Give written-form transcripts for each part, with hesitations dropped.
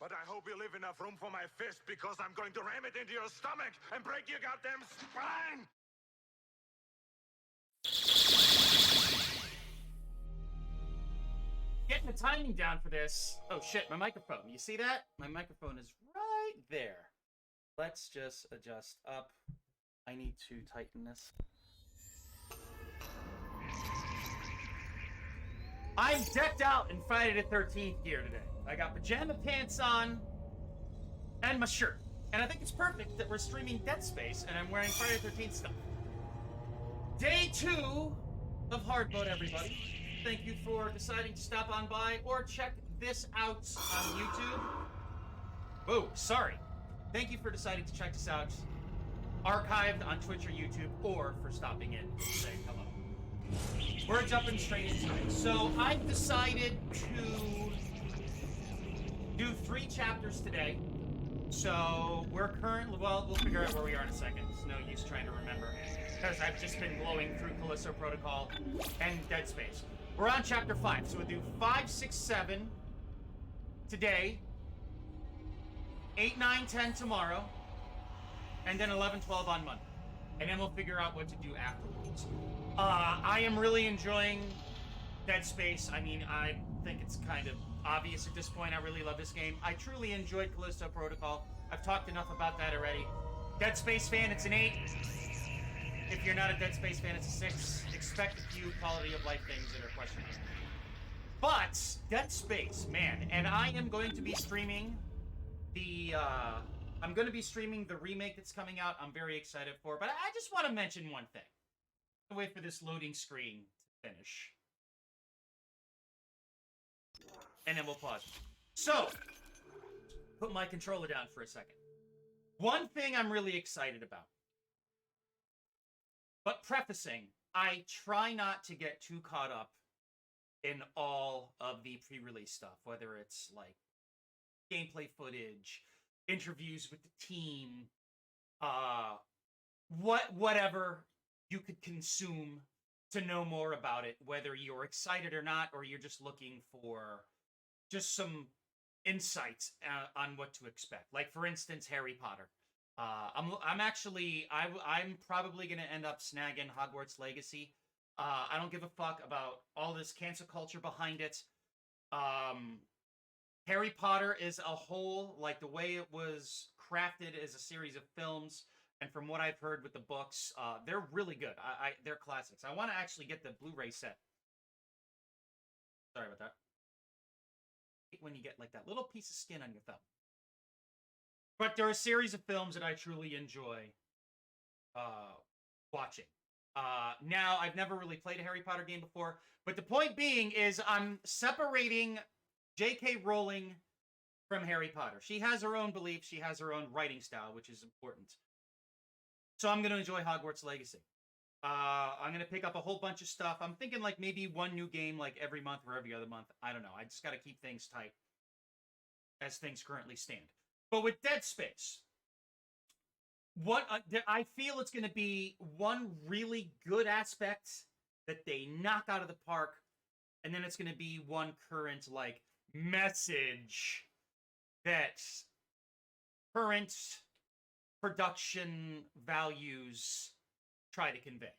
But I hope you leave enough room for my fist, because I'm going to ram it into your stomach and break your goddamn spine! Getting the timing down for this. Oh shit, my microphone. You see that? My microphone is right there. Let's just adjust up. I need to tighten this. I'm decked out in Friday the 13th gear today. I got pajama pants on and my shirt. And I think it's perfect that we're streaming Dead Space and I'm wearing Friday the 13th stuff. Day 2 of hard mode, everybody. Thank you for deciding to stop on by or check this out on YouTube. Oh, sorry. Thank you for deciding to check this out archived on Twitch or YouTube, or for stopping in to say hello. We're jumping straight into it. So I've decided to do 3 chapters today. So we're currently, well, we'll figure out where we are in a second. It's no use trying to remember, because I've just been blowing through Callisto Protocol and Dead Space. We're on chapter 5, so we'll do 5, 6, 7 today, 8, 9, 10 tomorrow, and then 11, 12 on Monday. And then we'll figure out what to do afterwards. I am really enjoying Dead Space. I mean, I think it's kind of obvious at this point. I really love this game. I truly enjoyed Callisto Protocol. I've talked enough about that already. Dead Space fan, it's an 8. If you're not a Dead Space fan, it's a 6. Expect a few quality of life things that are questionable. But Dead Space, man, and I am going to be streaming the remake that's coming out. I'm very excited for, but I just want to mention one thing. I'll wait for this loading screen to finish. And then we'll pause. So, put my controller down for a second. One thing I'm really excited about. But prefacing, I try not to get too caught up in all of the pre-release stuff, whether it's like gameplay footage, interviews with the team, whatever you could consume to know more about it, whether you're excited or not, or you're just looking for just some insights on what to expect. Like, for instance, Harry Potter. I'm probably gonna end up snagging Hogwarts Legacy. I don't give a fuck about all this cancel culture behind it. Harry Potter is a whole, like the way it was crafted as a series of films, and from what I've heard with the books, they're really good. They're classics. I want to actually get the Blu-ray set. Sorry about that. When you get like that little piece of skin on your thumb. But there are a series of films that I truly enjoy watching. Now, I've never really played a Harry Potter game before, but the point being is I'm separating J.K. Rowling from Harry Potter. She has her own beliefs. She has her own writing style, which is important. So I'm going to enjoy Hogwarts Legacy. I'm going to pick up a whole bunch of stuff. I'm thinking like maybe one new game like every month or every other month. I don't know. I just got to keep things tight as things currently stand. But with Dead Space, what I feel it's going to be one really good aspect that they knock out of the park, and then it's going to be one current like message that current production values try to convey.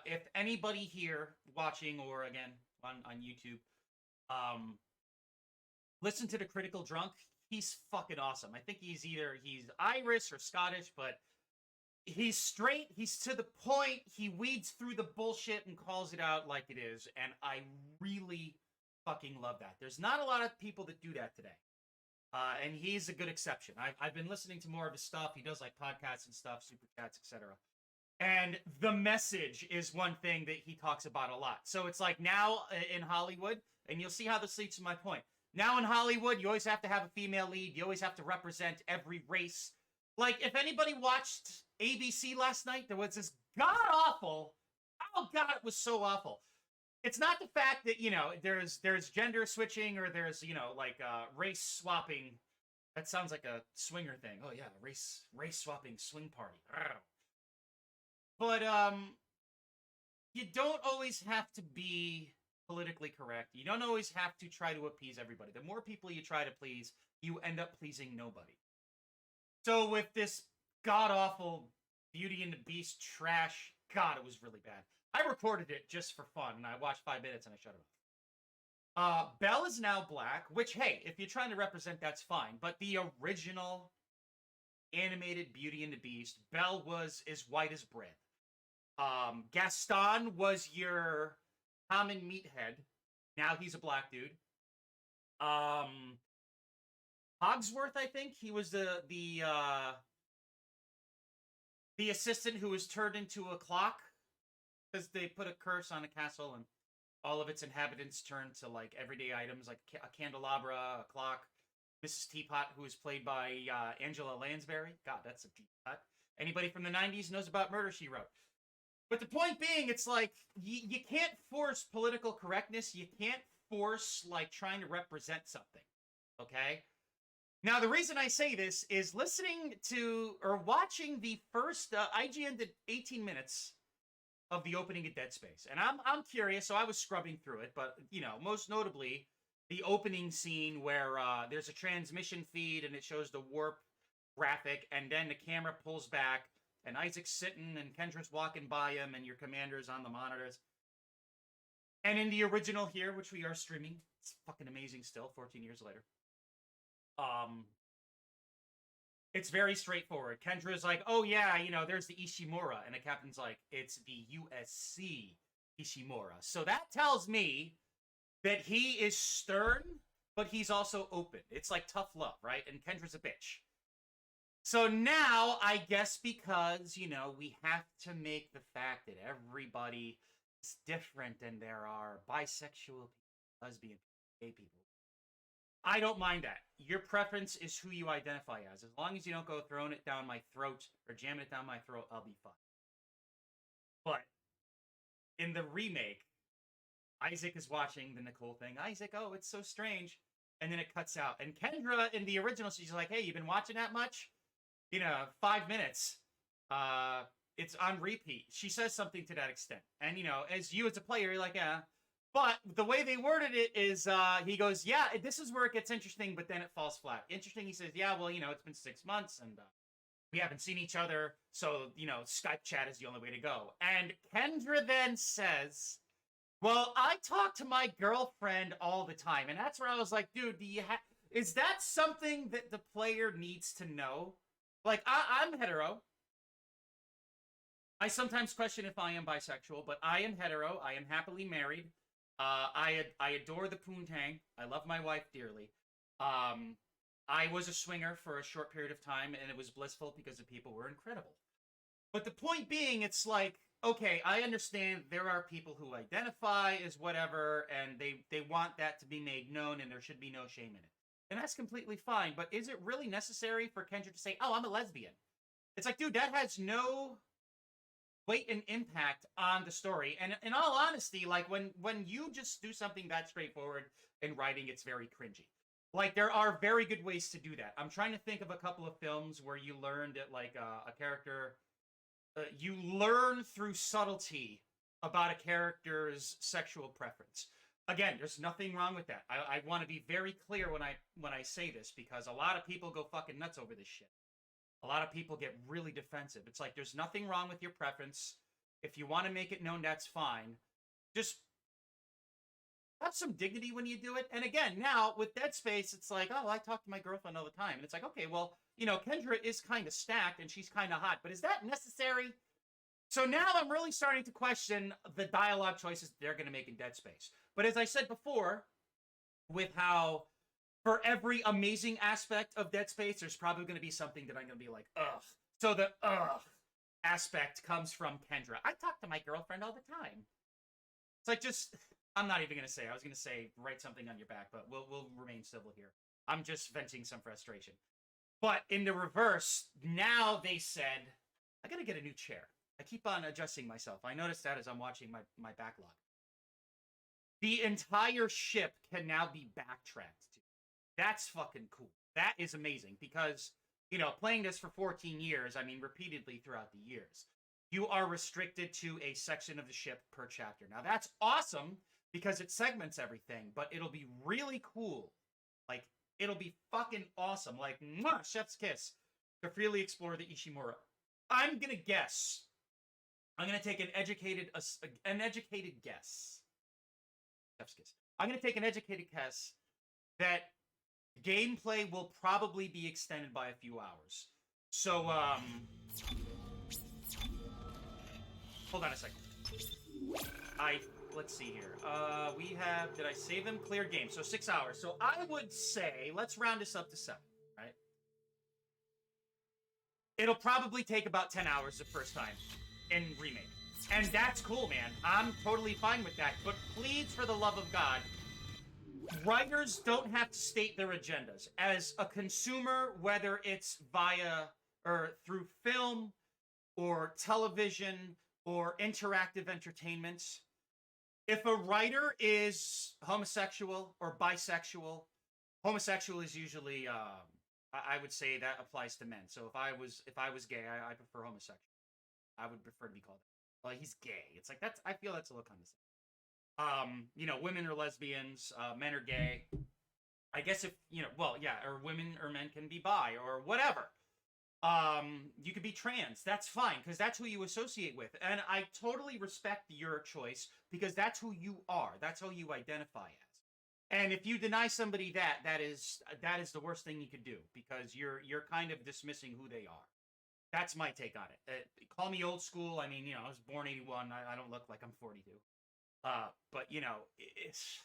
If anybody here watching or again on YouTube, listen to the Critical Drunk. He's fucking awesome. I think he's Irish or Scottish, but he's straight. He's to the point. He weeds through the bullshit and calls it out like it is. And I really fucking love that. There's not a lot of people that do that today. And he's a good exception. I've been listening to more of his stuff. He does like podcasts and stuff, super chats, etc. And the message is one thing that he talks about a lot. So it's like now in Hollywood, and you'll see how this leads to my point. Now in Hollywood, you always have to have a female lead. You always have to represent every race. Like, if anybody watched ABC last night, there was this god-awful, oh god, it was so awful. It's not the fact that, you know, there's gender switching or there's, you know, like race swapping. That sounds like a swinger thing. Oh yeah, race swapping swing party. But you don't always have to be politically correct. You don't always have to try to appease everybody. The more people you try to please, you end up pleasing nobody. So with this god-awful Beauty and the Beast trash, God, it was really bad. I recorded it just for fun, and I watched 5 minutes and I shut it off. Belle is now black, which, hey, if you're trying to represent, that's fine. But the original animated Beauty and the Beast, Belle was as white as bread. Gaston was your common meathead. Now he's a black dude. Hogsworth, I think he was the assistant who was turned into a clock because they put a curse on a castle and all of its inhabitants turned to like everyday items like a candelabra, a clock. Mrs. Teapot, who was played by Angela Lansbury. God, that's a deep cut. Anybody from the 90s knows about Murder, She Wrote. But the point being, it's like, you can't force political correctness. You can't force, like, trying to represent something. Okay? Now, the reason I say this is listening to, or watching the first, IGN did 18 minutes of the opening of Dead Space. And I'm curious, so I was scrubbing through it, but, you know, most notably, the opening scene where there's a transmission feed and it shows the warp graphic, and then the camera pulls back, and Isaac's sitting, and Kendra's walking by him, and your commander's on the monitors. And in the original here, which we are streaming, it's fucking amazing still, 14 years later. It's very straightforward. Kendra's like, oh yeah, you know, there's the Ishimura, and the captain's like, it's the USC Ishimura. So that tells me that he is stern, but he's also open. It's like tough love, right? And Kendra's a bitch. So now, I guess because, you know, we have to make the fact that everybody is different and there are bisexual people, lesbian people, gay people. I don't mind that. Your preference is who you identify as. As long as you don't go throwing it down my throat or jamming it down my throat, I'll be fine. But in the remake, Isaac is watching the Nicole thing. Isaac, oh, it's so strange. And then it cuts out. And Kendra, in the original, she's like, hey, you been watching that much? You know, 5 minutes. It's on repeat. She says something to that extent. And, you know, as a player, you're like, yeah. But the way they worded it is, he goes, yeah, this is where it gets interesting, but then it falls flat. Interesting, he says, yeah, well, you know, it's been 6 months, and we haven't seen each other, so, you know, Skype chat is the only way to go. And Kendra then says, well, I talk to my girlfriend all the time. And that's where I was like, dude, is that something that the player needs to know? Like, I'm hetero. I sometimes question if I am bisexual, but I am hetero. I am happily married. I adore the poontang. I love my wife dearly. I was a swinger for a short period of time, and it was blissful because the people were incredible. But the point being, it's like, okay, I understand there are people who identify as whatever, and they want that to be made known, and there should be no shame in it. And that's completely fine, but is it really necessary for Kendra to say, oh, I'm a lesbian? It's like, dude, that has no weight and impact on the story. And in all honesty, like, when you just do something that straightforward in writing, it's very cringy. Like, there are very good ways to do that. I'm trying to think of a couple of films where you learned that, like, a character... you learn through subtlety about a character's sexual preference. Again, there's nothing wrong with that. I want to be very clear when I say this, because a lot of people go fucking nuts over this shit. A lot of people get really defensive. It's like, there's nothing wrong with your preference. If you want to make it known, that's fine. Just have some dignity when you do it. And again, now with Dead Space, it's like, oh, I talk to my girlfriend all the time. And it's like, okay, well, you know, Kendra is kind of stacked and she's kind of hot, but is that necessary? So now I'm really starting to question the dialogue choices they're going to make in Dead Space. But as I said before, with how for every amazing aspect of Dead Space, there's probably going to be something that I'm going to be like, ugh. So the ugh aspect comes from Kendra. I talk to my girlfriend all the time. It's like, just, I'm not even going to say, I was going to say, write something on your back, but we'll remain civil here. I'm just venting some frustration. But in the reverse, now they said, I got to get a new chair. I keep on adjusting myself. I noticed that as I'm watching my backlog. The entire ship can now be backtracked to. That's fucking cool. That is amazing because, you know, playing this for 14 years, I mean, repeatedly throughout the years, you are restricted to a section of the ship per chapter. Now, that's awesome because it segments everything, but it'll be really cool. Like, it'll be fucking awesome. Like, mwah, chef's kiss to freely explore the Ishimura. I'm gonna guess. I'm gonna take an educated guess. Chef's kiss. I'm gonna take an educated guess that gameplay will probably be extended by a few hours. So, hold on a second. Let's see here. We have, did I save them? Clear game. So 6 hours. So I would say, let's round this up to 7, right? It'll probably take about 10 hours the first time in Remake. And that's cool, man. I'm totally fine with that. But please, for the love of God, writers don't have to state their agendas. As a consumer, whether it's via or through film or television or interactive entertainment, if a writer is homosexual or bisexual, homosexual is usually, I would say that applies to men. So if I was gay, I prefer homosexual. I would prefer to be called that. Well, he's gay. It's like, I feel that's a little condescending. You know, women are lesbians, men are gay. I guess if, you know, well, yeah, or women or men can be bi or whatever. You could be trans. That's fine, because that's who you associate with. And I totally respect your choice, because that's who you are. That's how you identify as. And if you deny somebody that is the worst thing you could do, because you're kind of dismissing who they are. That's my take on it. Call me old school. I mean, you know, I was born 81. I don't look like I'm 42. But, you know, it's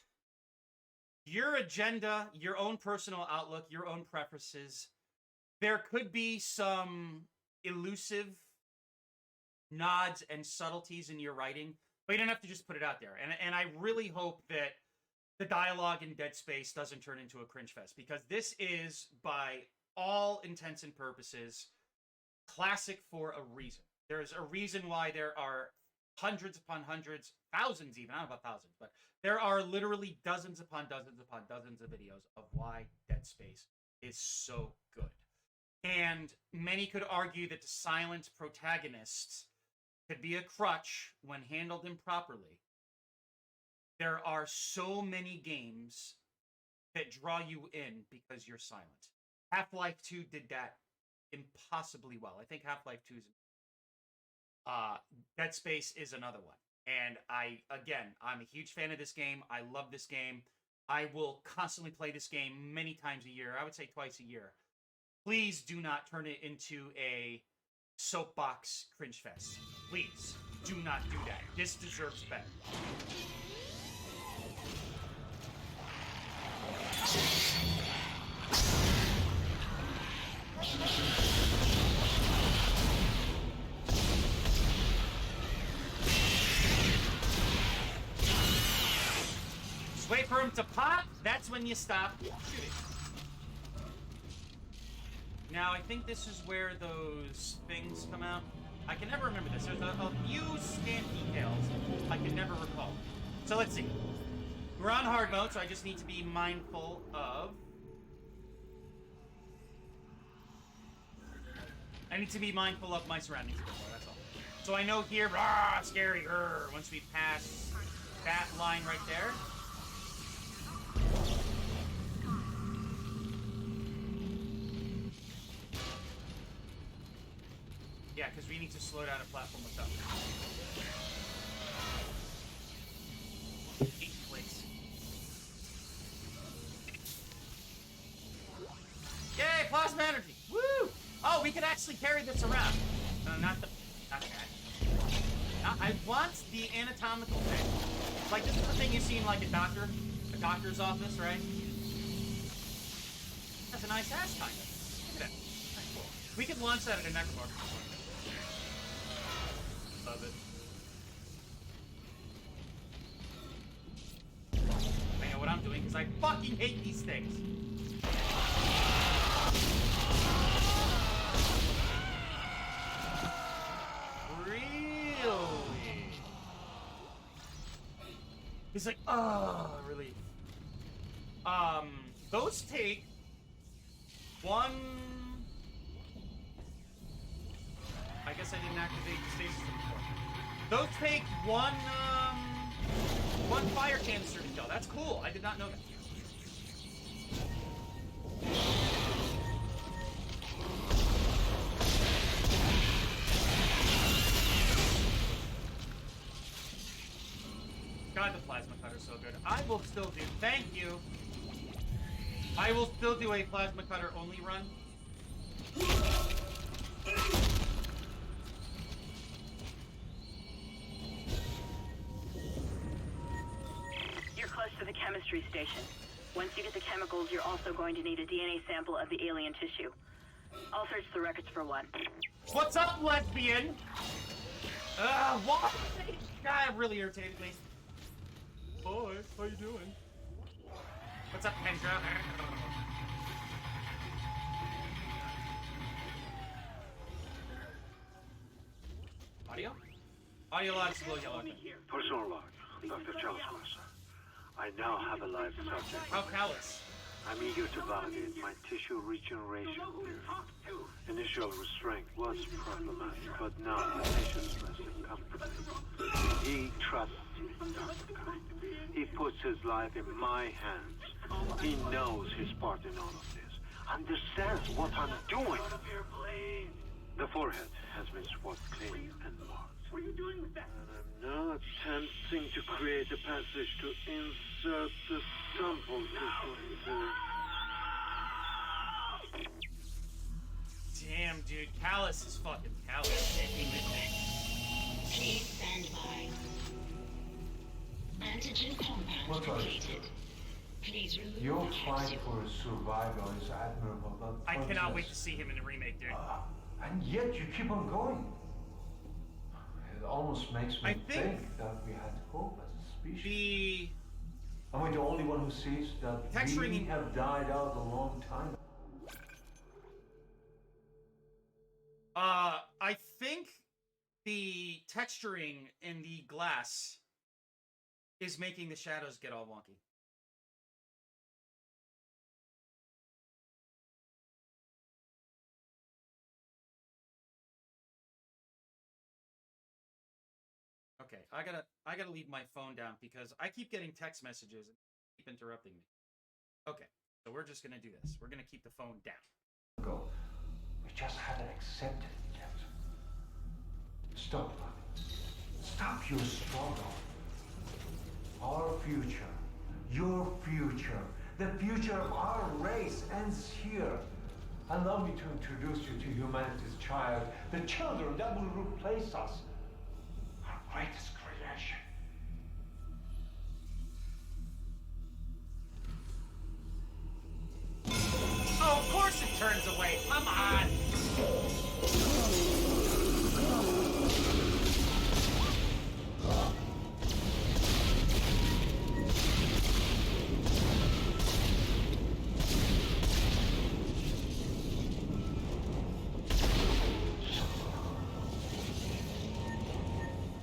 your agenda, your own personal outlook, your own preferences. There could be some elusive nods and subtleties in your writing, but you don't have to just put it out there. And I really hope that the dialogue in Dead Space doesn't turn into a cringe fest, because this is, by all intents and purposes, classic for a reason. There's a reason why there are hundreds upon hundreds, thousands even, I don't know about thousands, but there are literally dozens upon dozens upon dozens of videos of why Dead Space is so good. And many could argue that the silent protagonist could be a crutch when handled improperly. There are so many games that draw you in because you're silent. Half-Life 2 did that impossibly well. I think Half-Life 2 is... Dead Space is another one. And I'm a huge fan of this game. I love this game. I will constantly play this game many times a year. I would say twice a year. Please do not turn it into a soapbox cringe fest. Please do not do that. This deserves better. Just wait for him to pop. That's when you stop shooting. Now, I think this is where those things come out. I can never remember this. There's a few scant details I can never recall. So let's see. We're on hard mode, so I just need to be mindful of... I need to be mindful of my surroundings a bit more, that's all. So I know here, rah, scary, once we pass that line right there. Yeah, because we need to slow down a platform with stuff. Please. Yay, plasma energy! Woo! Oh, we can actually carry this around. No, not that. I want the anatomical thing. Like, this is the thing you see in, like, a doctor's office, right? That's a nice ass, kind of. Look at that. That's cool. We could launch that at a Necromorphs. Love it. I know what I'm doing, because I fucking hate these things. Really? He's like, oh, relief. Those take one... I guess I didn't activate the stasis before. Those take one, one fire canister to kill. That's cool. I did not know that. God, the plasma cutter's so good. I will still do. Thank you. I will still do a plasma cutter only run. You're close to the chemistry station. Once you get the chemicals, you're also going to need a DNA sample of the alien tissue. I'll search the records for one. What's up, lesbian? What? God, really irritated me. Boy, how you doing? What's up, Kendra? Audio? Audio log is a little yellow. Personal log, Dr. Charles Mercer. I now have a live subject. How callous? I'm eager to validate my tissue regeneration theory. Initial restraint was problematic, but now the patient's resting comfortably. He trusts me, Dr. Kind. He puts his life in my hands. He knows his part in all of this. Understands what I'm doing. The forehead has been swabbed clean and marked. What are you doing with that? And I'm now attempting to create a passage to insert the sample tissue into... Damn, dude. Callus is fucking callous. Please stand by. Antigen compound completed. Please remove Your the fight capsule. for survival is admirable, but I cannot wait to pointless. see him in the remake, dude. And yet you keep on going. It almost makes I me think think that we had hope as a species. The Am I the only one who sees that texturing we in- have died out a long time? I think the texturing in the glass is making the shadows get all wonky. Okay, I gotta leave my phone down because I keep getting text messages and keep interrupting me. Okay, so we're just gonna do this. We're gonna keep the phone down. Go. We just haven't accepted it yet. Stop running. Stop your struggle. Our future, your future, the future of our race ends here. Allow me to introduce you to humanity's child, the children that will replace us. Our greatest creation. Oh, of course it turns away. Come on.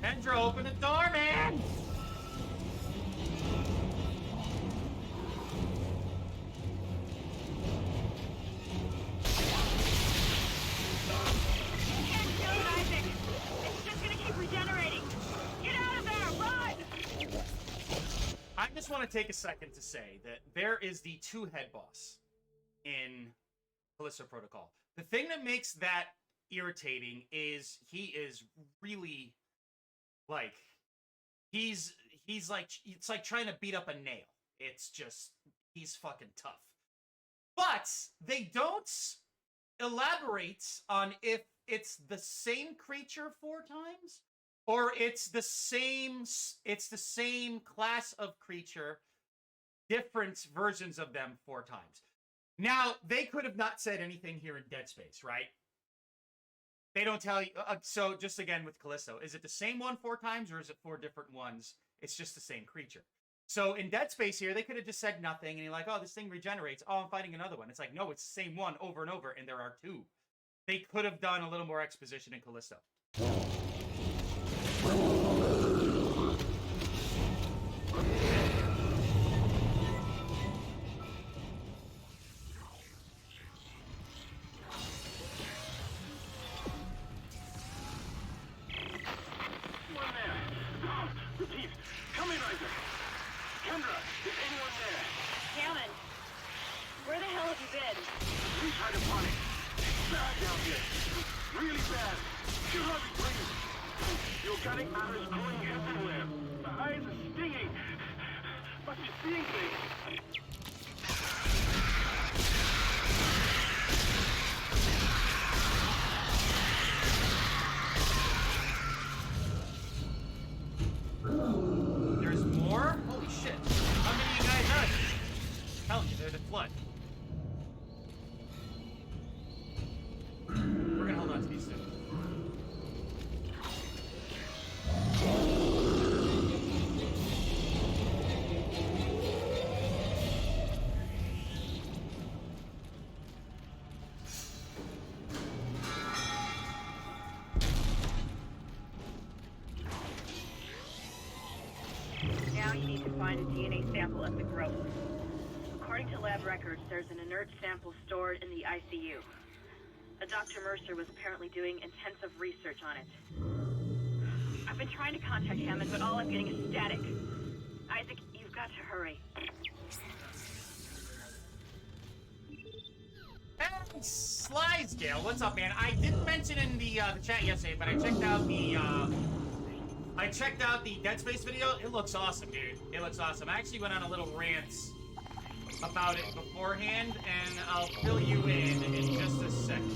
Kendra, open the door, man. Can't do it, Isaac! It's just gonna keep regenerating! Get out of there! Run! I just want to take a second to say that there is the two-head boss in Callisto Protocol. The thing that makes that irritating is he is really, like, he's like, it's like trying to beat up a nail. It's just, he's fucking tough. But they don't elaborate on if it's the same creature 4 times or it's the same class of creature, different versions of them 4 times. Now, they could have not said anything here in Dead Space, right? They don't tell you. So just again with Callisto, is it the same one 4 times or is it 4 different ones? It's just the same creature. So in Dead Space here, they could have just said nothing and you're like, oh, this thing regenerates. Oh, I'm fighting another one. It's like, no, it's the same one over and over and there are 2. They could have done a little more exposition in Callisto. One there! Repeat! Come in, Isaac! panic. Bad down here. Really bad. You hardly breathe. The organic matter is growing everywhere. My eyes are stinging. Must be seeing things. There's more? Holy shit. How many of you guys are there? Tell me, they're the flood. We're gonna hold on to these two. Now you need to find a DNA sample of the growth. According to lab records, there's an inert sample stored in the ICU. Dr. Mercer was apparently doing intensive research on it. I've been trying to contact Hammond, but all I'm getting is static. Isaac, you've got to hurry. Hey, Slysdale, what's up, man? I didn't mention in the chat yesterday, but I checked out the Dead Space video. It looks awesome, dude. It looks awesome. I actually went on a little rant about it beforehand, and I'll fill you in just a second.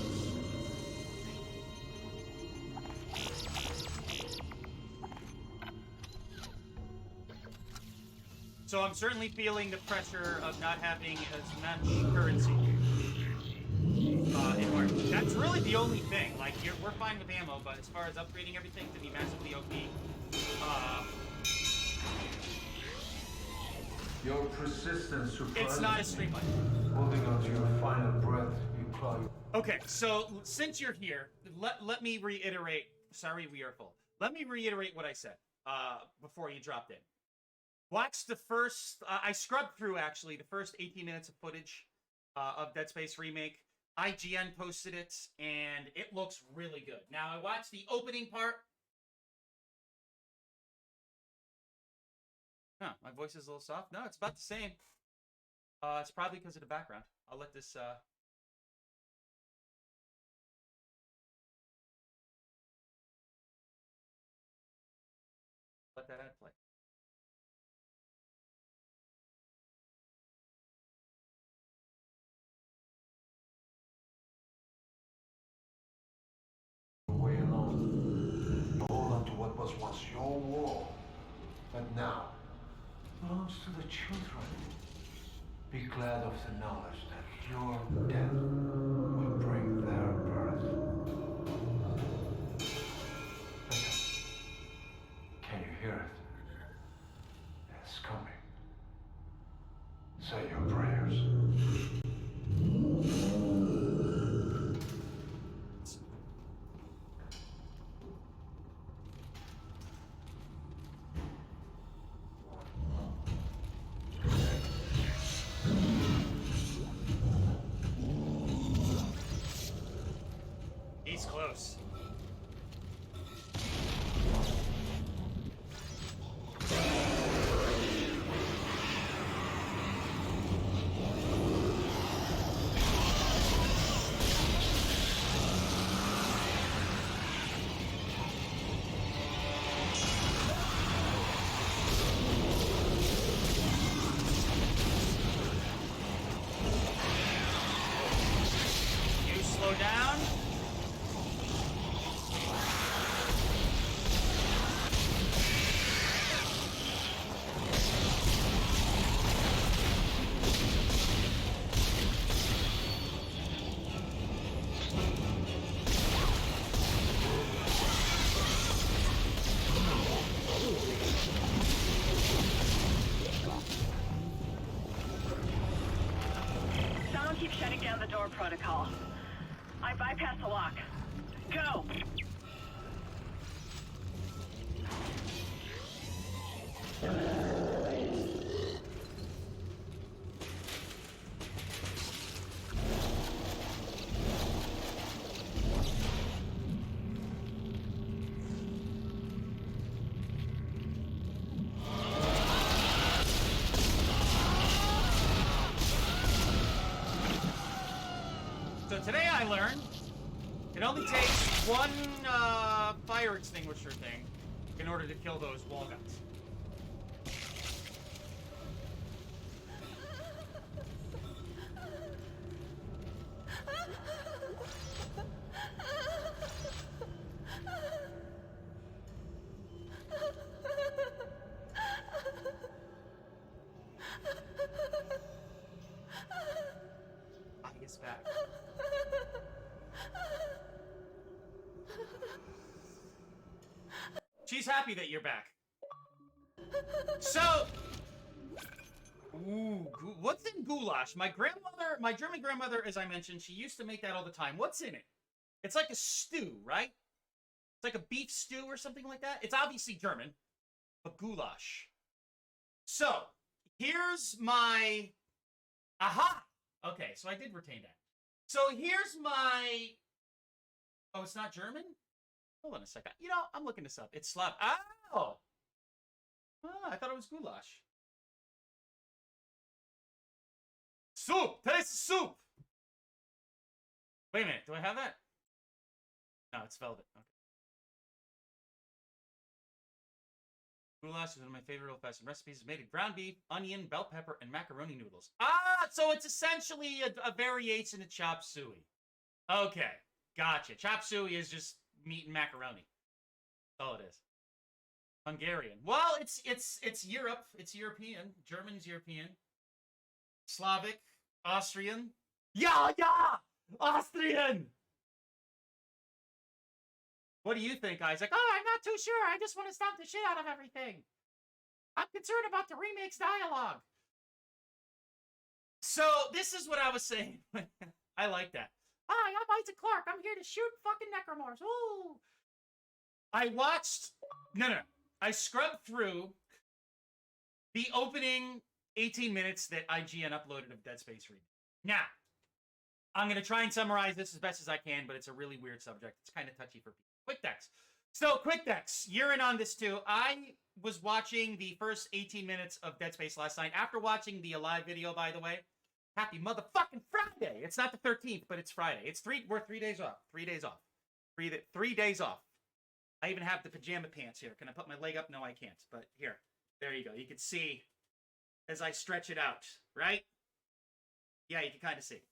So I'm certainly feeling the pressure of not having as much currency in March. That's really the only thing. Like, we're fine with ammo, but as far as upgrading everything to be massively OP, Your persistence it's not as streamlined. holding on to your final breath, you claw. Okay, so since you're here, let me reiterate. Sorry, we are full. Let me reiterate what I said before you dropped in. Watch the first. I scrubbed through actually the first 18 minutes of footage of Dead Space Remake. IGN posted it, and it looks really good. Now I watched the opening part. Huh, my voice is a little soft. No, it's about the same. It's probably because of the background. I'll let this. Let that ad play. Way alone. You hold on to what was once your world, but now belongs to the children. Be glad of the knowledge that your death will bring their birth. Listen. Can you hear it? It's coming. Say your prayers. He's close. You slow down. Someone keeps shutting down the door protocol. I bypassed the lock. Go! So today I learned it only takes one fire extinguisher thing in order to kill those wall guys. Is back. She's happy that you're back. So, ooh, what's in goulash? My German grandmother, as I mentioned, she used to make that all the time. What's in it? It's like a stew, right? It's like a beef stew or something like that. It's obviously German, but goulash. So, here's my... Aha! Okay, so I did retain that. So here's my... Oh, it's not German? Hold on a second. You know, I'm looking this up. It's Slav. Oh! I thought it was goulash. Soup! Taste soup! Wait a minute. Do I have that? No, it's velvet. Okay. Goulash is one of my favorite old-fashioned recipes. It's made of ground beef, onion, bell pepper, and macaroni noodles. Ah, so it's essentially a variation of chop suey. Okay, gotcha. Chop suey is just meat and macaroni. That's all it is. Hungarian. Well, it's Europe. It's European. German's European. Slavic. Austrian. Yeah! Austrian! What do you think, Isaac? Oh, I'm not too sure. I just want to stomp the shit out of everything. I'm concerned about the remake's dialogue. So, this is what I was saying. I like that. Hi, I'm Isaac Clarke. I'm here to shoot fucking Necromorphs. Ooh. I watched... No. I scrubbed through the opening 18 minutes that IGN uploaded of Dead Space Remake. Now, I'm going to try and summarize this as best as I can, but it's a really weird subject. It's kind of touchy for people. Quick decks. So, quick decks. You're in on this too. I was watching the first 18 minutes of Dead Space last night. After watching the live video, by the way, happy motherfucking Friday. It's not the 13th, but it's Friday. We're 3 days off. 3 days off. 3 days off. I even have the pajama pants here. Can I put my leg up? No, I can't. But here. There you go. You can see as I stretch it out, right? Yeah, you can kind of see.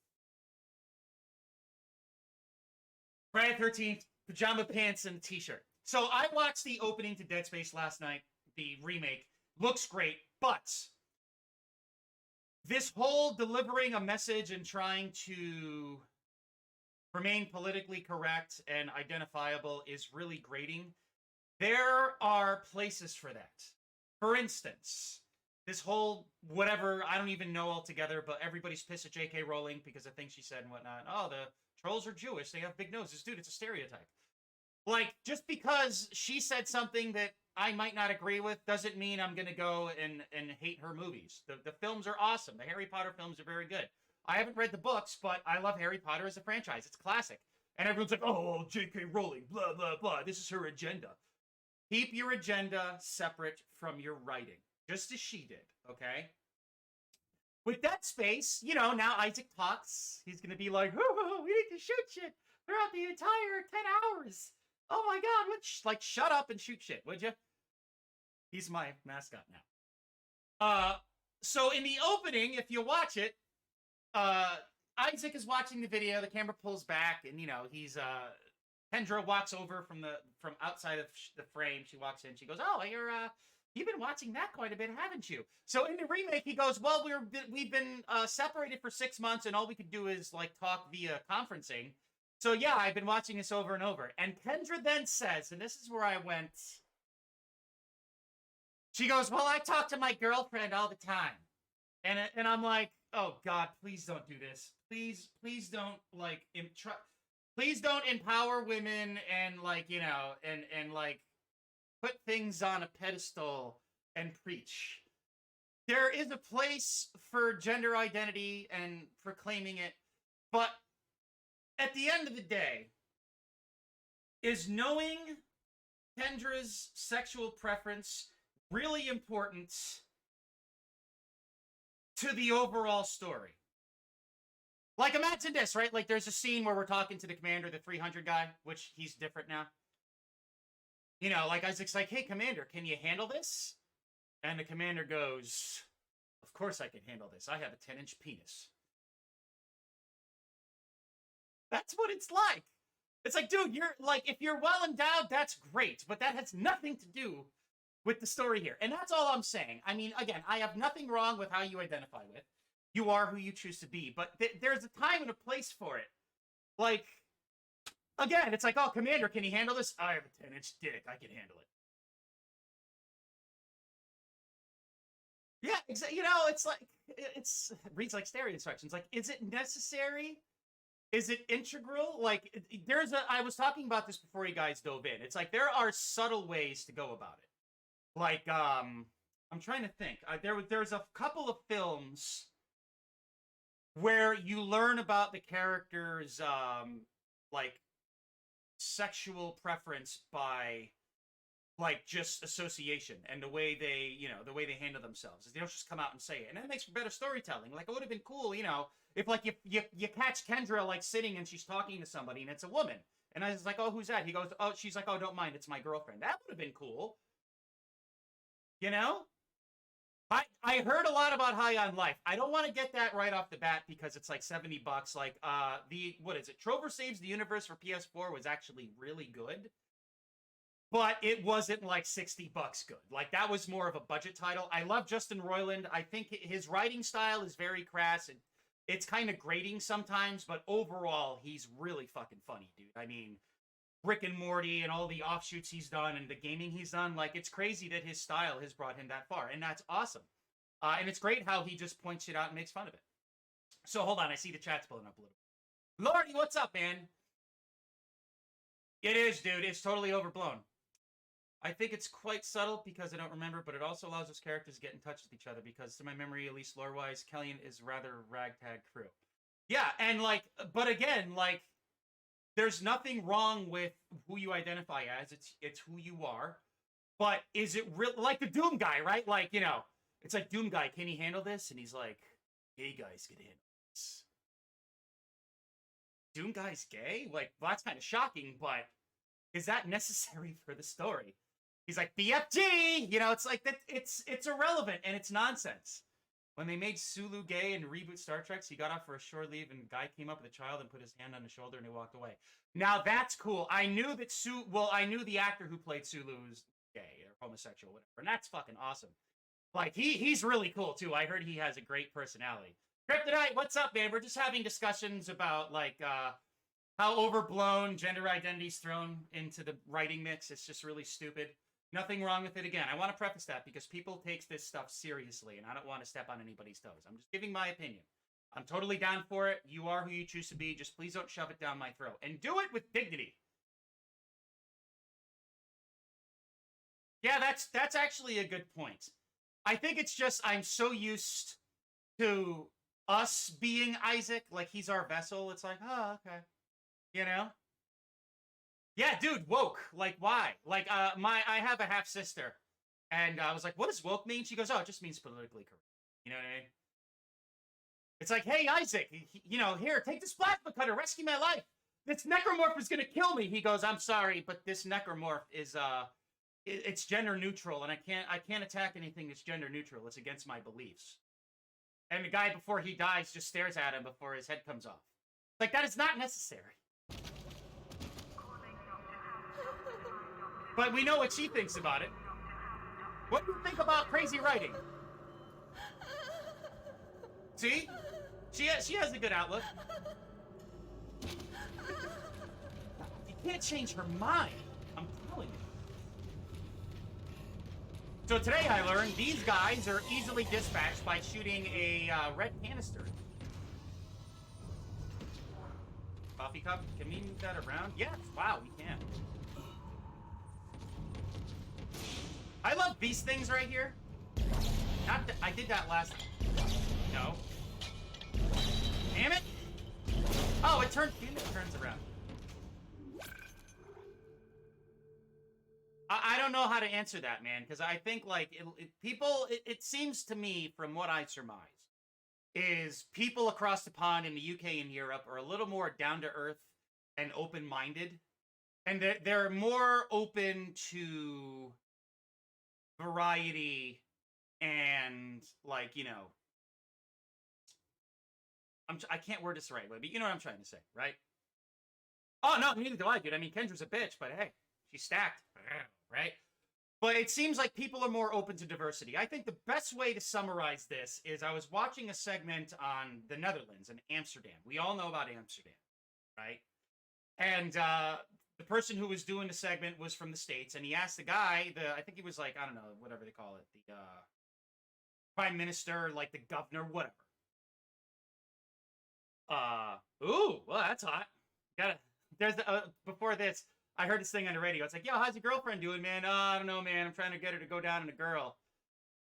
Friday 13th, pajama pants and a t-shirt. So I watched the opening to Dead Space last night, the remake. Looks great, but this whole delivering a message and trying to remain politically correct and identifiable is really grating. There are places for that. For instance, this whole whatever, I don't even know altogether, but everybody's pissed at J.K. Rowling because of things she said and whatnot. Oh, the trolls are Jewish. They have big noses. Dude, it's a stereotype. Like, just because she said something that I might not agree with doesn't mean I'm going to go and hate her movies. The films are awesome. The Harry Potter films are very good. I haven't read the books, but I love Harry Potter as a franchise. It's classic. And everyone's like, oh, J.K. Rowling, blah, blah, blah. This is her agenda. Keep your agenda separate from your writing, just as she did, okay? With Dead Space, you know, now Isaac talks. He's going to be like, oh, we need to shoot shit throughout the entire 10 hours. Oh my God, like, shut up and shoot shit, would you? He's my mascot now. So in the opening, if you watch it, Isaac is watching the video, the camera pulls back, and, you know, he's, Kendra walks over from outside of the frame. She walks in, she goes, oh, you've been watching that quite a bit, haven't you? So in the remake, he goes, well, we've been separated for 6 months, and all we could do is, like, talk via conferencing. So yeah, I've been watching this over and over. And Kendra then says, and this is where I went, she goes, well, I talk to my girlfriend all the time. And I'm like, oh God, please don't do this. Please don't, like, please don't empower women and, like, you know, and like, put things on a pedestal and preach. There is a place for gender identity and for claiming it, but at the end of the day, is knowing Kendra's sexual preference really important to the overall story? Like, imagine this, right? Like, there's a scene where we're talking to the commander, the 300 guy, which he's different now. You know, like, Isaac's like, hey, commander, can you handle this? And the commander goes, of course I can handle this. I have a 10-inch penis. That's what it's like. It's like, dude, you're like, if you're well endowed, that's great. But that has nothing to do with the story here. And that's all I'm saying. I mean, again, I have nothing wrong with how you identify with. You are who you choose to be. But there's a time and a place for it. Like, again, it's like, oh, commander, can you handle this? I have a 10-inch dick. I can handle it. Yeah, exactly. You know, it's like, it reads like stereo instructions. Like, is it necessary? Is it integral? Like, I was talking about this before you guys dove in. It's like, there are subtle ways to go about it. Like, I'm trying to think. There's a couple of films where you learn about the character's, like, sexual preference by, like, just association and the way they, the way they handle themselves. They don't just come out and say it. And that makes for better storytelling. Like, it would have been cool, if, like, you catch Kendra, like, sitting and she's talking to somebody and it's a woman. And I was like, oh, who's that? He goes, oh, she's like, oh, don't mind, it's my girlfriend. That would have been cool. I heard a lot about High on Life. I don't want to get that right off the bat because it's like $70. Like, what is it? Trover Saves the Universe for PS4 was actually really good. But it wasn't like $60 good. Like, that was more of a budget title. I love Justin Roiland. I think his writing style is very crass and it's kind of grating sometimes, but overall, he's really fucking funny, dude. I mean, Rick and Morty and all the offshoots he's done and the gaming he's done, like, it's crazy that his style has brought him that far, and that's awesome. And it's great how he just points it out and makes fun of it. So, hold on, I see the chat's pulling up a little bit. Lordy, what's up, man? It is, dude. It's totally overblown. I think it's quite subtle because I don't remember, but it also allows those characters to get in touch with each other because, to my memory, at least lore-wise, Kellyan is rather ragtag crew. Yeah, and, like, but again, like, there's nothing wrong with who you identify as. It's who you are. But is it real? Like the Doom guy, right? Like, it's like, Doom guy, can he handle this? And he's like, gay guys can handle this. Doom guy's gay? Like, well, that's kind of shocking, but is that necessary for the story? He's like, BFG! It's like, that. It's irrelevant, and it's nonsense. When they made Sulu gay in reboot Star Trek, he got off for a shore leave, and a guy came up with a child and put his hand on his shoulder, and he walked away. Now, that's cool. I knew that I knew the actor who played Sulu was gay, or homosexual, whatever, and that's fucking awesome. Like, he's really cool, too. I heard he has a great personality. Kryptonite, what's up, man? We're just having discussions about, like, how overblown gender identity's thrown into the writing mix. It's just really stupid. Nothing wrong with it. Again, I want to preface that because people take this stuff seriously, and I don't want to step on anybody's toes. I'm just giving my opinion. I'm totally down for it. You are who you choose to be. Just please don't shove it down my throat. And do it with dignity. Yeah, that's actually a good point. I think it's just I'm so used to us being Isaac, like he's our vessel. It's like, oh, okay. Yeah, dude, woke. Like, why? Like, I have a half sister, and I was like, what does woke mean? She goes, oh, it just means politically correct. You know what I mean? It's like, hey, Isaac, here, take this plasma cutter, rescue my life. This necromorph is gonna kill me. He goes, I'm sorry, but this necromorph is it's gender neutral, and I can't attack anything that's gender neutral. It's against my beliefs. And the guy before he dies just stares at him before his head comes off. Like, that is not necessary. But we know what she thinks about it. What do you think about crazy writing? See? She has a good outlook. You can't change her mind. I'm telling you. So today I learned these guys are easily dispatched by shooting a red canister. Coffee cup? Can we move that around? Yes. Wow, we can. I love these things right here. I did that last time. No. Damn it! Oh, it turns around. I don't know how to answer that, man, because I think, like, it seems to me, from what I surmise, is people across the pond in the UK and Europe are a little more down to earth and open-minded, and they're more open to variety and, like, you know, I can't word this the right way, but you know what I'm trying to say, right? Oh no, neither do I, dude. I mean, Kendra's a bitch, but hey, she's stacked, right? But it seems like people are more open to diversity. I think the best way to summarize this is I was watching a segment on the Netherlands and Amsterdam. We all know about Amsterdam, right? And the person who was doing the segment was from the States, and he asked the guy, I think he was like, I don't know, whatever they call it, the prime minister, like the governor, whatever. Ooh, well, that's hot. There's before this, I heard this thing on the radio. It's like, yo, how's your girlfriend doing, man? I don't know, man. I'm trying to get her to go down on a girl.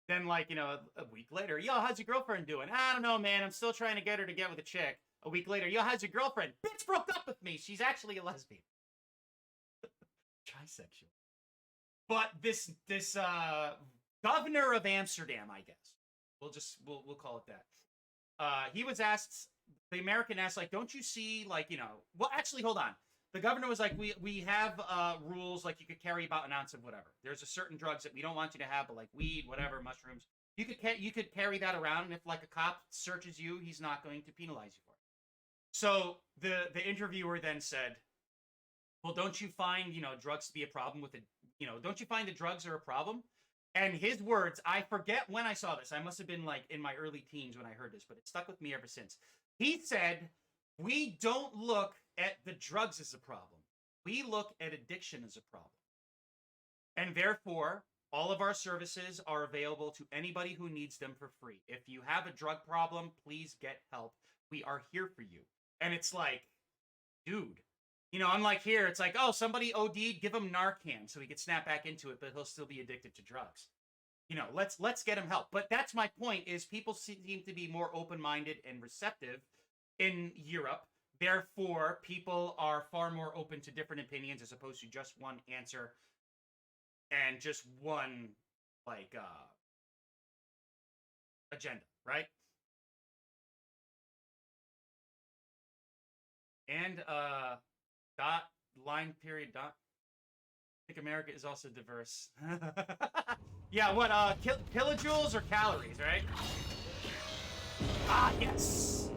Then, like, you know, a week later, yo, how's your girlfriend doing? I don't know, man. I'm still trying to get her to get with a chick. A week later, yo, how's your girlfriend? Bitch broke up with me. She's actually a lesbian. Trisexual. But this governor of Amsterdam, I guess. We'll call it that. He was asked, the American asked, like, don't you see, like, you know, well, actually, hold on. The governor was like, we have rules, like you could carry about an ounce of whatever. There's a certain drugs that we don't want you to have, but like weed, whatever, mushrooms. You could carry that around, and if like a cop searches you, he's not going to penalize you for it. So the interviewer then said, well, don't you find, you know, drugs to be a problem with it? You know, don't you find the drugs are a problem? And his words, I forget when I saw this. I must have been like in my early teens when I heard this, but it stuck with me ever since. He said, we don't look at the drugs as a problem. We look at addiction as a problem. And therefore, all of our services are available to anybody who needs them for free. If you have a drug problem, please get help. We are here for you. And it's like, dude, you know, unlike here, it's like, oh, somebody OD'd, give him Narcan so he could snap back into it, but he'll still be addicted to drugs. You know, let's get him help. But that's my point, is people seem to be more open-minded and receptive in Europe. Therefore, people are far more open to different opinions as opposed to just one answer and just one, like, agenda, right? And, dot, line, period, dot. I think America is also diverse. Yeah, what, kilojoules or calories, right? Ah, yes!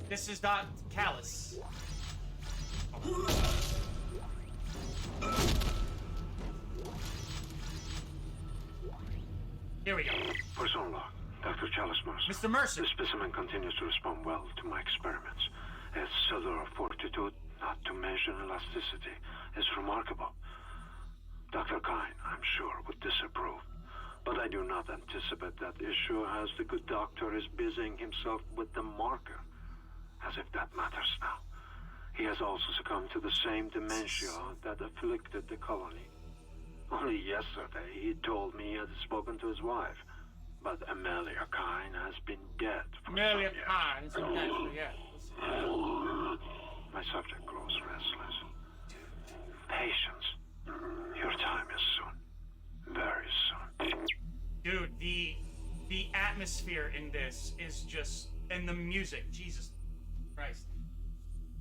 This is dot callus. Here we go. Person log, Dr. Chalice Mercer. Mr. Mercer. The specimen continues to respond well to my experiments. Its cellular fortitude, not to mention elasticity, is remarkable. Dr. Kine, I'm sure, would disapprove. But I do not anticipate that issue, as the good doctor is busying himself with the marker. As if that matters now. He has also succumbed to the same dementia that afflicted the colony. Only yesterday he told me he had spoken to his wife. But Amelia Kine has been dead for Amelia some years. Kine, yeah. My subject grows restless. Patience. Your time is soon. Very soon. Dude, the atmosphere in this is just, and the music, Jesus Christ.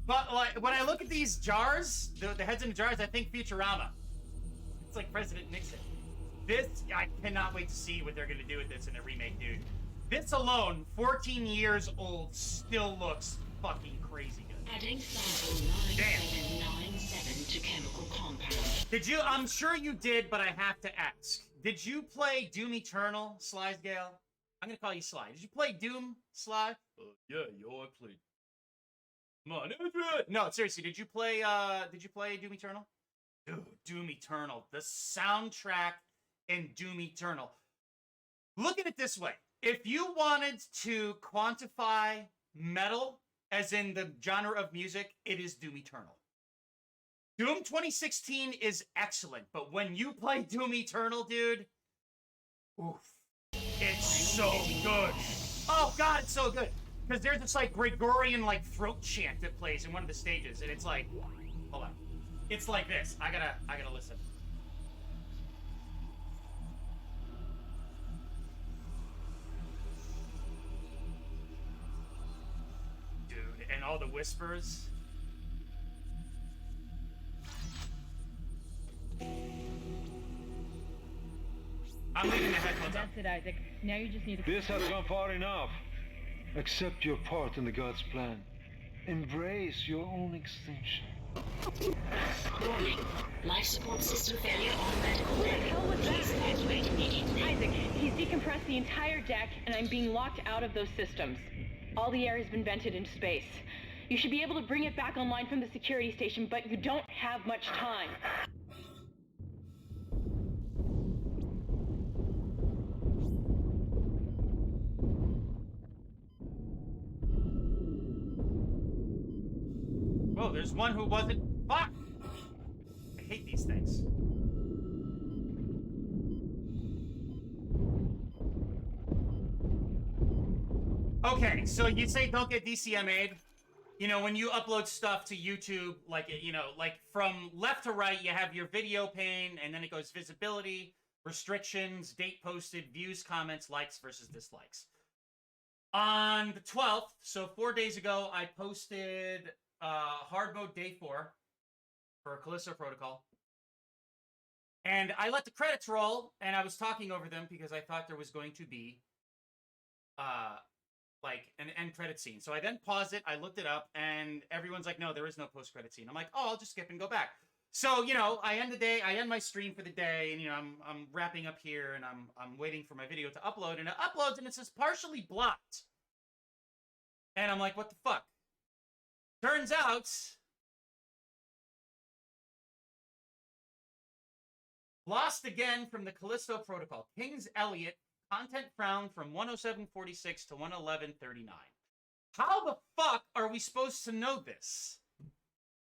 But like when I look at these jars, the heads in the jars, I think Futurama. It's like President Nixon. This, I cannot wait to see what they're gonna do with this in a remake, dude. This alone, 14 years old, still looks fucking crazy good. Adding sample 9797 to chemical compound. Did you? I'm sure you did, but I have to ask. Did you play Doom Eternal, Slysgale? I'm gonna call you Sly. Did you play Doom, Sly? Yeah, yo, I played. Come on, no, seriously, did you play Doom Eternal? Dude, Doom Eternal. The soundtrack in Doom Eternal. Look at it this way. If you wanted to quantify metal, as in the genre of music, it is Doom Eternal. Doom 2016 is excellent, but when you play Doom Eternal, dude, oof, it's so good. Oh god, it's so good. Because there's this like Gregorian like throat chant that plays in one of the stages, and it's like, hold on, it's like this. I gotta listen. all the whispers. I'm leaving the headphones up. That's it, Isaac. Now you just need to... This has gone far enough. Accept your part in the God's plan. Embrace your own extinction. Warning. Life support system failure on medical What the hell was Please that? evacuate immediately. Isaac, he's decompressed the entire deck, and I'm being locked out of those systems. All the air has been vented into space. You should be able to bring it back online from the security station, but you don't have much time. Whoa, there's one who wasn't. Fuck! I hate these things. Okay, so you say don't get DCMA'd. You know, when you upload stuff to YouTube, like, you know, like from left to right, you have your video pane, and then it goes visibility, restrictions, date posted, views, comments, likes versus dislikes. On the 12th, so 4 days ago, I posted hard mode day 4 for Callisto Protocol. And I let the credits roll, and I was talking over them because I thought there was going to be like an end credit scene. So I then paused it, I looked it up, and everyone's like, no, there is no post-credit scene. I'm like, oh, I'll just skip and go back. So, you know, I end my stream for the day, and, you know, I'm wrapping up here, and I'm waiting for my video to upload, and it uploads, and it says partially blocked. And I'm like, what the fuck? Turns out, lost again from the Callisto Protocol. King's Elliot, content found from 107.46 to 111.39. How the fuck are we supposed to know this?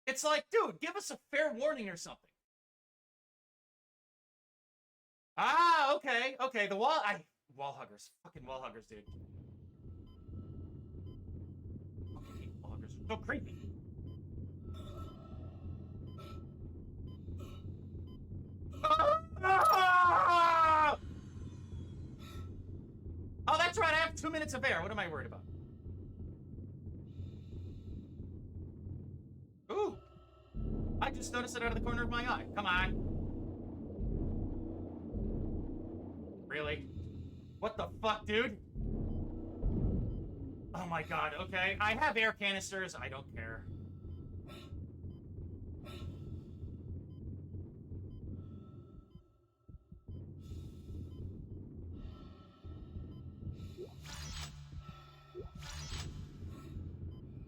It's like, dude, give us a fair warning or something. Ah, okay, okay. The wall huggers. Fucking wall huggers, dude. Fucking hate wall huggers. They're so creepy. Ah! Oh, that's right. I have 2 minutes of air. What am I worried about? Ooh. I just noticed it out of the corner of my eye. Come on. Really? What the fuck, dude? Oh my god, okay. I have air canisters. I don't care.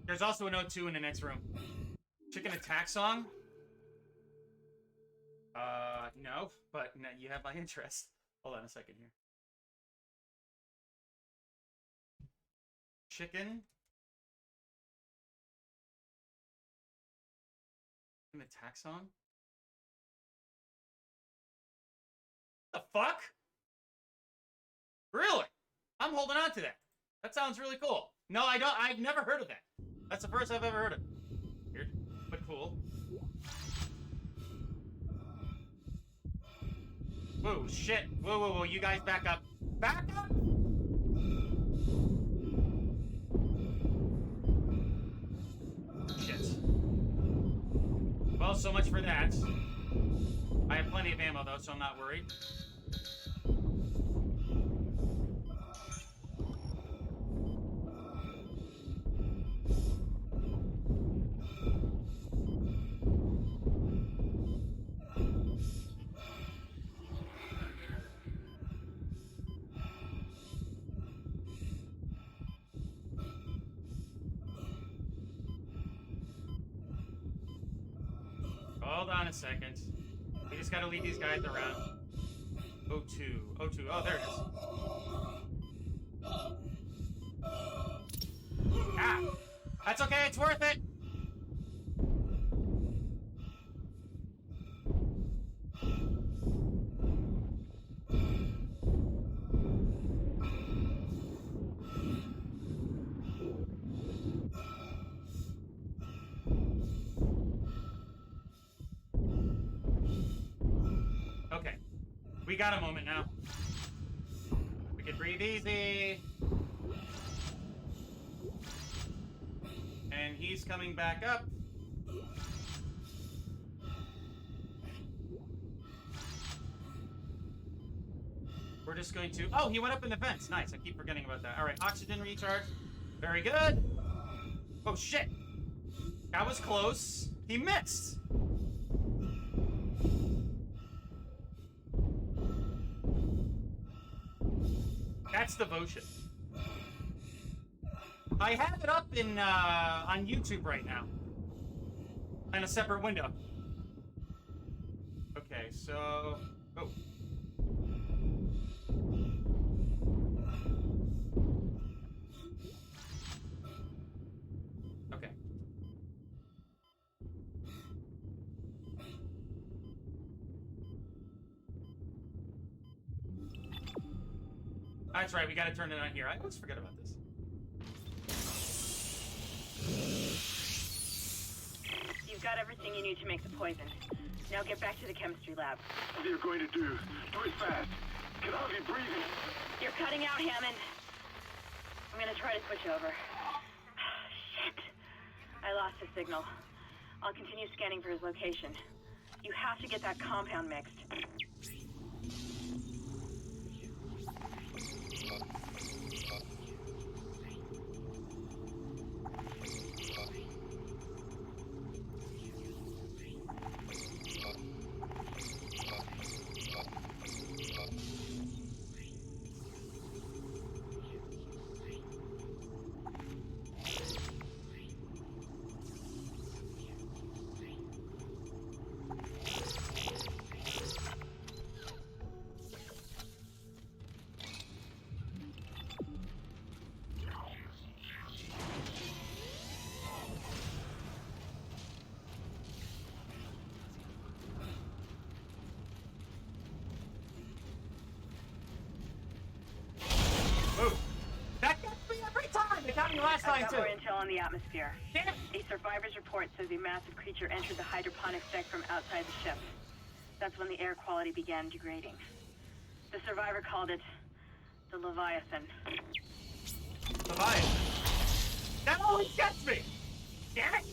There's also an O2 in the next room. Chicken attack song? No, but no, you have my interest. Hold on a second here. Chicken? An attack song? The fuck? Really? I'm holding on to that. That sounds really cool. No, I don't. I've never heard of that. That's the first I've ever heard of. Weird, but cool. Whoa, shit. Whoa, whoa, whoa. You guys back up. Back up! Shit. Well, so much for that. I have plenty of ammo, though, so I'm not worried. Hold on a second. We just gotta lead these guys around. O2. O2. Oh, there it is. Ah! That's okay, it's worth it! Okay. We got a moment now. We can breathe easy. And he's coming back up. We're just going to... Oh, he went up in the vents. Nice. I keep forgetting about that. All right, oxygen recharge. Very good. Oh, shit. That was close. He missed. That's devotion. I have it up in on YouTube right now. In a separate window. Okay, so... Oh. Okay. That's right, we gotta turn it on here. I always forget about this. You've got everything you need to make the poison. Now get back to the chemistry lab. What are you going to do? Do it fast. Can hardly breathe. You're cutting out, Hammond. I'm gonna try to switch over. Shit. I lost his signal. I'll continue scanning for his location. You have to get that compound mixed. Last I've time got too. more intel on the atmosphere. Damn it. A survivor's report says a massive creature entered the hydroponics deck from outside the ship. That's when the air quality began degrading. The survivor called it the Leviathan. Leviathan. That always gets me. Damn it.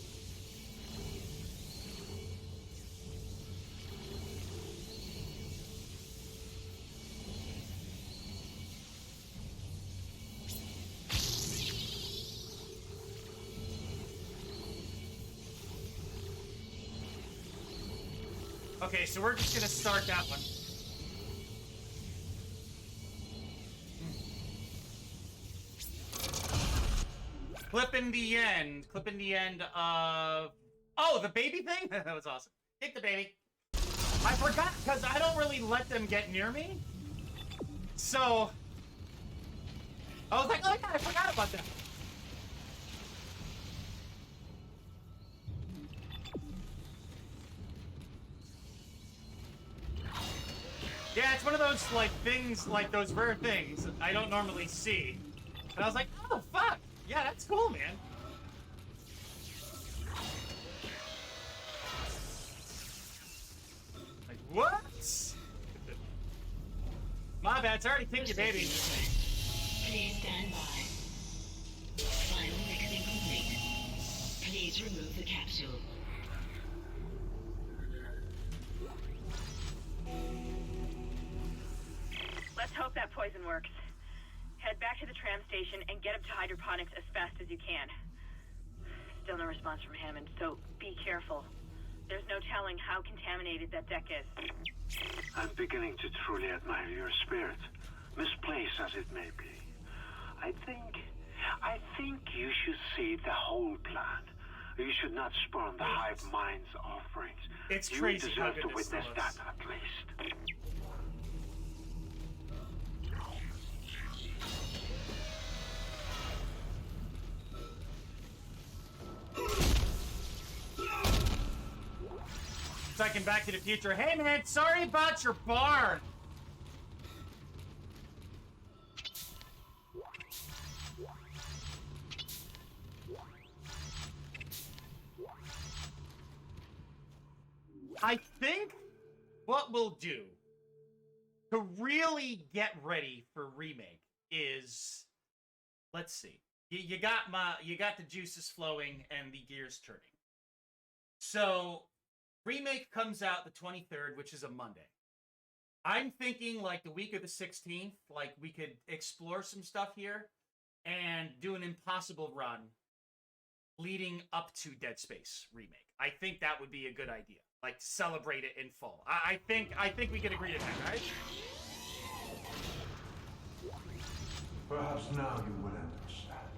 Okay, so we're just gonna start that one. Clipping the end of... Oh, the baby thing? That was awesome. Take the baby. I forgot, because I don't really let them get near me. So... I was like, oh yeah, I forgot about that. Yeah, it's one of those, like, things, like, those rare things I don't normally see. And I was like, oh, fuck! Yeah, that's cool, man. Like, what? My bad, it's already picked your baby. Please stand by. Final mixing complete. Please remove the capsule. Let's hope that poison works. Head back to the tram station and get up to hydroponics as fast as you can. Still no response from Hammond, so be careful. There's no telling how contaminated that deck is. I'm beginning to truly admire your spirit, misplaced as it may be. I think you should see the whole plan. You should not spurn the hive mind's offerings. It's you crazy how deserve good to this witness still that is. at least. It's like in Back to the Future. Hey, man, sorry about your barn. I think what we'll do to really get ready for remake is, let's see. you got the juices flowing and the gears turning. So, remake comes out the 23rd, which is a Monday. I'm thinking like the week of the 16th, like we could explore some stuff here and do an impossible run leading up to Dead Space remake. I think that would be a good idea. Like to celebrate it in full. I think we could agree to that, right? Perhaps now you will understand.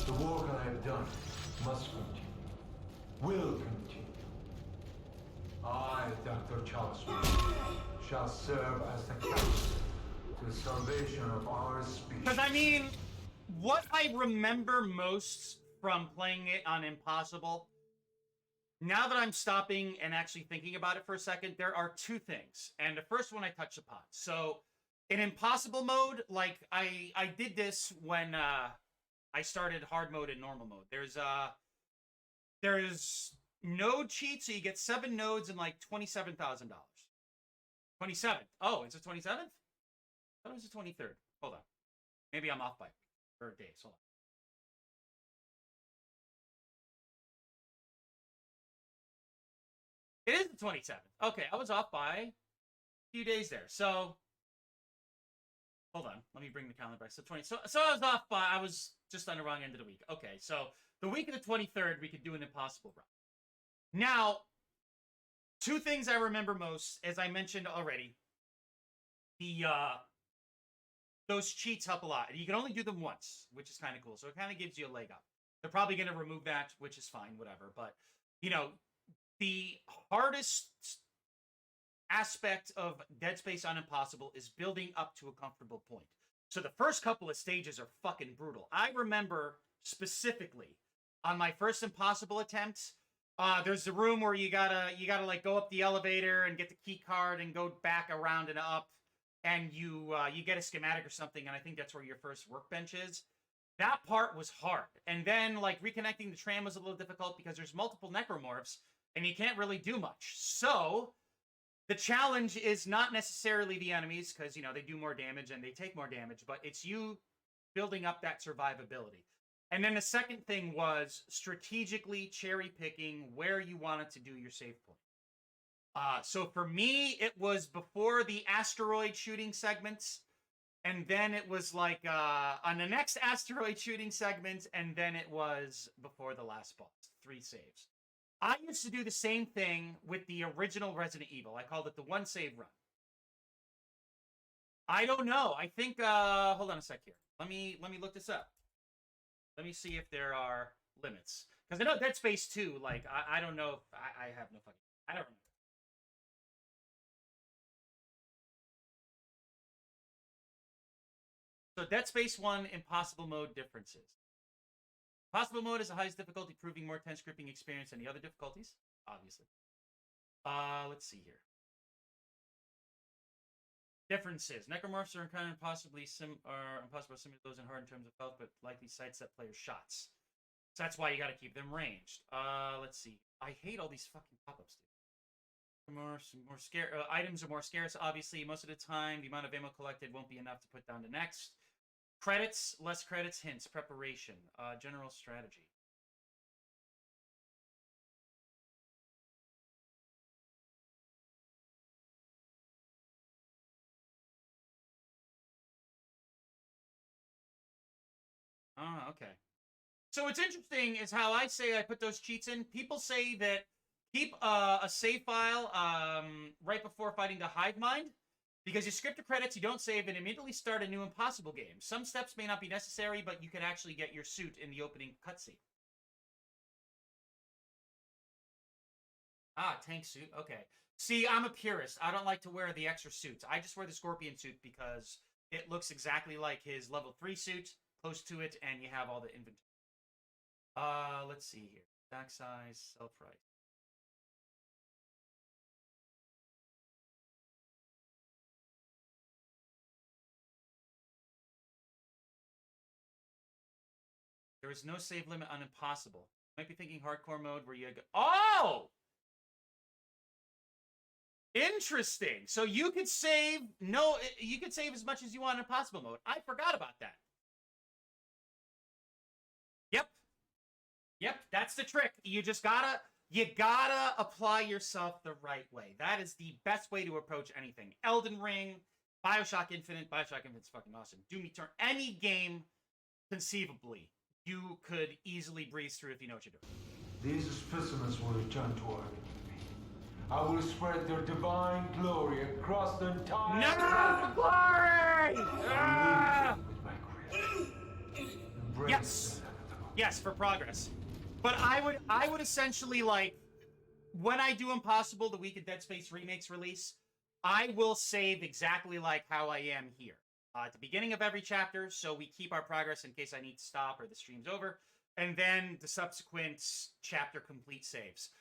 The work I have done must continue. Will continue. I, Dr. Charles Smith, shall serve as the catalyst to the salvation of our species. Because, I mean, what I remember most from playing it on Impossible, now that I'm stopping and actually thinking about it for a second, there are two things. And the first one I touched upon. So, in Impossible mode, like, I did this when I started hard mode and normal mode. There's node cheat, so you get 7 nodes and like $27,000. 27th. Oh, it's the 27th? I thought it was the 23rd. Hold on. Maybe I'm off by days. Hold on. It is the 27th. Okay, I was off by a few days there. So, hold on. Let me bring the calendar back. So I was off by, I was just on the wrong end of the week. Okay, so the week of the 23rd, we could do an impossible run. Now, two things I remember most, as I mentioned already, those cheats help a lot. And you can only do them once, which is kind of cool. So it kind of gives you a leg up. They're probably going to remove that, which is fine, whatever. But, you know, the hardest aspect of Dead Space on Impossible is building up to a comfortable point. So the first couple of stages are fucking brutal. I remember specifically on my first Impossible attempt, there's the room where you gotta like go up the elevator and get the key card and go back around and up, and you get a schematic or something, and I think that's where your first workbench is. That part was hard, and then like reconnecting the tram was a little difficult because there's multiple Necromorphs and you can't really do much. So the challenge is not necessarily the enemies, because you know they do more damage and they take more damage, but it's you building up that survivability. And then the second thing was strategically cherry-picking where you wanted to do your save point. So for me, it was before the asteroid shooting segments, and then it was like on the next asteroid shooting segment, and then it was before the last boss. 3 saves. I used to do the same thing with the original Resident Evil. I called it the 1 save run. I don't know. I think, hold on a sec here. Let me look this up. Let me see if there are limits. Because I know Dead Space 2, like, I don't know if... I have no fucking... I don't remember. So Dead Space 1, Impossible Mode differences. Impossible Mode is the highest difficulty, proving more tense gripping experience than the other difficulties, obviously. Let's see here. Differences. Necromorphs are impossible similar to those in hard in terms of health, but likely sidestep players' shots. So that's why you gotta keep them ranged. Let's see. I hate all these fucking pop-ups, dude. More scarce. Items are more scarce, obviously. Most of the time, the amount of ammo collected won't be enough to put down the next. Credits, less credits, hints, preparation, general strategy. Ah, okay. So what's interesting is how I say I put those cheats in. People say that keep a save file right before fighting the hive mind, because you skip the credits, you don't save, and immediately start a new impossible game. Some steps may not be necessary, but you can actually get your suit in the opening cutscene. Ah, tank suit. Okay. See, I'm a purist. I don't like to wear the extra suits. I just wear the Scorpion suit because it looks exactly like his level 3 suit, close to it, and you have all the inventory. Let's see here. Stack size, self-right. There is no save limit on Impossible. You might be thinking hardcore mode where you go... Oh! Interesting. So you could save... No, you could save as much as you want in Impossible mode. I forgot about that. Yep, that's the trick. You gotta apply yourself the right way. That is the best way to approach anything. Elden Ring, Bioshock Infinite's fucking awesome. Doom Eternal, any game conceivably you could easily breeze through if you know what you're doing. These specimens will return to Earth with me. I will spread their divine glory across the entire No glory! Ah! with my creation. Embrace Yes. the inevitable. Yes, for progress. But I would essentially, like, when I do Impossible, the week of Dead Space Remake's release, I will save exactly like how I am here. At the beginning of every chapter, so we keep our progress in case I need to stop or the stream's over, and then the subsequent chapter complete saves.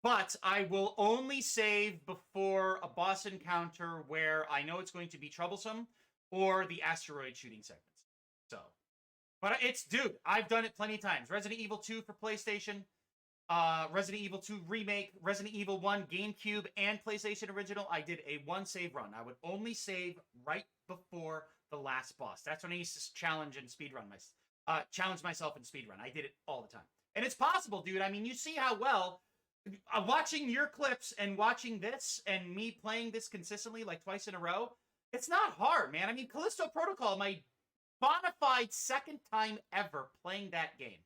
But I will only save before a boss encounter where I know it's going to be troublesome, or the asteroid shooting segments. So, but dude, I've done it plenty of times. Resident Evil 2 for PlayStation, Resident Evil 2 Remake, Resident Evil 1 GameCube, and PlayStation Original. I did a one save run. I would only save right before the last boss. That's when I used to challenge myself in speedrun. I did it all the time. And it's possible, dude. I mean, you see how well, watching your clips and watching this and me playing this consistently, like twice in a row, it's not hard, man. I mean, Callisto Protocol, my bona fide second time ever playing that game.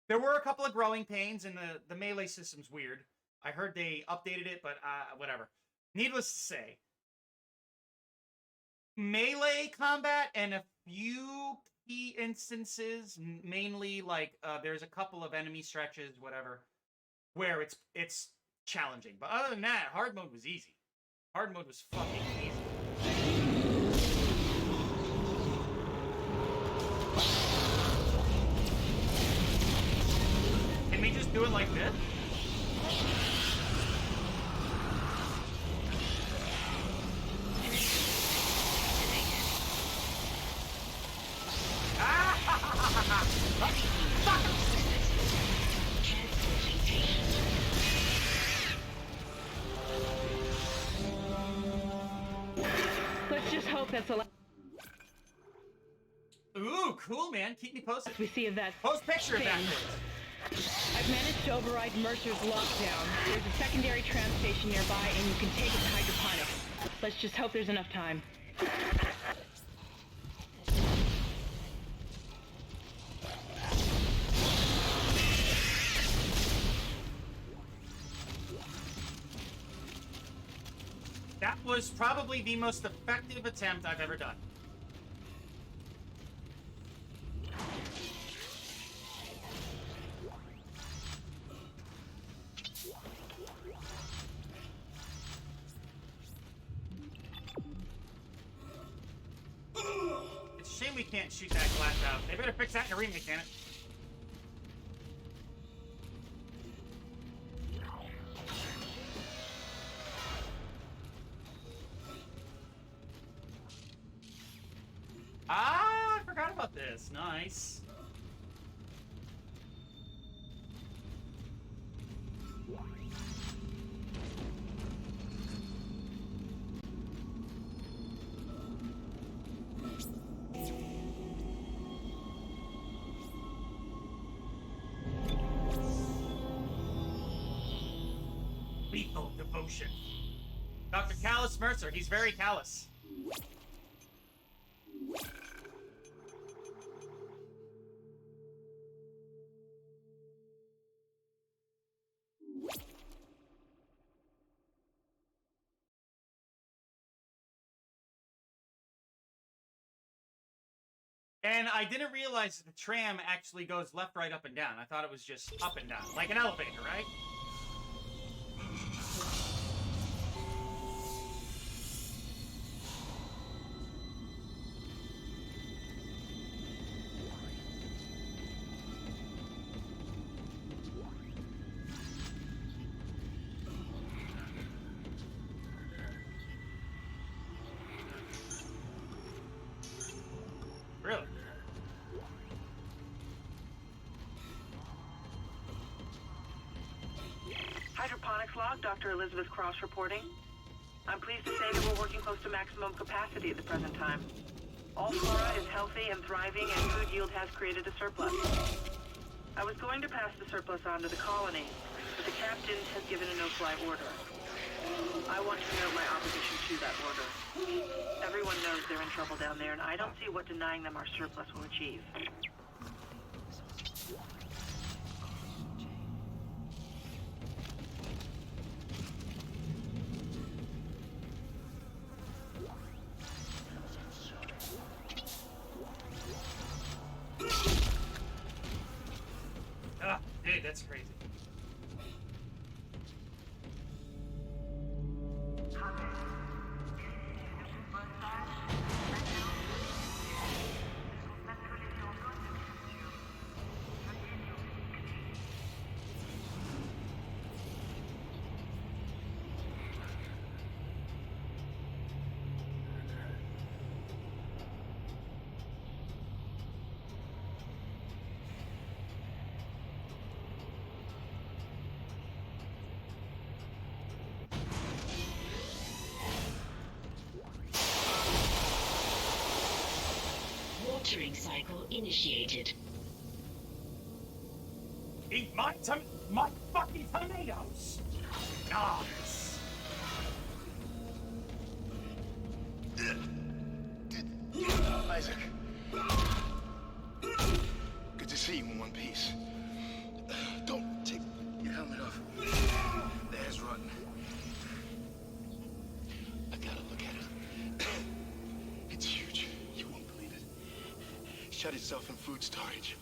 There were a couple of growing pains, and the melee system's weird. I heard they updated it, but whatever. Needless to say, melee combat and a few key instances, mainly like there's a couple of enemy stretches, whatever, where it's challenging. But other than that, hard mode was easy. Hard mode was fucking easy. Can we just do it like this? Let's just hope that's the last Ooh, cool, man. Keep me posted. we see of that. Post picture of that. I've managed to override Mercer's lockdown. There's a secondary tram station nearby, and you can take it to hydroponics. Let's just hope there's enough time. That was probably the most effective attempt I've ever done. It's a shame we can't shoot that glass out. They better fix that in a remake, can it? Ah, I forgot about this. Nice. Lethal devotion. Dr. Callous Mercer, he's very callous. And I didn't realize that the tram actually goes left, right, up, and down. I thought it was just up and down, like an elevator, right? Really? Hydroponics log, Dr. Elizabeth Cross reporting. I'm pleased to say that we're working close to maximum capacity at the present time. All flora is healthy and thriving, and food yield has created a surplus. I was going to pass the surplus on to the colony, but the captain has given a no-fly order. I want to note my opposition to that order. Everyone knows they're in trouble down there, and I don't see what denying them our surplus will achieve. Ah, dude, that's crazy. Watering cycle initiated. Eat my fucking tomatoes! Nice! Isaac. Good to see you in one piece. Don't take your helmet off. The air's rotten. I gotta look at it. It's huge. You won't believe it. Shut itself in food storage.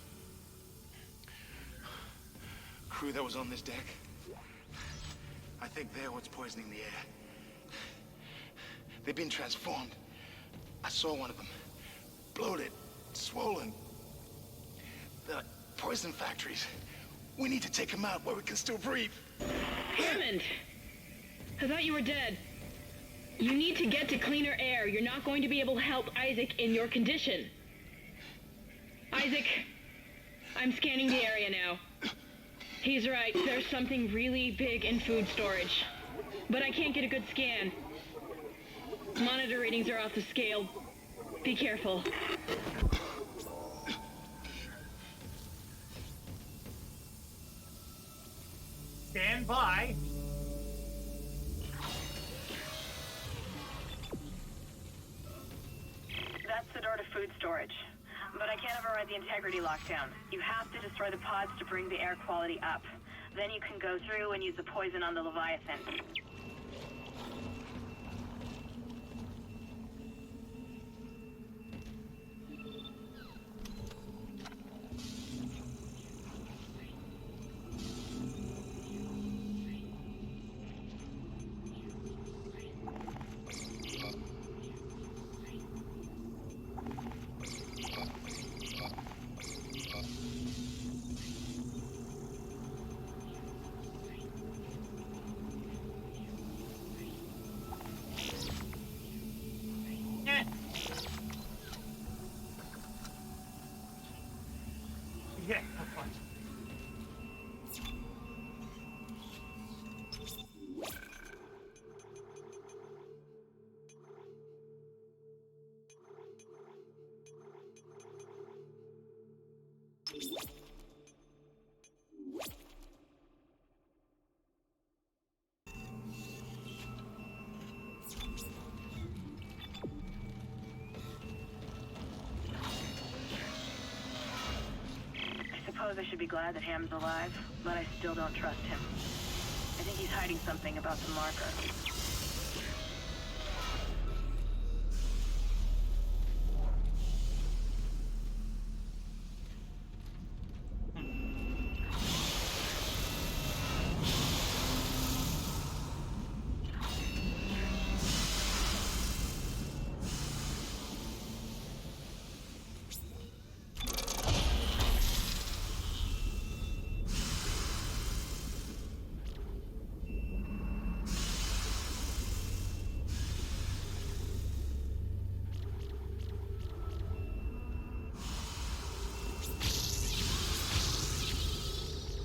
Crew that was on this deck. I think they're what's poisoning the air. They've been transformed. I saw one of them. Bloated, swollen. They're like poison factories. We need to take them out where we can still breathe. Hammond! I thought you were dead. You need to get to cleaner air. You're not going to be able to help Isaac in your condition. Isaac, I'm scanning the area now. He's right. There's something really big in food storage. But I can't get a good scan. Monitor readings are off the scale. Be careful. Stand by. That's the door to food storage. But I can't override the integrity lockdown. You have to destroy the pods to bring the air quality up. Then you can go through and use the poison on the Leviathan. Yeah, have fun. I should be glad that Ham's alive, but I still don't trust him. I think he's hiding something about the marker.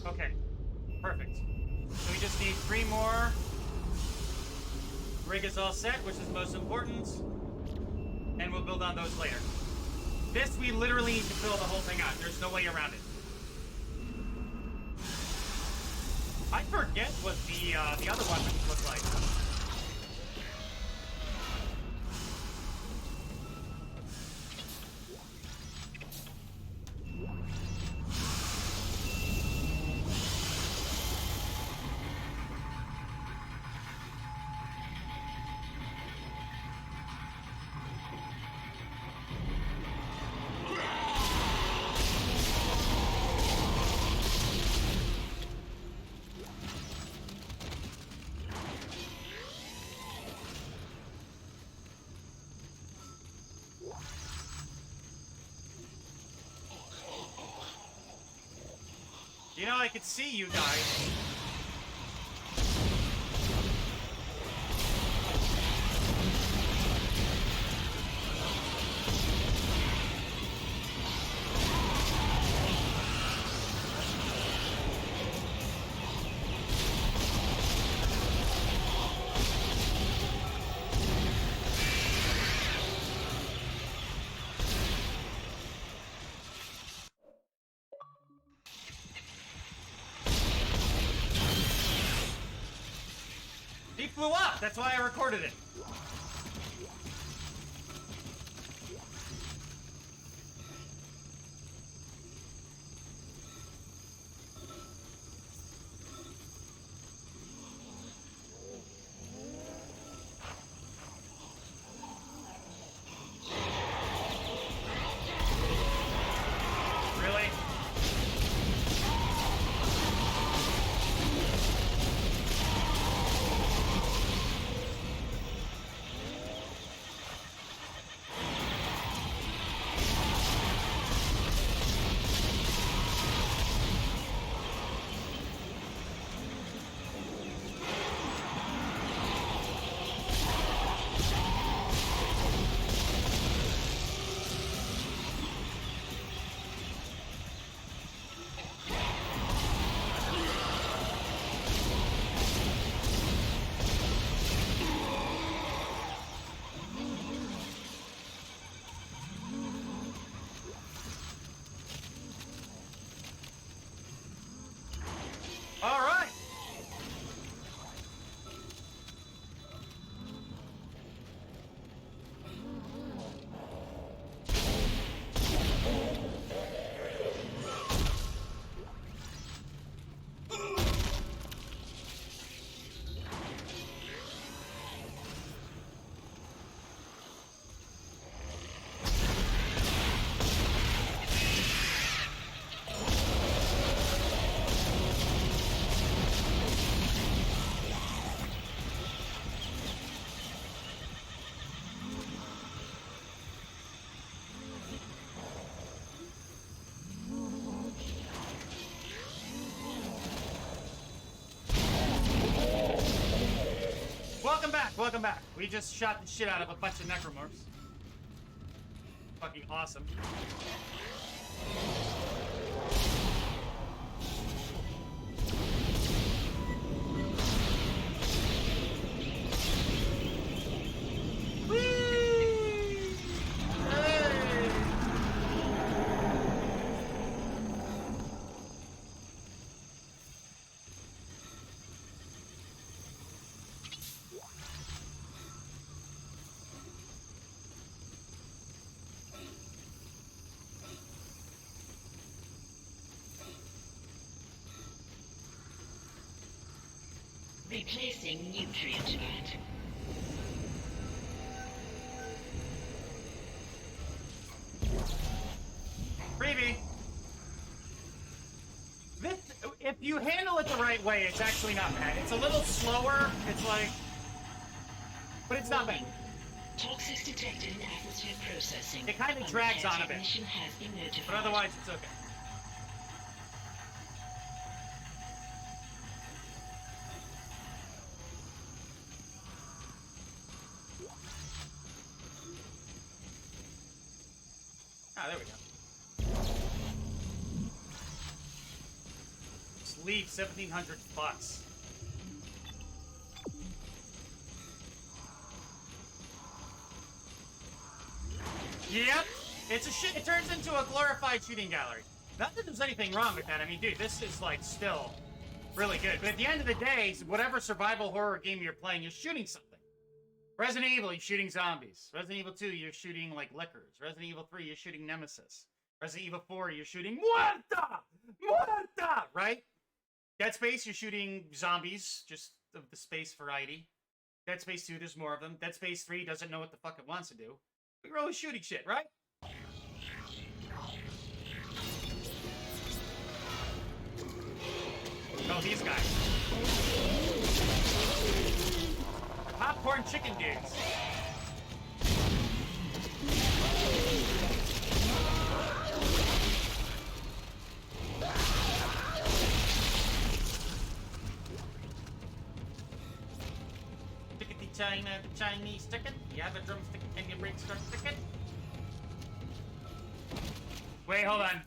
Okay, perfect. So we just need 3 more. Rig is all set, which is most important. And we'll build on those later. This, we literally need to fill the whole thing out. There's no way around it. I forget what the other weapons look like. You know, I could see you guys. He flew up! That's why I recorded it. Really? All right. Welcome back, welcome back. We just shot the shit out of a bunch of Necromorphs. Fucking awesome. Whee! Hey! Replacing nutrient vat. Freebie. This, if you handle it the right way, it's actually not bad. It's a little slower. It's like, but it's not bad. Toxics detected in atmosphere processing. It kind of drags on a bit, Technician has been notified. but otherwise it's okay. Ah, there we go. Just leave 1,700 bucks. Yep, it's a shit. It turns into a glorified shooting gallery. Not that there's anything wrong with that. I mean, dude, this is like still really good. But at the end of the day, whatever survival horror game you're playing, you're shooting something. Resident Evil, you're shooting zombies. Resident Evil 2, you're shooting, like, lickers. Resident Evil 3, you're shooting Nemesis. Resident Evil 4, you're shooting Muerta! Muerta! Right? Dead Space, you're shooting zombies, just of the space variety. Dead Space 2, there's more of them. Dead Space 3 doesn't know what the fuck it wants to do. But you're always shooting shit, right? Oh, these guys. Popcorn chicken dudes. China, the Chinese chicken. You have a drumstick and you break start chicken. Wait, hold on.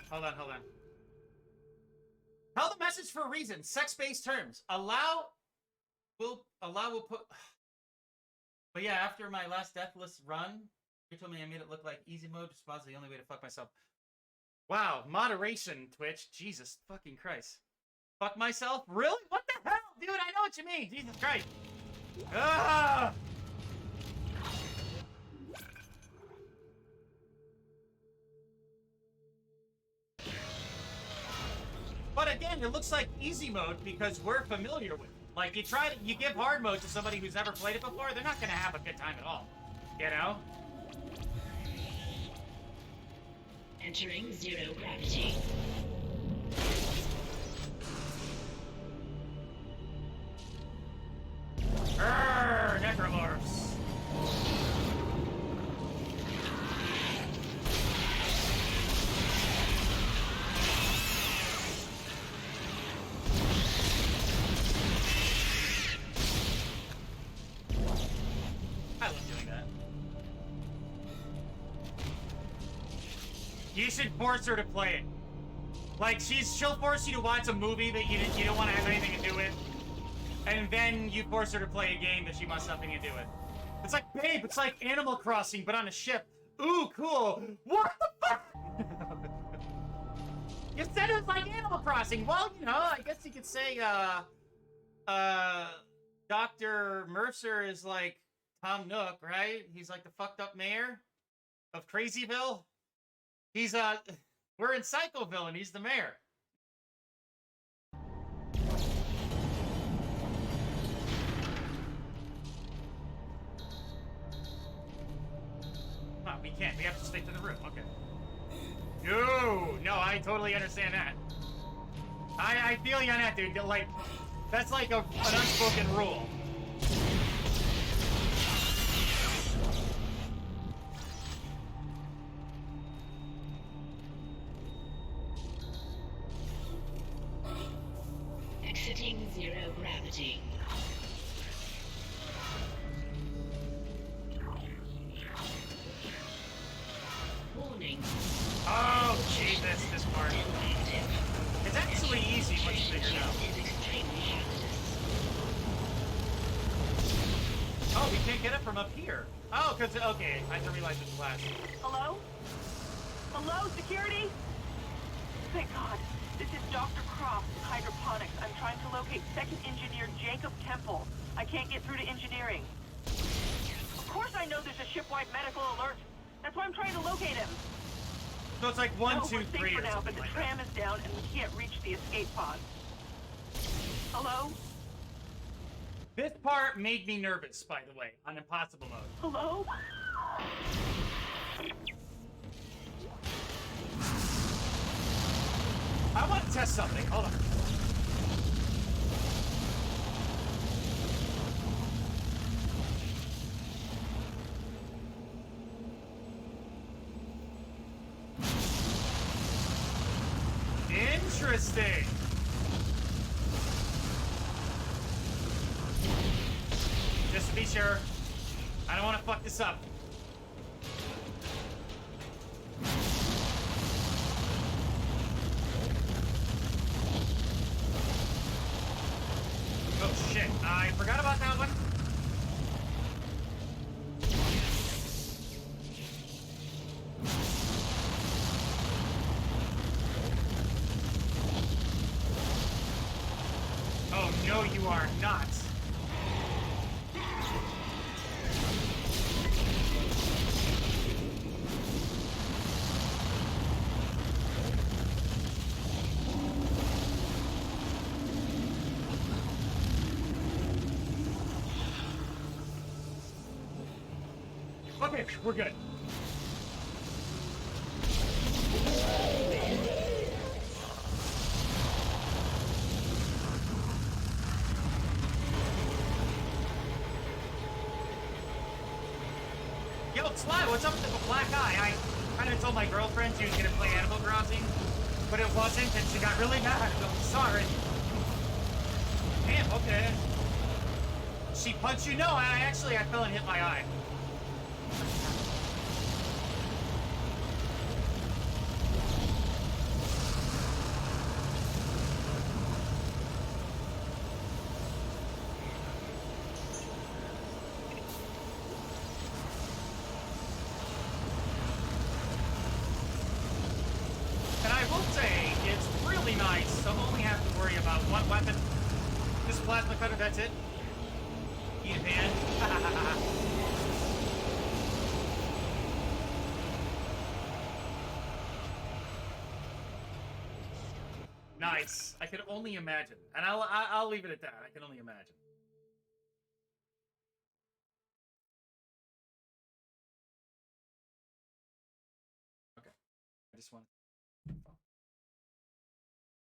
Tell the message for a reason. Sex-based terms. Allow will put. But yeah, after my last Deathless run, you told me I made it look like easy mode, which was the only way to fuck myself. Wow, moderation, Twitch. Jesus fucking Christ. Fuck myself? Really? What the hell? Dude, I know what you mean. Jesus Christ. Ah! But again, it looks like easy mode because we're familiar with it. Like, you give hard mode to somebody who's never played it before, they're not gonna have a good time at all. You know? Entering zero gravity. Necromorphs. I love doing that. You should force her to play it. Like, she'll force you to watch a movie that you don't want to have anything to do with. And then you force her to play a game that she wants nothing to do with. It's like, babe, it's like Animal Crossing, but on a ship. Ooh, cool. What the fuck? You said it was like Animal Crossing. Well, you know, I guess you could say, Dr. Mercer is like Tom Nook, right? He's like the fucked up mayor of Crazyville. He's, we're in Psychoville and he's the mayor. Oh, we can't. We have to stick to the room. Okay. No, I totally understand that. I feel you on that, dude. Like, that's like an unspoken rule. Exiting zero gravity. Warning. Oh, Jesus, this part. It's actually easy once you figure it out. Oh, we can't get it from up here. Oh, because, okay, I didn't realize it's flash. Hello? Hello, security? Thank God. This is Dr. Croft from Hydroponics. I'm trying to locate Second Engineer Jacob Temple. I can't get through to engineering. Of course I know there's a shipwide medical alert. That's why I'm trying to locate him. So it's like 1, 2, 3 we're safe for or now, something but the like tram that. is down and we can't reach the escape pod. Hello? This part made me nervous, by the way, on impossible mode. Hello? I want to test something. Hold on. Interesting. Just to be sure, I don't want to fuck this up. Oh shit, I forgot about that one. you are not. Okay, we're good. Yo, Sly, what's up with the black eye? I kind of told my girlfriend she was gonna play Animal Crossing, but it wasn't, and she got really mad. I'm sorry. Damn, okay. She punched you? No, I fell and hit my eye. And I will say, it's really nice to only have to worry about one weapon. This plasma cutter, that's it. Eat it, man. Nice. I can only imagine. And I'll leave it at that. I can only imagine. Okay. I just want...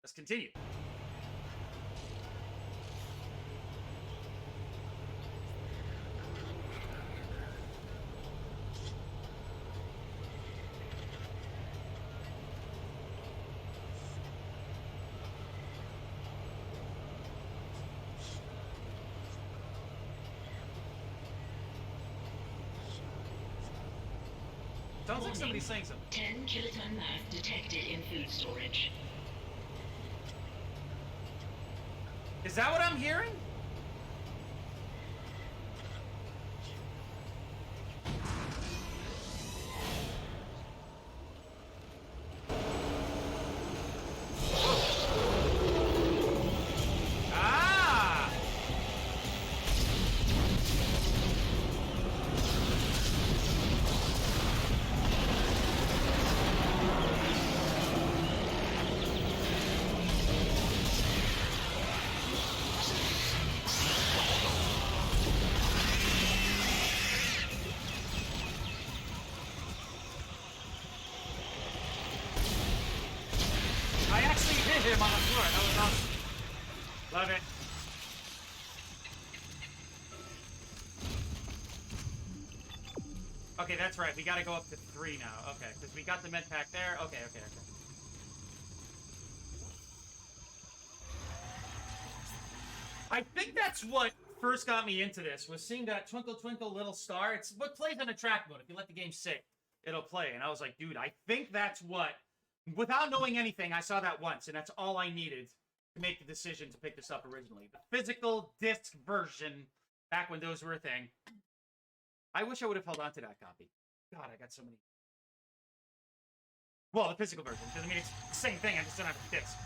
Let's continue. Sounds like somebody's saying something. 10 kiloton mass detected in food storage. Is that what I'm hearing? Ah! I actually hit him on the floor. That was awesome. Love it. Okay, that's right. We gotta go up to 3 now. Okay, because we got the med pack there. Okay. I think that's what first got me into this, was seeing that twinkle twinkle little star. It's what plays on the track mode. If you let the game sit, it'll play. And I was like, dude, I think that's what... Without knowing anything, I saw that once, and that's all I needed to make the decision to pick this up originally. The physical disc version, back when those were a thing. I wish I would have held on to that copy. God, I got so many. Well, the physical version, because I mean, it's the same thing, I just don't have a disc.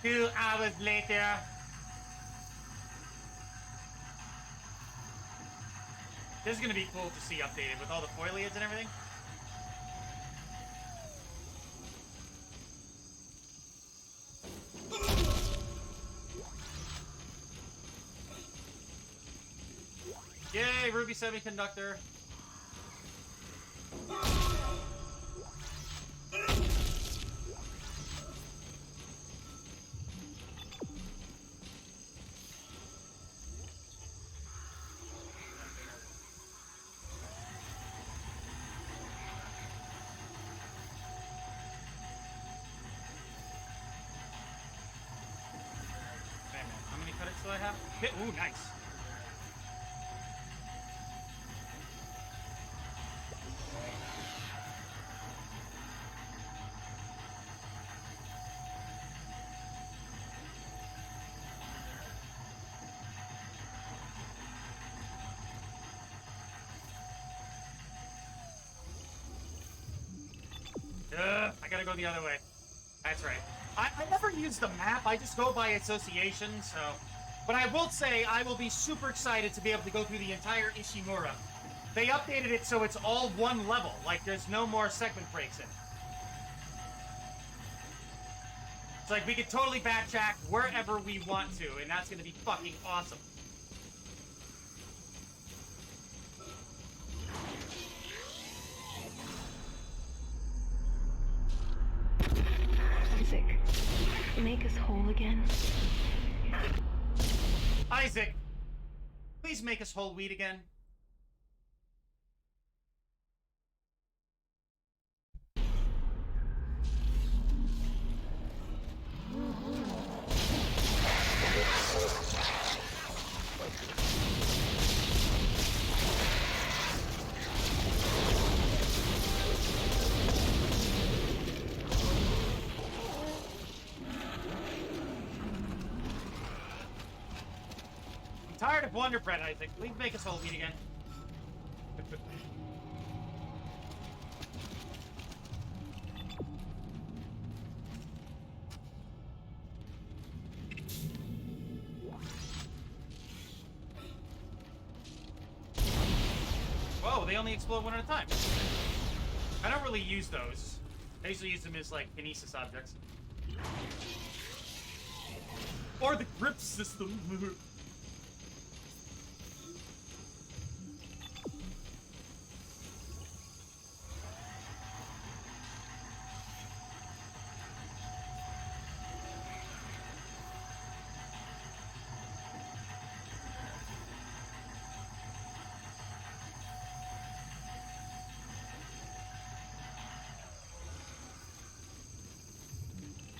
Two hours later. This is gonna be cool to see updated with all the foliage and everything. Yay, Ruby Semiconductor. How many credits do I have? Ooh, nice. gotta go the other way. That's right. I never use the map. I just go by association, so... But I will say, I will be super excited to be able to go through the entire Ishimura. They updated it so it's all one level. Like, there's no more segment breaks in it. It's like, we could totally backtrack wherever we want to, and that's gonna be fucking awesome. Isaac, make us whole again. Isaac, please make us whole wheat again. I'm tired of Wonder Bread, Isaac. Please make us whole wheat again. Whoa, they only explode one at a time. I don't really use those. I usually use them as, like, kinesis objects. Or the grip system.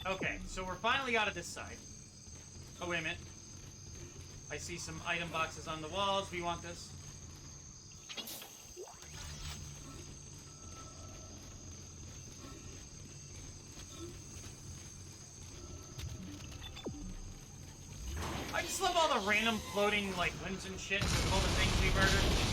Okay, so we're finally out of this side. Oh, wait a minute. I see some item boxes on the walls. We want this. I just love all the random floating, like, limbs and shit with all the things we murdered.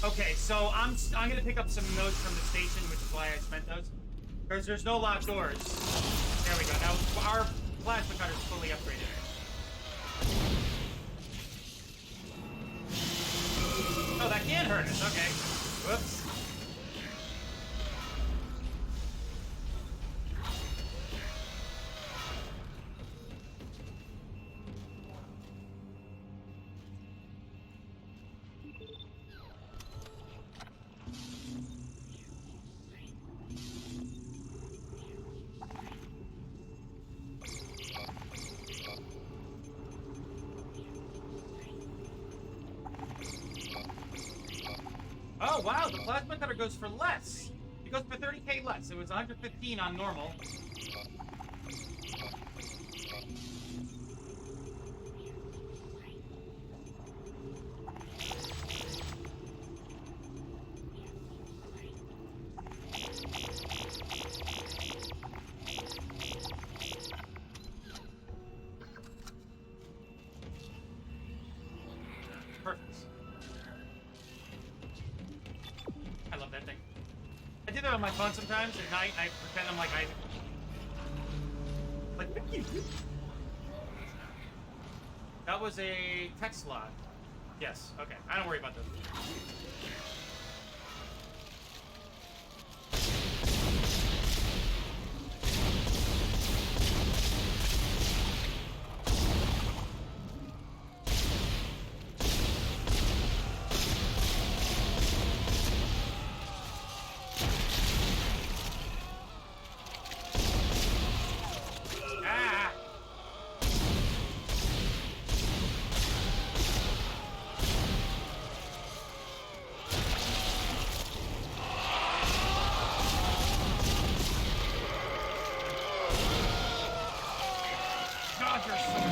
Okay, so I'm gonna pick up some notes from the station, which is why I spent those. Because there's no locked doors. There we go. Now our plasma cutter's fully upgraded. Oh, that can hurt us. Okay. Whoops. Oh, wow, the plasma cutter goes for less. It goes for 30k less. It was 115 on normal. Perfect. I love that thing. I do that on my phone sometimes. At night, I pretend I'm like Isaac. Like, that was a text log. Yes, okay. I don't worry about those. you're so great.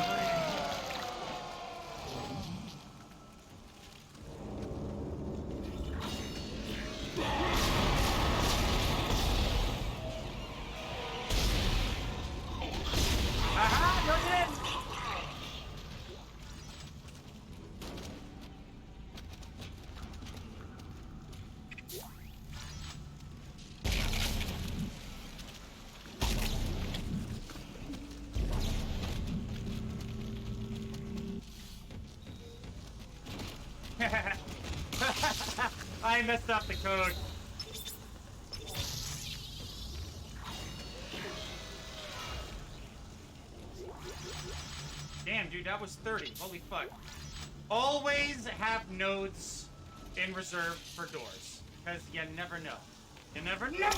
Aha, you're in! I messed up the code. Damn, dude, that was 30. Holy fuck. Always have nodes in reserve for doors. Because you never know. You never know!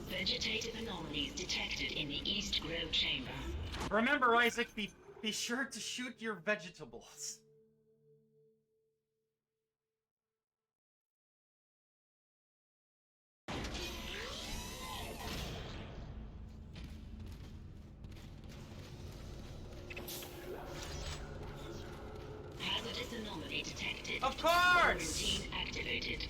Vegetative anomalies detected in the East Grove chamber. Remember, Isaac, be sure to shoot your vegetables. Hazardous anomaly detected. Of course! Routine activated.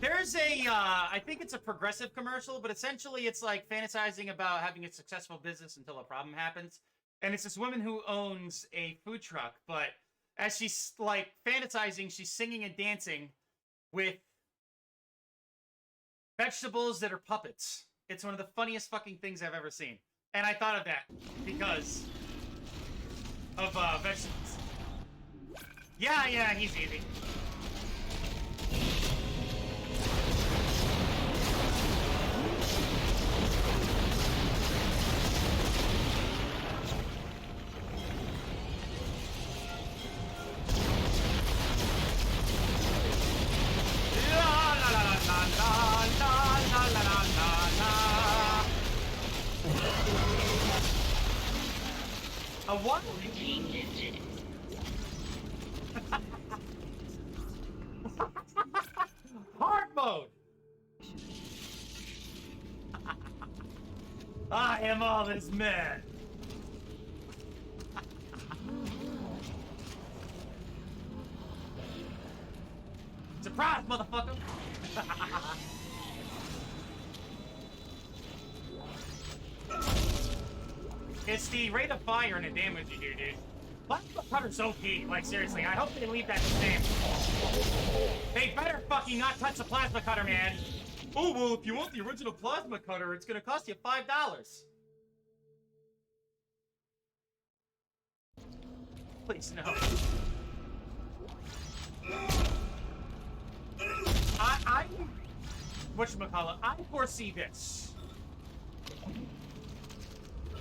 There's a, I think it's a progressive commercial, but essentially it's like fantasizing about having a successful business until a problem happens. And it's this woman who owns a food truck, but as she's like fantasizing, she's singing and dancing with vegetables that are puppets. It's one of the funniest fucking things I've ever seen. And I thought of that because of vegetables. Yeah, he's easy. A what? Routine lifted. Hard mode! I am all this man. Surprise, motherfucker! It's the rate of fire and the damage you do, dude. Plasma cutter's OP. Like, seriously, I hope they leave that the same. They better fucking not touch the plasma cutter, man. Oh, well, if you want the original plasma cutter, it's gonna cost you $5. Please, no. Whatchamacallit, I foresee this.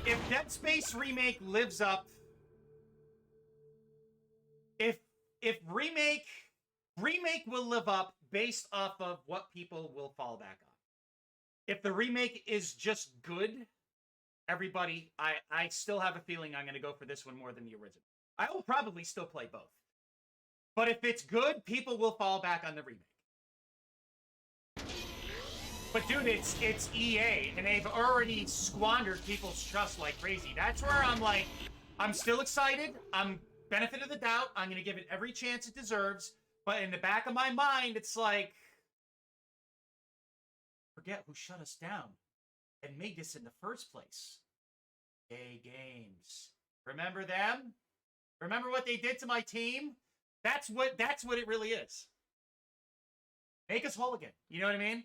If Dead Space Remake lives up... If Remake will live up based off of what people will fall back on. If the remake is just good, everybody, I still have a feeling I'm going to go for this one more than the original. I will probably still play both. But if it's good, people will fall back on the remake. But dude, it's EA, and they've already squandered people's trust like crazy. That's where I'm like, I'm still excited. I'm benefit of the doubt. I'm going to give it every chance it deserves. But in the back of my mind, it's like, forget who shut us down and made this in the first place. EA Games. Remember them? Remember what they did to my team? That's what it really is. Make us whole again. You know what I mean?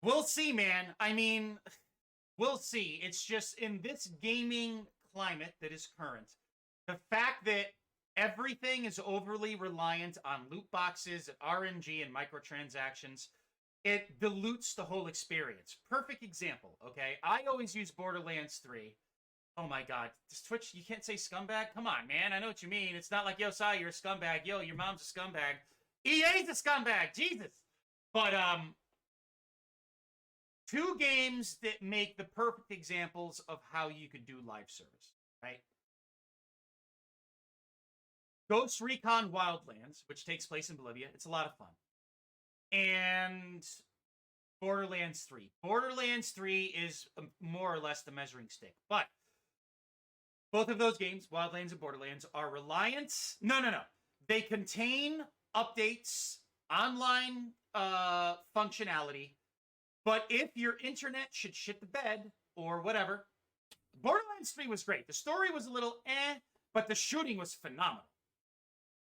We'll see, man. I mean, we'll see. It's just in this gaming climate that is current, the fact that everything is overly reliant on loot boxes, RNG, and microtransactions, it dilutes the whole experience. Perfect example, okay? I always use Borderlands 3. Oh my god. Does Twitch, you can't say scumbag? Come on, man. I know what you mean. It's not like, yo, Sai, you're a scumbag. Yo, your mom's a scumbag. EA's a scumbag. Jesus. But, two games that make the perfect examples of how you could do live service, right? Ghost Recon Wildlands, which takes place in Bolivia. It's a lot of fun. And Borderlands 3. Borderlands 3 is more or less the measuring stick. But both of those games, Wildlands and Borderlands, are reliant... No. They contain updates, online functionality, but if your internet should shit the bed or whatever, Borderlands 3 was great. The story was a little but the shooting was phenomenal.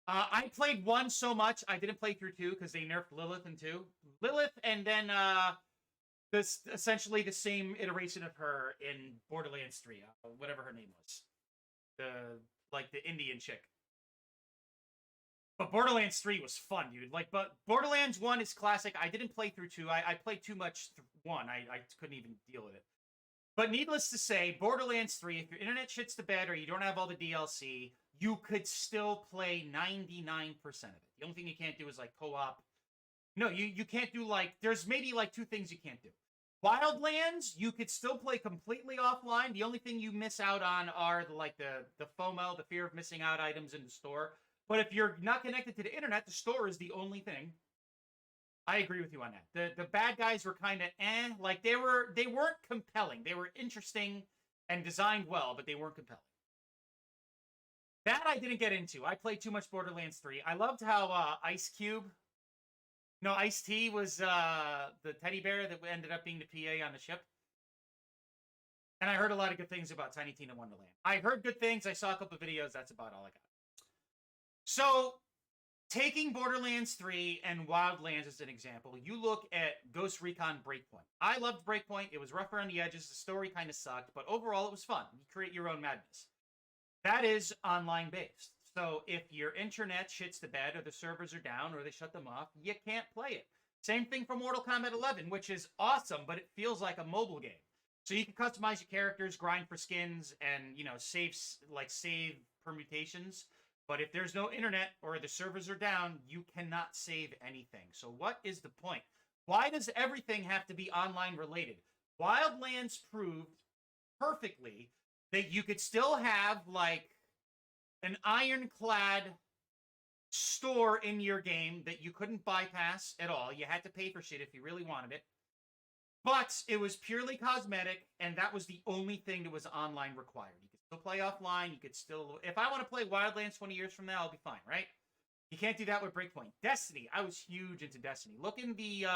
I played 1 so much, I didn't play through 2 because they nerfed Lilith in 2. Lilith, and then this essentially the same iteration of her in Borderlands 3, whatever her name was. The Indian chick. But Borderlands 3 was fun, dude. But Borderlands 1 is classic. I didn't play through 2. I played too much 1. I couldn't even deal with it. But needless to say, Borderlands 3, if your internet shits the bed or you don't have all the DLC, you could still play 99% of it. The only thing you can't do is, co-op. No, you can't do, there's maybe, 2 things you can't do. Wildlands, you could still play completely offline. The only thing you miss out on are, the FOMO, the fear of missing out items in the store. But if you're not connected to the internet, the store is the only thing. I agree with you on that. The bad guys were kind of they weren't compelling. They were interesting and designed well, but they weren't compelling. That I didn't get into. I played too much Borderlands 3. I loved how Ice-T was the teddy bear that ended up being the PA on the ship. And I heard a lot of good things about Tiny Tina Wonderland. I heard good things. I saw a couple of videos. That's about all I got. So, taking Borderlands 3 and Wildlands as an example, you look at Ghost Recon Breakpoint. I loved Breakpoint. It was rough around the edges. The story kind of sucked, but overall it was fun. You create your own madness. That is online based. So if your internet shits the bed or the servers are down or they shut them off, you can't play it. Same thing for Mortal Kombat 11, which is awesome, but it feels like a mobile game. So you can customize your characters, grind for skins, and save permutations. But if there's no internet or the servers are down, you cannot save anything. So what is the point? Why does everything have to be online related? Wildlands proved perfectly that you could still have an ironclad store in your game that you couldn't bypass at all. You had to pay for shit if you really wanted it. But it was purely cosmetic, and that was the only thing that was online required. You could still play offline. You could still... If I want to play Wildlands 20 years from now, I'll be fine, right? You can't do that with Breakpoint. Destiny. I was huge into Destiny. Look in the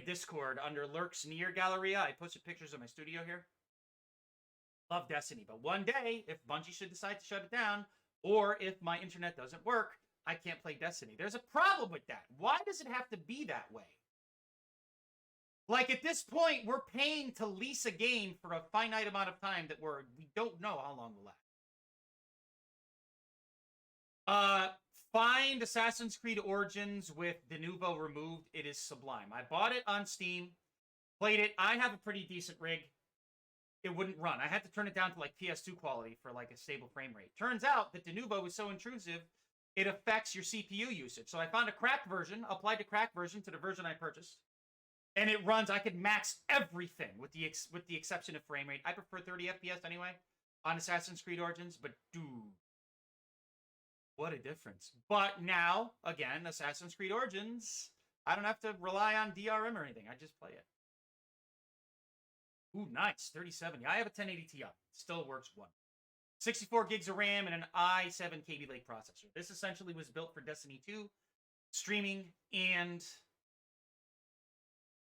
Discord under Lurk's Nier Galleria. I posted pictures of my studio here. Love Destiny. But one day, if Bungie should decide to shut it down, or if my internet doesn't work, I can't play Destiny. There's a problem with that. Why does it have to be that way? At this point, we're paying to lease a game for a finite amount of time that we don't know how long will last. Find Assassin's Creed Origins with De Nouveau removed. It is sublime. I bought it on Steam, played it. I have a pretty decent rig. It wouldn't run. I had to turn it down to PS2 quality for a stable frame rate. Turns out that De Nouveau is so intrusive, it affects your CPU usage. So I found a cracked version, applied the cracked version to the version I purchased. And it runs, I could max everything with the exception of frame rate. I prefer 30 FPS anyway on Assassin's Creed Origins, but dude, what a difference. But now, again, Assassin's Creed Origins, I don't have to rely on DRM or anything. I just play it. Ooh, nice, 3070. I have a 1080 Ti. Still works one. 64 gigs of RAM and an i7 Kaby Lake processor. This essentially was built for Destiny 2, streaming, and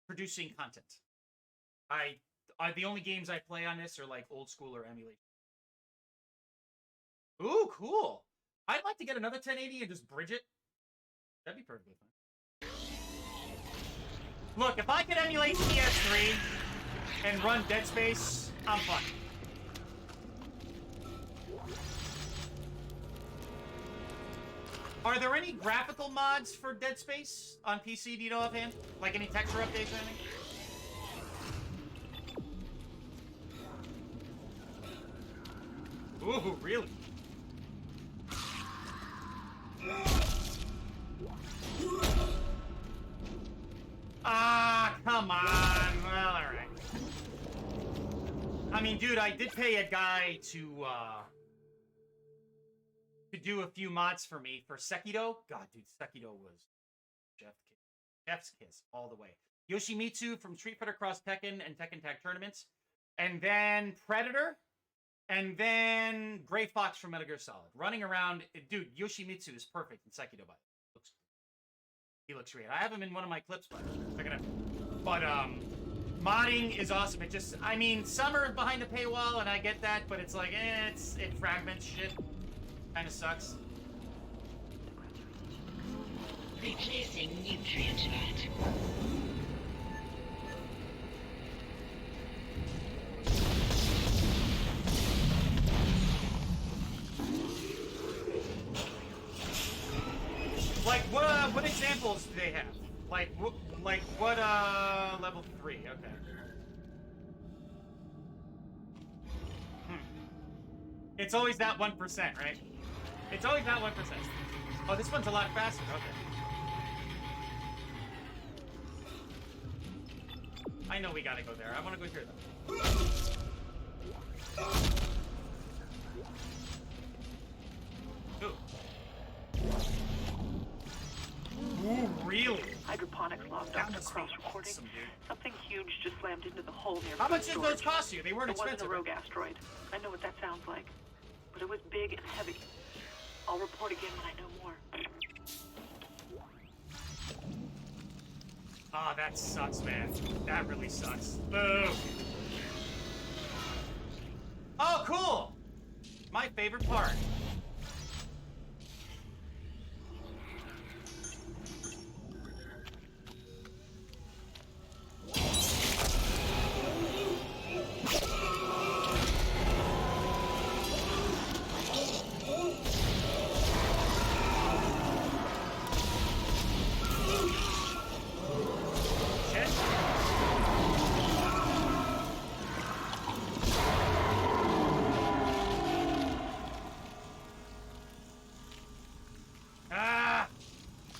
producing content. The only games I play on this are old school or emulation. Ooh, cool. I'd like to get another 1080 and just bridge it. That'd be perfectly fine. Look, if I could emulate PS3 and run Dead Space, I'm fine. Are there any graphical mods for Dead Space on PC? Do you know offhand? Any texture updates or anything? Ooh, really? Ah, come on. Well, alright. I mean, dude, I did pay a guy to do a few mods for me for Sekido. God, dude, Sekido was Chef's kiss all the way. Yoshimitsu from Street Fighter Cross Tekken and Tekken Tag Tournaments. And then Predator. And then Gray Fox from Metal Gear Solid. Running around. Dude, Yoshimitsu is perfect in Sekido, but he looks great. I have him in one of my clips, but check it out. But, modding is awesome. It just, I mean, summer behind the paywall, and I get that, but it's like, it fragments shit. Kinda sucks. Replacing nutrient vat. Like, what examples do they have? Like what, level 3, okay. It's always that 1%, right? It's always that 1%. Oh, this one's a lot faster, okay. I know we gotta go there. I wanna go here, though. Ooh, really? Hydroponics logged off to cross recording. Awesome, Something huge just slammed into the hole near. How much did those cost you? They weren't expensive. It wasn't a rogue asteroid. I know what that sounds like, but it was big and heavy. I'll report again when I know more. Ah, that sucks, man. That really sucks. Boo. Oh, cool. My favorite part.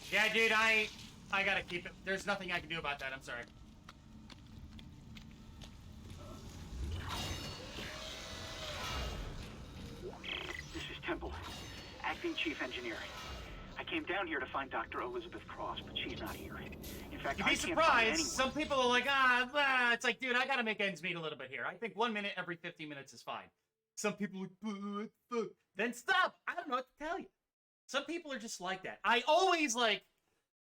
Yeah, dude, I gotta keep it. There's nothing I can do about that. I'm sorry. This is Temple, acting chief engineer. I came down here to find Dr. Elizabeth Cross, but she's not here. In fact, You'd I be can't find anyone. surprised. Some people are like, blah. It's like, dude, I gotta make ends meet a little bit here. I think 1 minute every 15 minutes is fine. Some people are like, then stop. I don't know what to tell you. Some people are just like that. I always, like,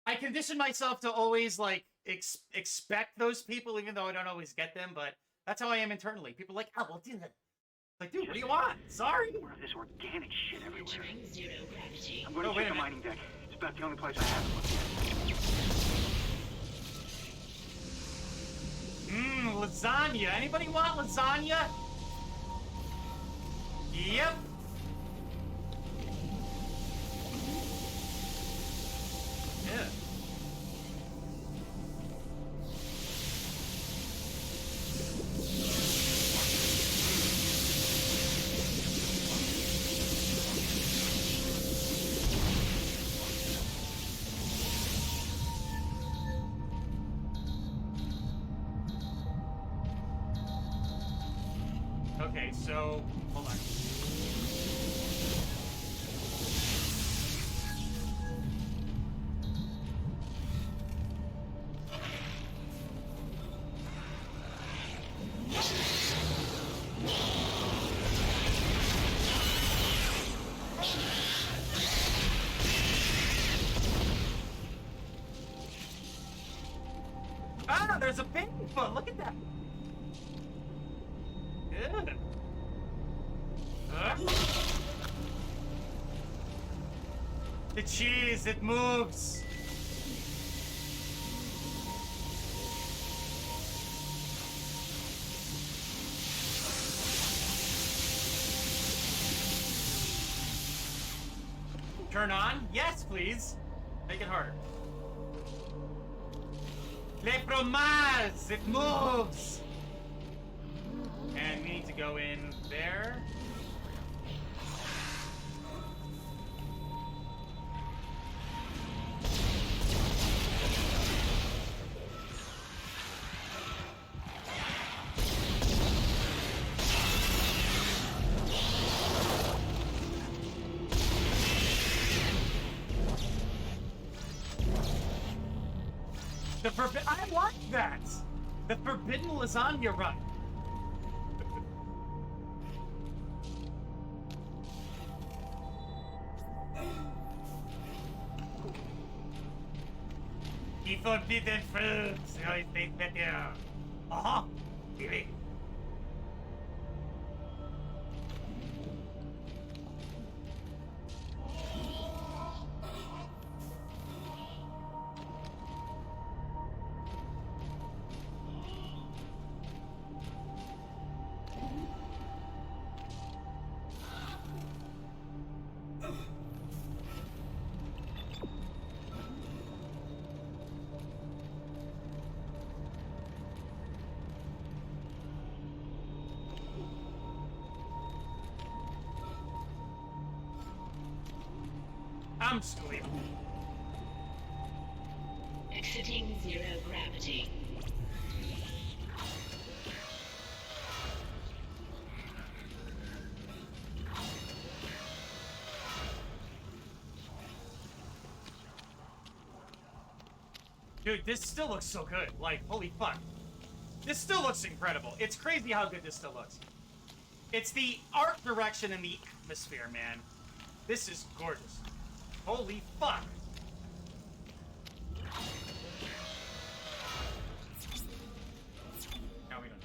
I condition myself to always, like, expect those people, even though I don't always get them, but that's how I am internally. People are like, oh, well, dude. Like, dude, what do you want? Sorry. More of this organic shit everywhere. Entering zero gravity. I'm going to check the mining deck. It's about the only place I haven't looked yet. Lasagna. Anybody want lasagna? Yep. Yeah. Okay, so hold on. Ah, there's a pink foot. Look at that. Good. The cheese, it moves. Turn on? Yes, please. Make it harder. Le fromage! It moves! And we need to go in there. I like that! The forbidden lasagna run. The forbidden fruits. I think better. Uh-huh. Really? I'm just leaving. Exiting zero gravity. Dude, this still looks so good. Like, holy fuck. This still looks incredible. It's crazy how good this still looks. It's the art direction and the atmosphere, man. This is gorgeous. Holy fuck. No, we don't.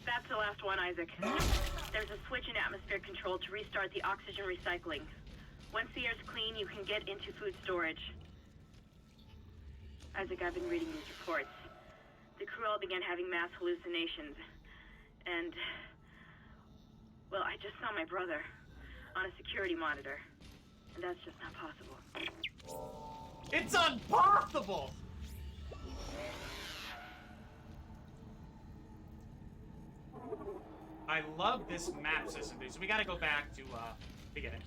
That's the last one, Isaac. There's a switch in atmosphere control to restart the oxygen recycling. Once the air's clean, you can get into food storage. Isaac, I've been reading these reports. The crew all began having mass hallucinations. And... well, I just saw my brother on a security monitor. And that's just not possible. It's impossible! I love this map system, dude. So we gotta go back to, beginning.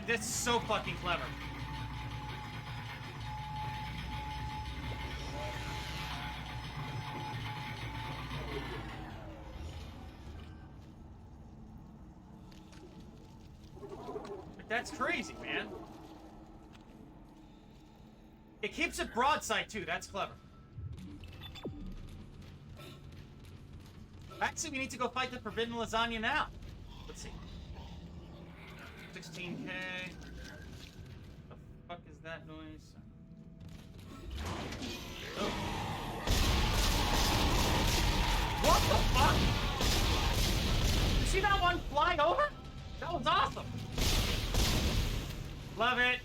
This is so fucking clever. But that's crazy, man. It keeps it broadside, too. That's clever. Actually, we need to go fight the forbidden lasagna now. Let's see. 16K. The fuck is that noise? Oh. What the fuck? You see that one fly over? That was awesome. Love it.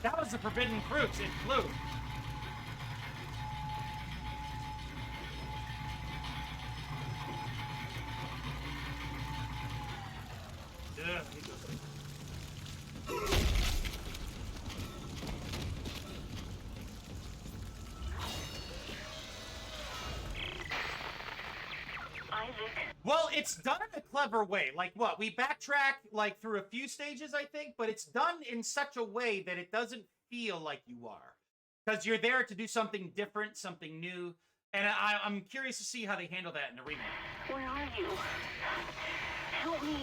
That was the forbidden fruits. It flew. Well, it's done in a clever way. Like, what? We backtrack, like, through a few stages, I think, but it's done in such a way that it doesn't feel like you are. Because you're there to do something different, something new, and I'm curious to see how they handle that in the remake. Where are you? Help me.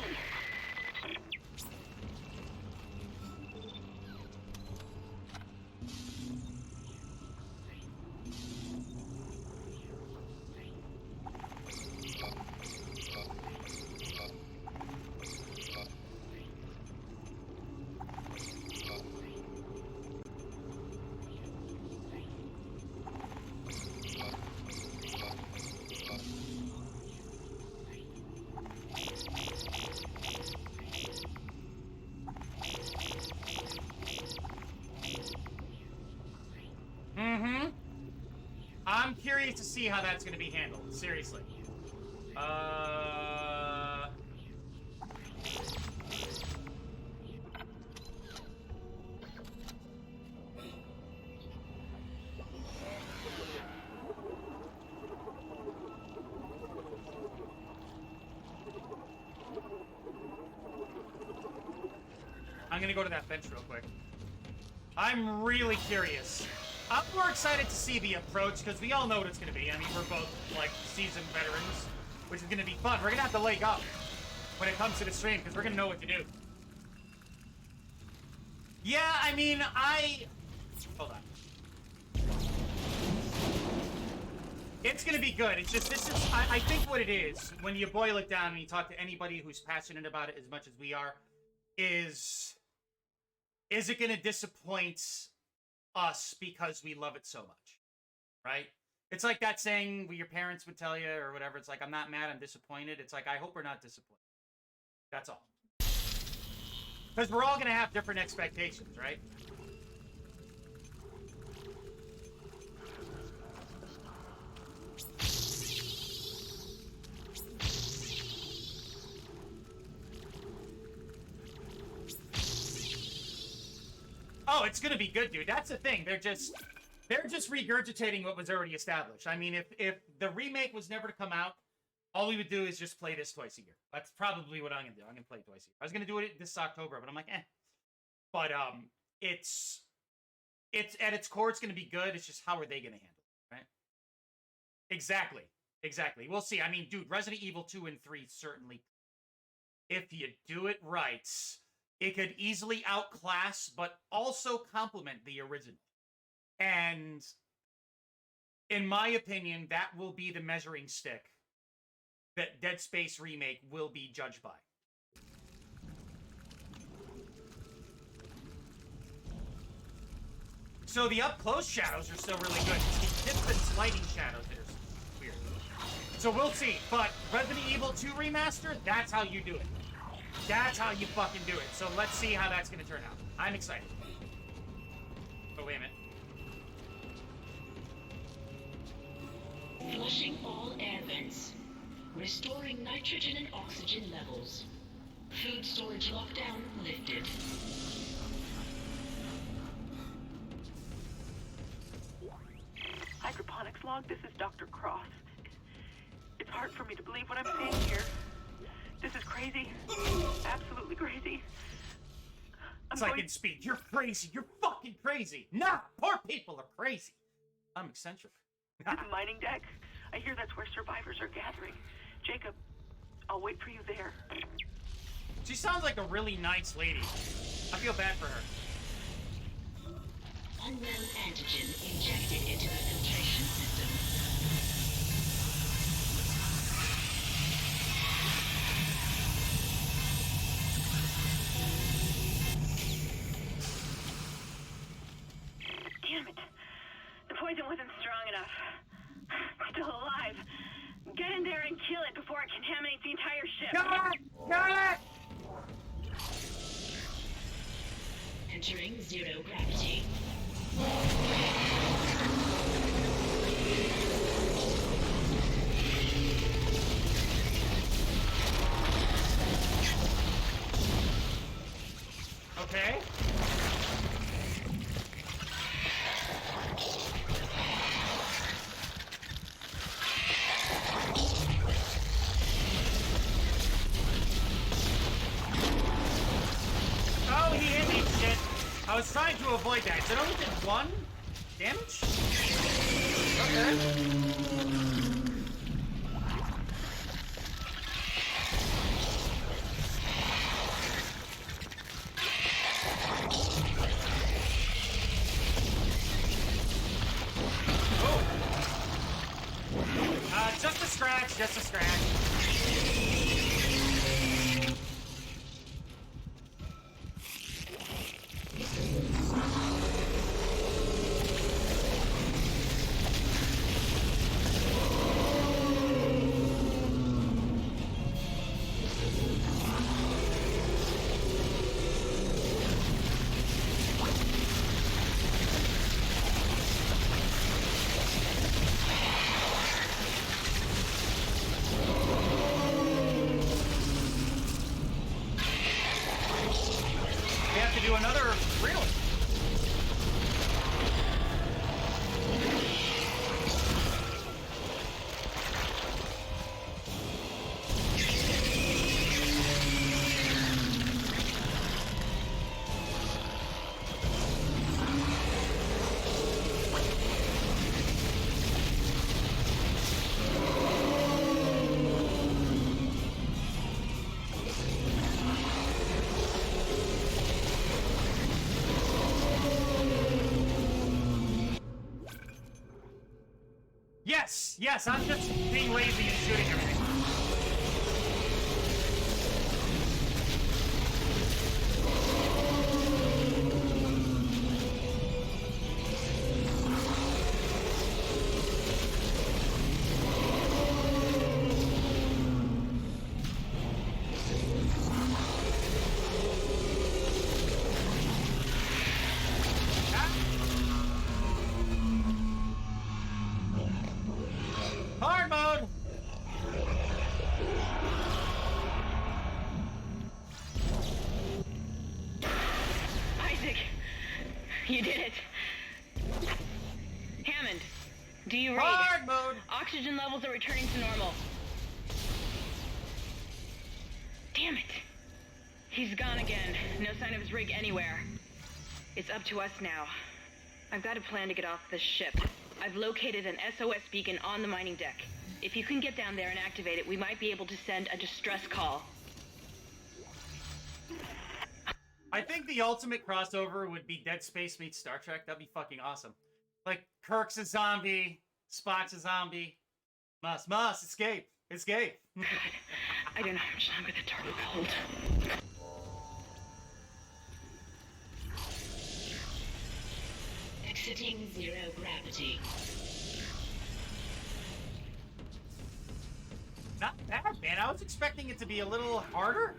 I'm curious to see how that's going to be handled. Seriously. gonna go to that bench real quick. I'm really curious. I'm more excited to see the approach, because we all know what it's gonna be. I mean, we're both, like, seasoned veterans, which is gonna be fun. We're gonna have to leg up when it comes to the stream, because we're gonna know what to do. Yeah, I mean, hold on. It's gonna be good. It's just, this is, I think what it is, when you boil it down and you talk to anybody who's passionate about it as much as we are, is it gonna disappoint us because we love it so much, right? It's like that saying your parents would tell you or whatever. It's like, I'm not mad, I'm disappointed. It's like, I hope we're not disappointed. That's all. Because we're all gonna have different expectations, right? Oh, it's gonna be good, dude. That's the thing. They're just regurgitating what was already established. I mean, if the remake was never to come out, all we would do is just play this twice a year. That's probably what I'm gonna do. I'm gonna play it twice a year. I was gonna do it this October, but I'm like, eh. But it's at its core, it's gonna be good. It's just how are they gonna handle it, right? Exactly. We'll see. I mean, dude, Resident Evil 2 and 3 certainly, if you do it right, it could easily outclass, but also complement the original. And in my opinion, that will be the measuring stick that Dead Space Remake will be judged by. So the up-close shadows are still really good. It's the distance lighting shadows that are weird. So we'll see. But Resident Evil 2 Remaster, that's how you do it. That's how you fucking do it. So let's see how that's gonna turn out. I'm excited. Oh, wait a minute. Flushing all air vents. Restoring nitrogen and oxygen levels. Food storage lockdown lifted. Hydroponics log, this is Dr. Cross. It's hard for me to believe what I'm seeing here. This is crazy. Absolutely crazy. It's like in Speed. You're crazy. You're fucking crazy. Nah, poor people are crazy. I'm eccentric. This mining deck, I hear that's where survivors are gathering. Jacob, I'll wait for you there. She sounds like a really nice lady. I feel bad for her. Unknown antigen injected into the filtration system. Damn it. The poison wasn't strong enough. Still alive. Get in there and kill it before it contaminates the entire ship. Got it! Entering zero gravity. Okay. Oh, he hit me, shit. I was trying to avoid that. It only did 1 damage? Okay. Just a scratch, just a scratch. Yes, yes, I'm just being lazy and shooting everything. Hard mode! Isaac, you did it. Hammond, do you read? Hard mode! Oxygen levels are returning to normal. Damn it. He's gone again. No sign of his rig anywhere. It's up to us now. I've got a plan to get off this ship. I've located an SOS beacon on the mining deck. If you can get down there and activate it, we might be able to send a distress call. I think the ultimate crossover would be Dead Space meets Star Trek. That'd be fucking awesome. Like, Kirk's a zombie, Spock's a zombie. Must, escape, escape. I don't know how much longer the dark will hold. Exiting zero gravity. Not bad, man. I was expecting it to be a little harder.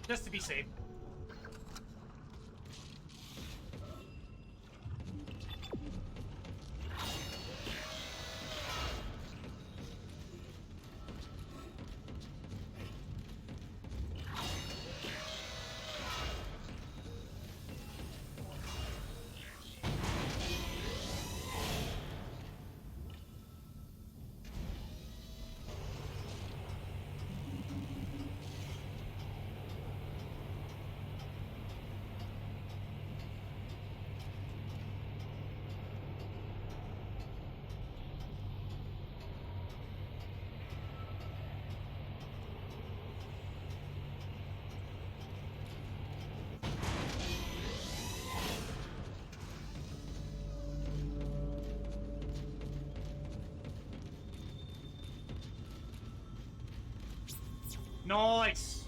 Just to be safe. Nice.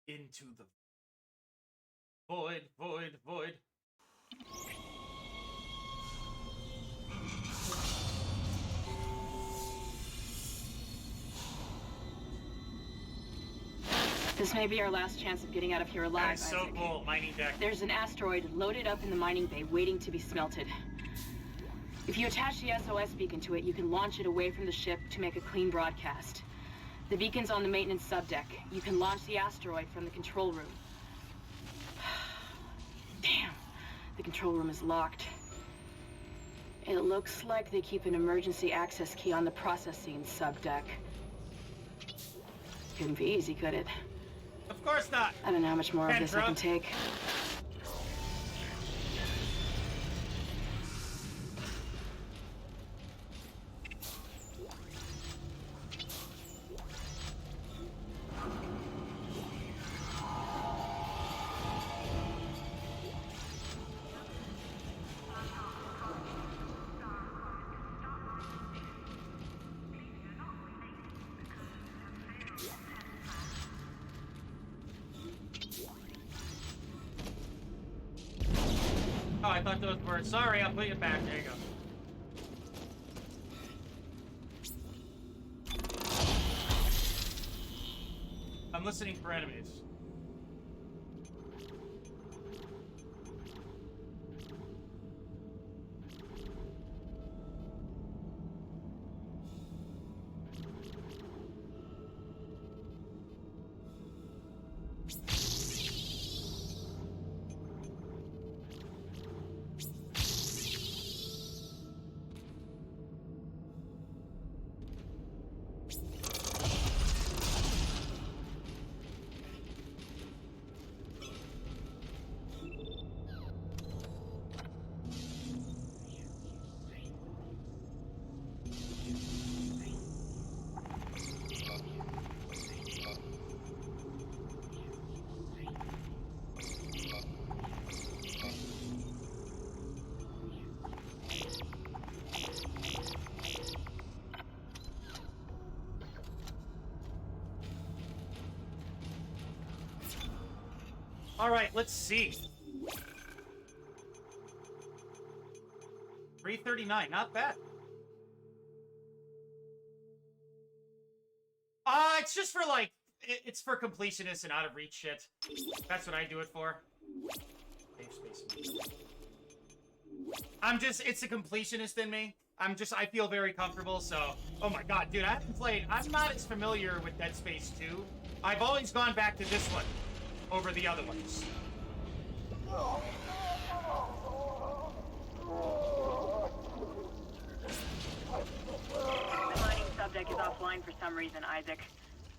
Into the void, void, void. This may be our last chance of getting out of here alive, That is so Isaac. cool, mining deck. There's an asteroid loaded up in the mining bay waiting to be smelted. If you attach the SOS beacon to it, you can launch it away from the ship to make a clean broadcast. The beacon's on the maintenance subdeck. You can launch the asteroid from the control room. Damn, the control room is locked. It looks like they keep an emergency access key on the processing subdeck. Couldn't be easy, could it? Of course not. I don't know how much more of this I can take. Oh, I thought those were. Sorry, I'll put it back. There you go. I'm listening for enemies. All right, let's see. 339, not bad. It's just for like, it's for completionists and out of reach shit. That's what I do it for. Save space. It's a completionist in me. I feel very comfortable, so. Oh my god, dude, I'm not as familiar with Dead Space 2. I've always gone back to this one over the other ones. The mining subdeck is offline for some reason, Isaac.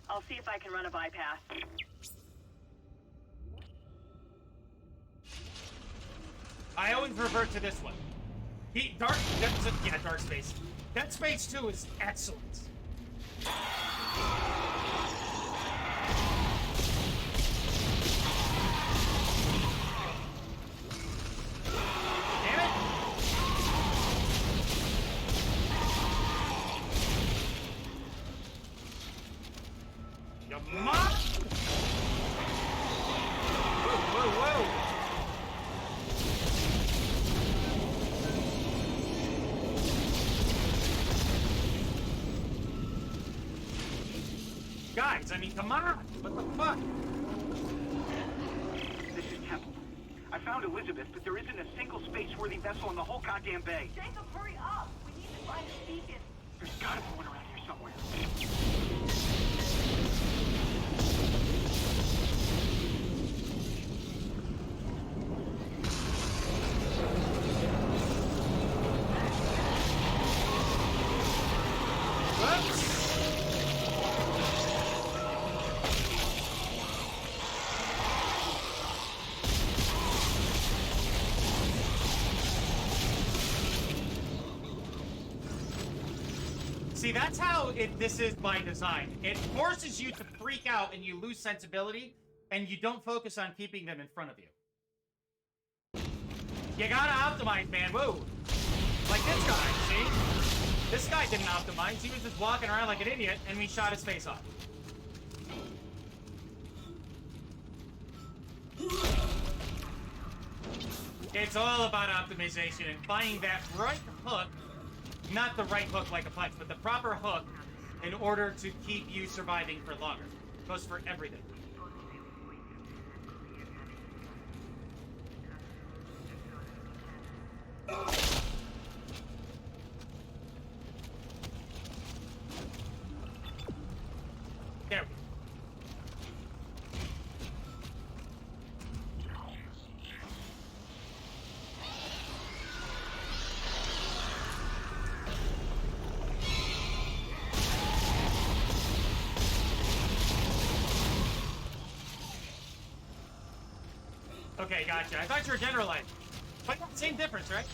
I'll see if I can run a bypass. I always revert to this one. Dark Space. Dead Space 2 is excellent. Guys, I mean, come on! What the fuck? This is Temple. I found Elizabeth, but there isn't a single space-worthy vessel in the whole goddamn bay. Jacob, hurry up! We need to find a beacon. There's gotta be one around here somewhere. See, that's how this is by design. It forces you to freak out and you lose sensibility, and you don't focus on keeping them in front of you. You gotta optimize, man. Whoa. Like this guy, see? This guy didn't optimize. He was just walking around like an idiot, and we shot his face off. It's all about optimization and finding that right hook. Not the right hook like a punch, but the proper hook in order to keep you surviving for longer. Goes for everything. There we go. Okay, gotcha. I thought you were generalizing. But same difference, right?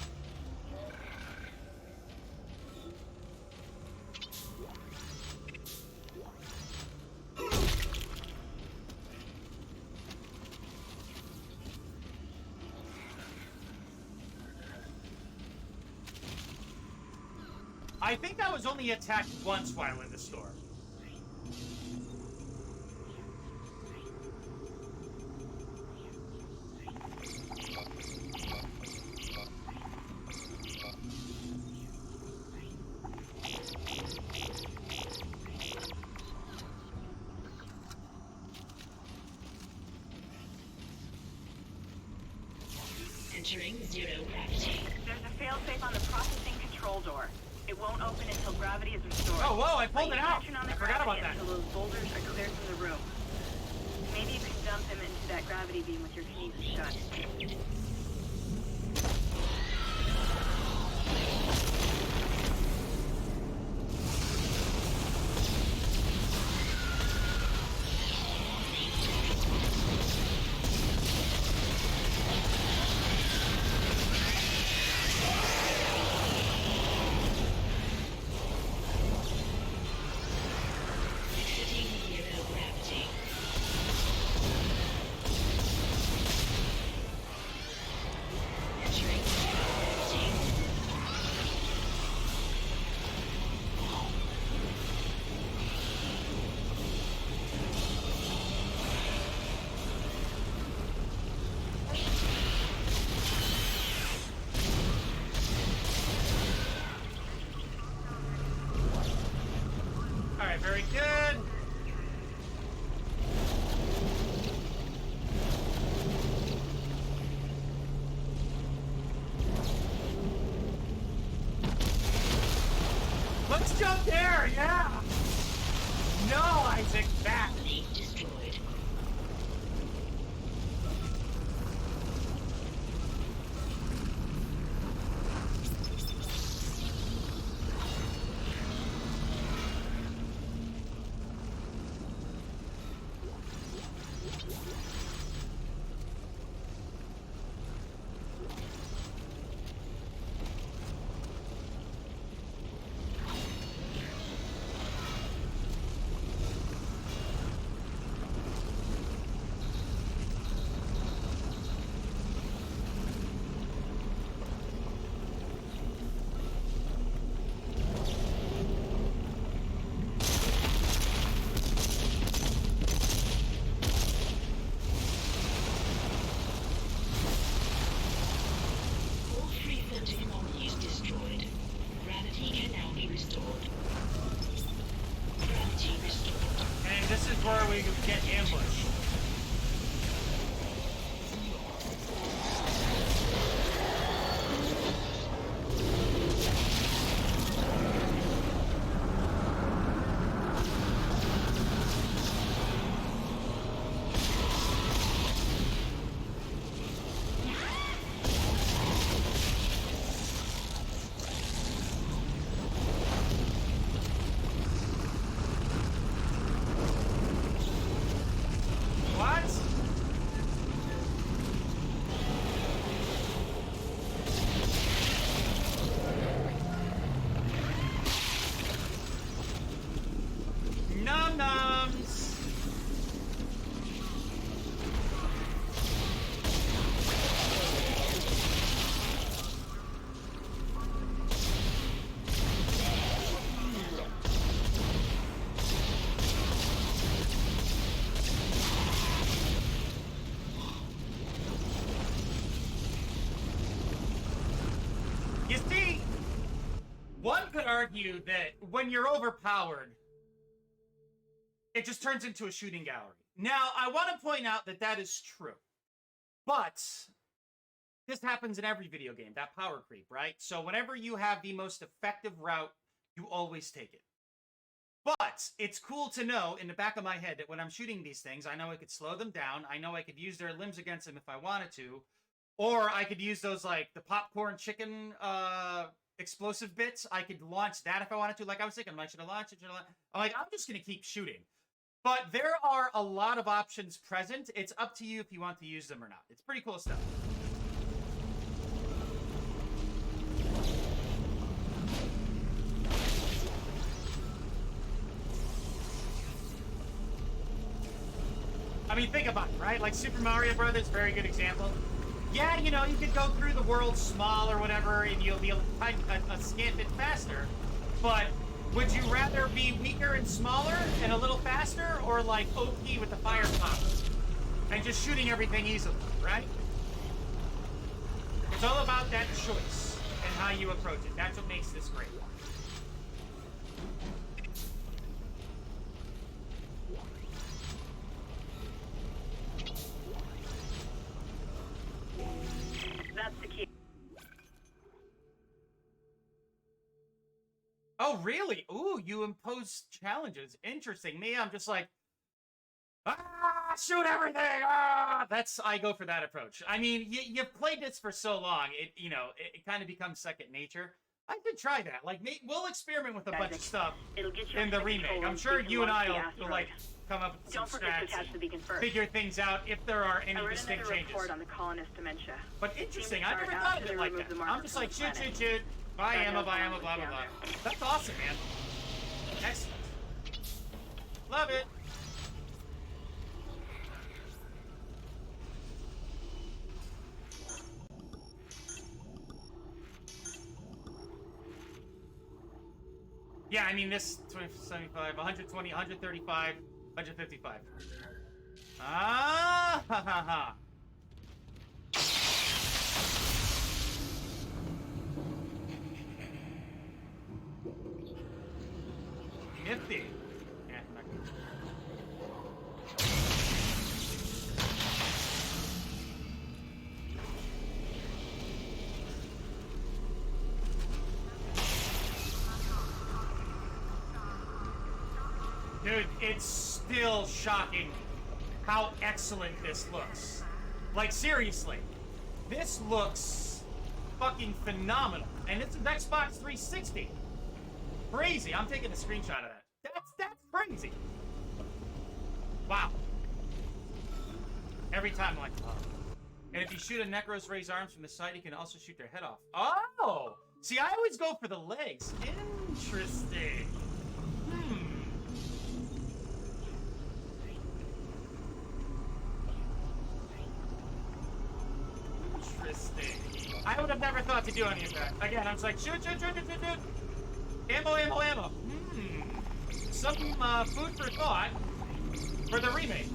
I think I was only attacked once while in the store. Entering zero gravity. There's a failsafe on the processing control door. It won't open until gravity is restored. Oh, whoa, I pulled it out. Tension on the I forgot about gravity that. until those boulders are cleared from the room. Maybe you can dump dump him into that gravity beam with your kinesis gun. Alright, very good. Let's jump there, yeah! No, Isaac, back! Destroyed. All three of the technologies destroyed. Gravity can now be restored. Gravity restored. And this is where we get ambushed. What? Num nums. You see, one could argue that when you're overpowered, it just turns into a shooting gallery. Now, I want to point out that that is true. But this happens in every video game, that power creep, right? So whenever you have the most effective route, you always take it. But it's cool to know in the back of my head that when I'm shooting these things, I know I could slow them down. I know I could use their limbs against them if I wanted to. Or I could use those, like, the popcorn chicken explosive bits. I could launch that if I wanted to. Like, I was thinking, should I launch it? I'm like, I'm just going to keep shooting. But there are a lot of options present. It's up to you if you want to use them or not. It's pretty cool stuff. I mean, think about it, right? Like Super Mario Brothers, very good example. Yeah, you know, you could go through the world small or whatever, and you'll be a scant bit faster. But would you rather be weaker and smaller and a little faster, or like OP with the fire power and just shooting everything easily, right? It's all about that choice and how you approach it. That's what makes this great. That's the key. Oh, really? Ooh, you impose challenges. Interesting. Me, I'm just like, ah! shoot everything! I go for that approach. I mean, you've played this for so long, it kind of becomes second nature. I could try that. Like, we'll experiment with a bunch of stuff in the remake. I'm sure you and I will like, come up with some strats and figure things out if there are any distinct changes. On the colonist dementia. But interesting, I never thought of it like that. I'm just like, shoot. Buy ammo, blah, blah, blah. That's awesome, man. Excellent. Love it. Yeah, I mean, this 75, 120, 135, 155. Ah, ha, ha, ha. Nifty. Yeah, not good. Dude, it's still shocking how excellent this looks. Like, seriously. This looks fucking phenomenal. And it's an Xbox 360. Crazy. I'm taking a screenshot of that. That's crazy. Wow. Every time I'm like, oh. And if you shoot a Necros raise arms from the side, you can also shoot their head off. Oh! See, I always go for the legs. Interesting. Interesting. I would have never thought to do any of that. Again, I was like, shoot. Ammo. Some food for thought for the remake.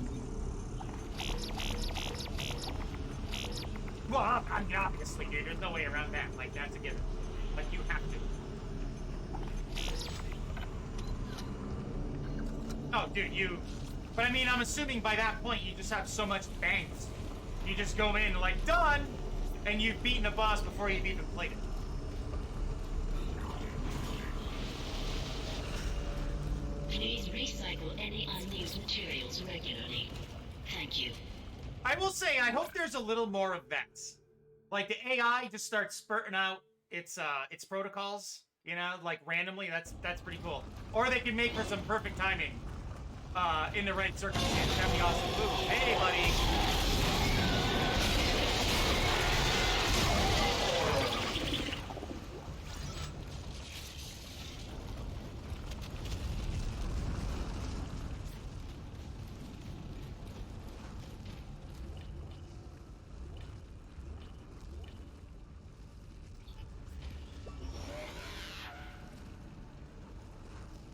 Well, I mean, obviously, dude, there's no way around that. Like, that's a given. Like, you have to. Oh, dude, But I mean, I'm assuming by that point you just have so much banked. You just go in, like, done! And you've beaten a boss before you've even played it. Please recycle any unused materials regularly. Thank you. I will say, I hope there's a little more of that. Like, the AI just starts spurting out its protocols, like, randomly. That's pretty cool. Or they can make for some perfect timing in the right circumstances. That'd be awesome. Ooh, hey, buddy.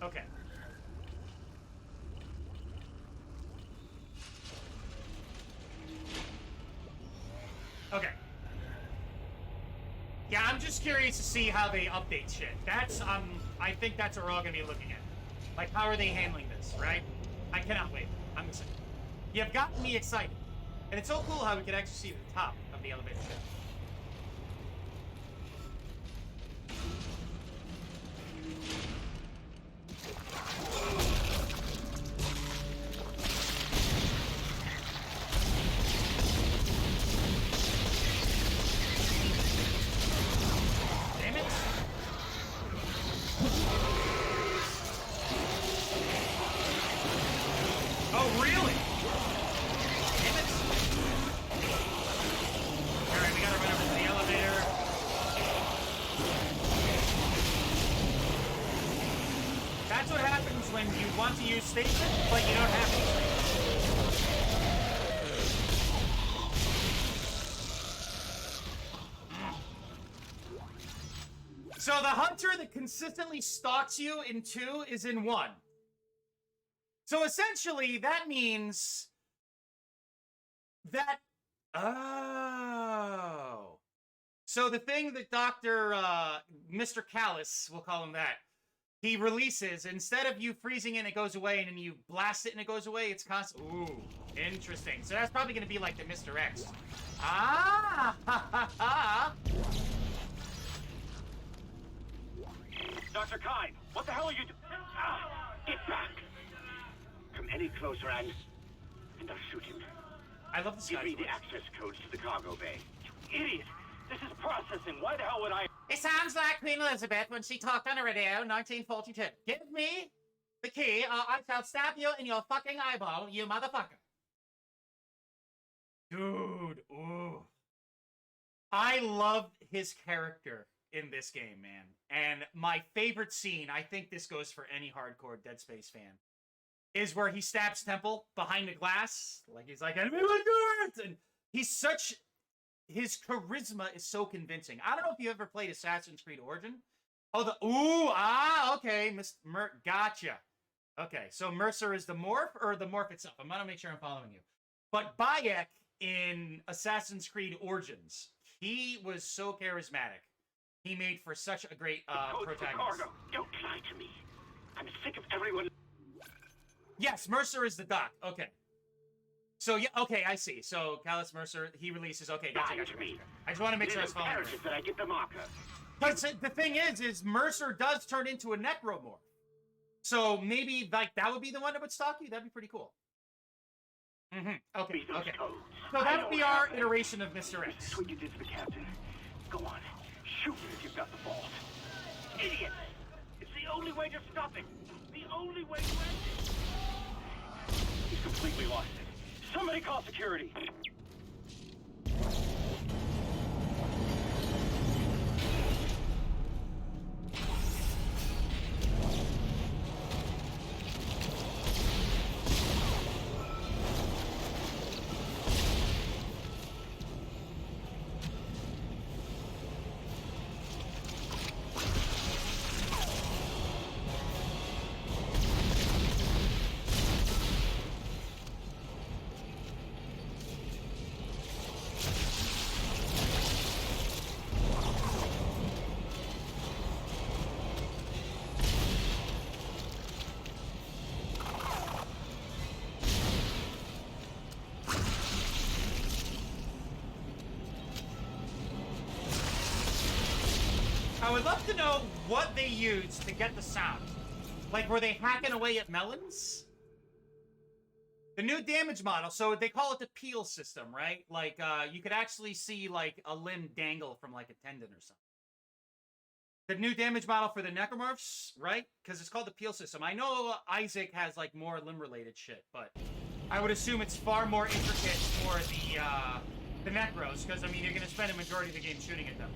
Okay. Okay. Yeah, I'm just curious to see how they update shit. I think that's what we're all gonna be looking at. Like, how are they handling this, right? I cannot wait. I'm excited. You've gotten me excited. And it's so cool how we can actually see the top of the elevator shaft. So the hunter that consistently stalks you in 2 is in 1. So essentially, that means that... Oh. So the thing that Mr. Callus, we'll call him that, he releases, instead of you freezing it and it goes away, and then you blast it and it goes away, it's constant... Ooh, interesting. So that's probably going to be like the Mr. X. Ah! Ha, ha, ha. Dr. Kine, what the hell are you doing? Get back! Come any closer and... and I'll shoot him. I love this Give guy's me the voice. access codes to the cargo bay. You idiot! This is processing. Why the hell would I... It sounds like Queen Elizabeth when she talked on the radio in 1942. Give me the key or I shall stab you in your fucking eyeball, you motherfucker. Dude, ooh. I love his character in this game, man. And my favorite scene, I think this goes for any hardcore Dead Space fan, is where he stabs Temple behind the glass. Like, he's like, everyone do it! And he's such... His charisma is so convincing. I don't know if you ever played Assassin's Creed Origin. Oh, okay. Gotcha. Okay, so Mercer is the morph or the morph itself? I'm gonna make sure I'm following you. But Bayek in Assassin's Creed Origins, he was so charismatic. He made for such a great protagonist. Don't lie to me. I'm sick of everyone... Yes, Mercer is the doc. Okay. So, yeah, okay, I see. So, Callus Mercer, he releases... Okay, gotcha. I just want to make sure I was following you. That I get the marker. But the thing is Mercer does turn into a Necromorph. So, maybe, like, that would be the one that would stalk you? That'd be pretty cool. Okay. So, that'd be our iteration of Mr. X. This is what you did to the captain. Go on. Shoot him if you've got the balls. Idiot! It's the only way to stop it. The only way to end it. He's completely lost it. Somebody call security. I would love to know what they used to get the sound. Like, were they hacking away at melons? The new damage model, so they call it the peel system, right? Like, you could actually see, like, a limb dangle from, like, a tendon or something. The new damage model for the Necromorphs, right? Because it's called the peel system. I know Isaac has, like, more limb-related shit, but I would assume it's far more intricate for the Necros, because, I mean, you're going to spend a majority of the game shooting at them.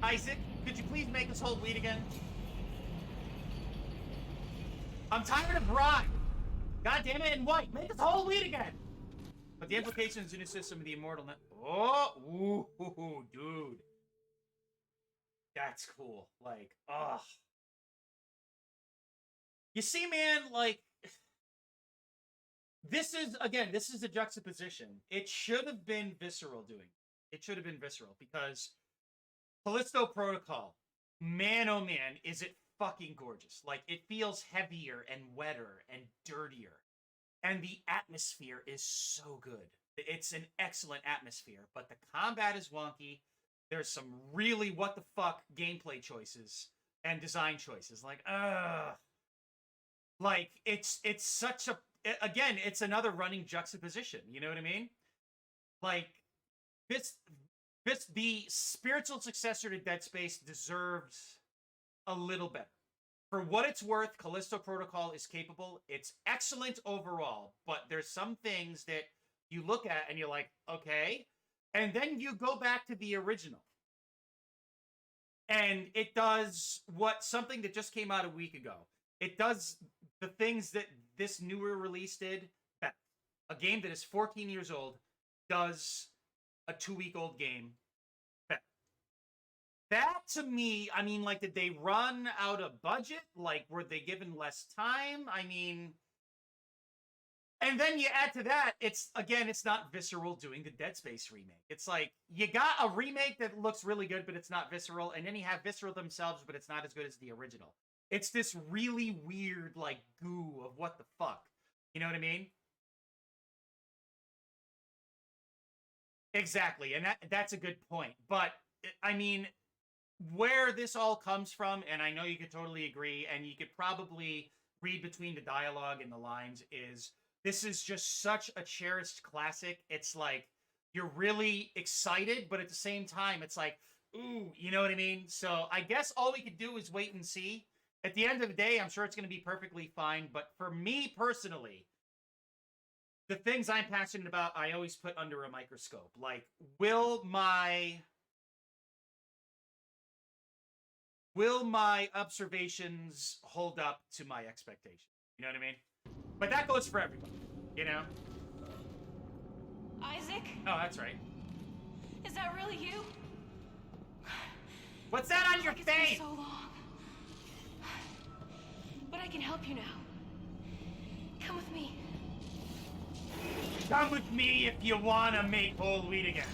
Isaac, could you please make us whole bleed again? I'm tired of rye. God damn it, and white. Make us whole bleed again. But the implications in the system of the immortal net. Oh, ooh, dude. That's cool. Like, ugh. You see, man, like, this is a juxtaposition. It should have been Visceral doing it. It should have been Visceral, because Callisto Protocol, man oh man, is it fucking gorgeous. Like, it feels heavier and wetter and dirtier. And the atmosphere is so good. It's an excellent atmosphere, but the combat is wonky. There's some really what the fuck gameplay choices and design choices. Like, like, it's such a... Again, it's another running juxtaposition. You know what I mean? Like, the spiritual successor to Dead Space deserves a little better. For what it's worth, Callisto Protocol is capable. It's excellent overall, but there's some things that you look at and you're like, okay. And then you go back to the original. And it does something that just came out a week ago. It does the things that this newer release did better. A game that is 14 years old does a 2-week-old game better. That, to me, I mean, like, did they run out of budget? Like, were they given less time? I mean... And then you add to that, it's not Visceral doing the Dead Space remake. It's like, you got a remake that looks really good, but it's not Visceral, and then you have Visceral themselves, but it's not as good as the original. It's this really weird, like, goo of what the fuck. You know what I mean? Exactly, and that's a good point. But, I mean, where this all comes from, and I know you could totally agree, and you could probably read between the dialogue and the lines, is this is just such a cherished classic. It's like, you're really excited, but at the same time, it's like, ooh, you know what I mean? So I guess all we could do is wait and see. At the end of the day, I'm sure it's going to be perfectly fine, but for me personally, the things I'm passionate about, I always put under a microscope. Like, will my observations hold up to my expectations? You know what I mean? But that goes for everybody, you know? Isaac? Oh, that's right. Is that really you? What's that on your It's been face? so long. But I can help you now. Come with me. Come with me if you want to make whole wheat again.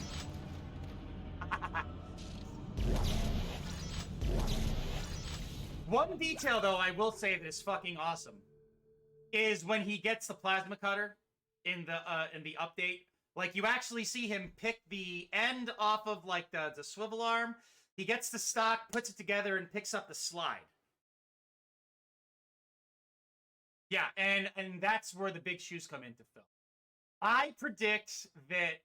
One detail, though, I will say that is fucking awesome, is when he gets the plasma cutter in the update. Like, you actually see him pick the end off of, like, the swivel arm. He gets the stock, puts it together, and picks up the slide. Yeah, and that's where the big shoes come into film. I predict that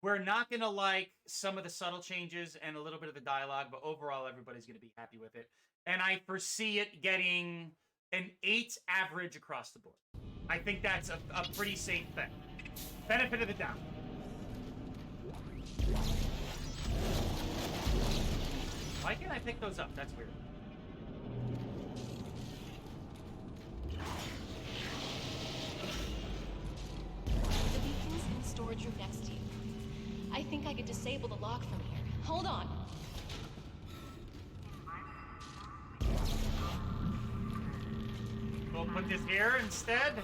we're not going to like some of the subtle changes and a little bit of the dialogue, but overall, everybody's going to be happy with it. And I foresee it getting an 8 average across the board. I think that's a pretty safe bet. Benefit of the doubt. Why can't I pick those up? That's weird. The beacon's in the storage room next to you. I think I could disable the lock from here. Hold on. We'll put this here instead.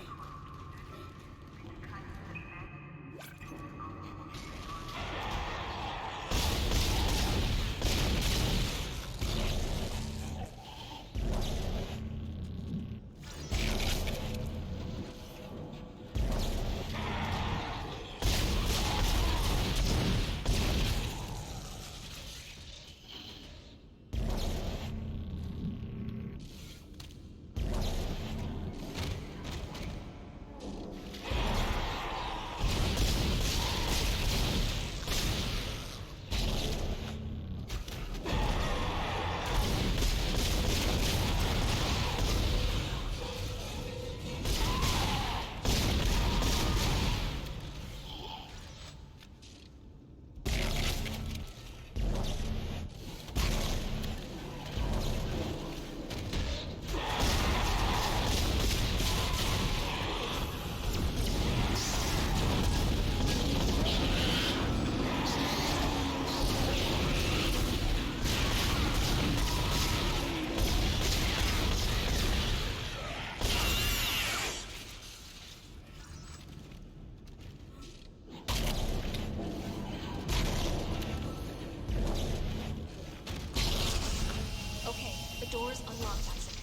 door's unlocked, Isaac.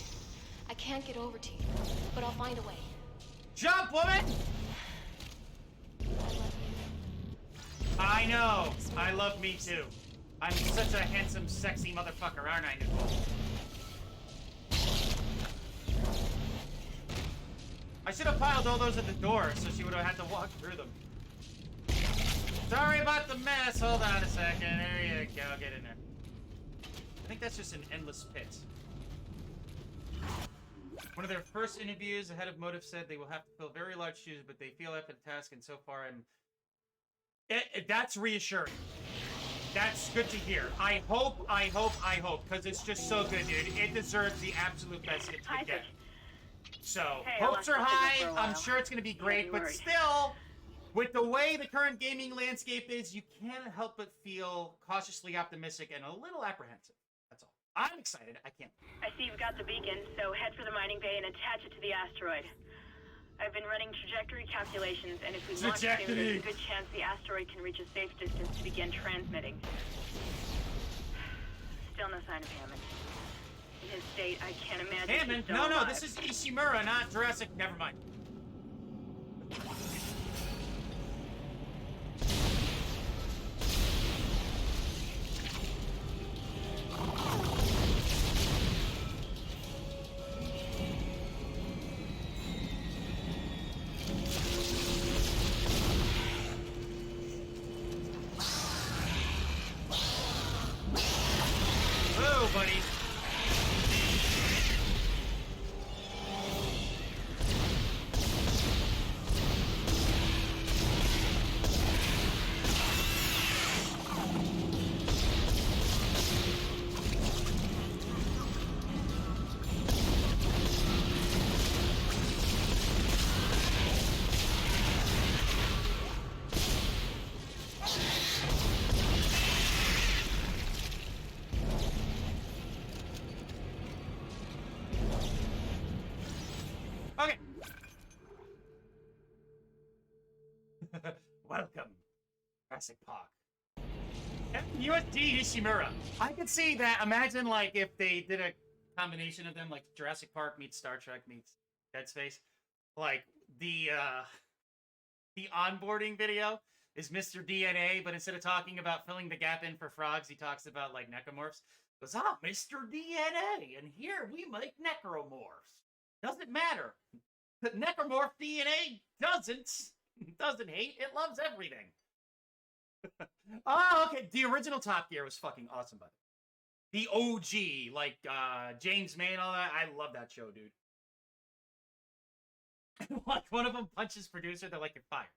I can't get over to you, but I'll find a way. Jump, woman! I know. I love me too. I'm such a handsome, sexy motherfucker, aren't I, Nicole? I should have piled all those at the door so she would have had to walk through them. Sorry about the mess. Hold on a second. There you go. Get in there. I think that's just an endless pit. One of their first interviews, the head of Motive said they will have to fill very large shoes, but they feel up for the task, and so far that's reassuring. That's good to hear. I hope, because it's just so good, dude. It deserves the absolute best it could get. So, Hey, hopes are high. I'm sure it's going to be great, but worry. still, with the way the current gaming landscape is, you can't help but feel cautiously optimistic and a little apprehensive. That's all. I'm excited. I can't. I see you've got the beacon, so head for the mining bay and attach it to the asteroid. I've been running trajectory calculations, and if we launch soon, there's a good chance the asteroid can reach a safe distance to begin transmitting. Still no sign of Hammond. In his state, I can't imagine Hammond? he's still No, alive. this is Ishimura, not Jurassic. Never mind. go, buddy. Okay. Welcome, Jurassic Park. USD Ishimura. I could see that. Imagine, like, if they did a combination of them, like Jurassic Park meets Star Trek meets Dead Space. Like, the onboarding video is Mr. DNA, but instead of talking about filling the gap in for frogs, he talks about, like, necromorphs. He goes, I'm Mr. DNA, and here we make necromorphs. Doesn't matter. The necromorph DNA doesn't hate. It loves everything. Oh, okay. The original Top Gear was fucking awesome, by the way. The OG, like James May and all that. I love that show, dude. Like one of them punches producer, they're like, you're fired.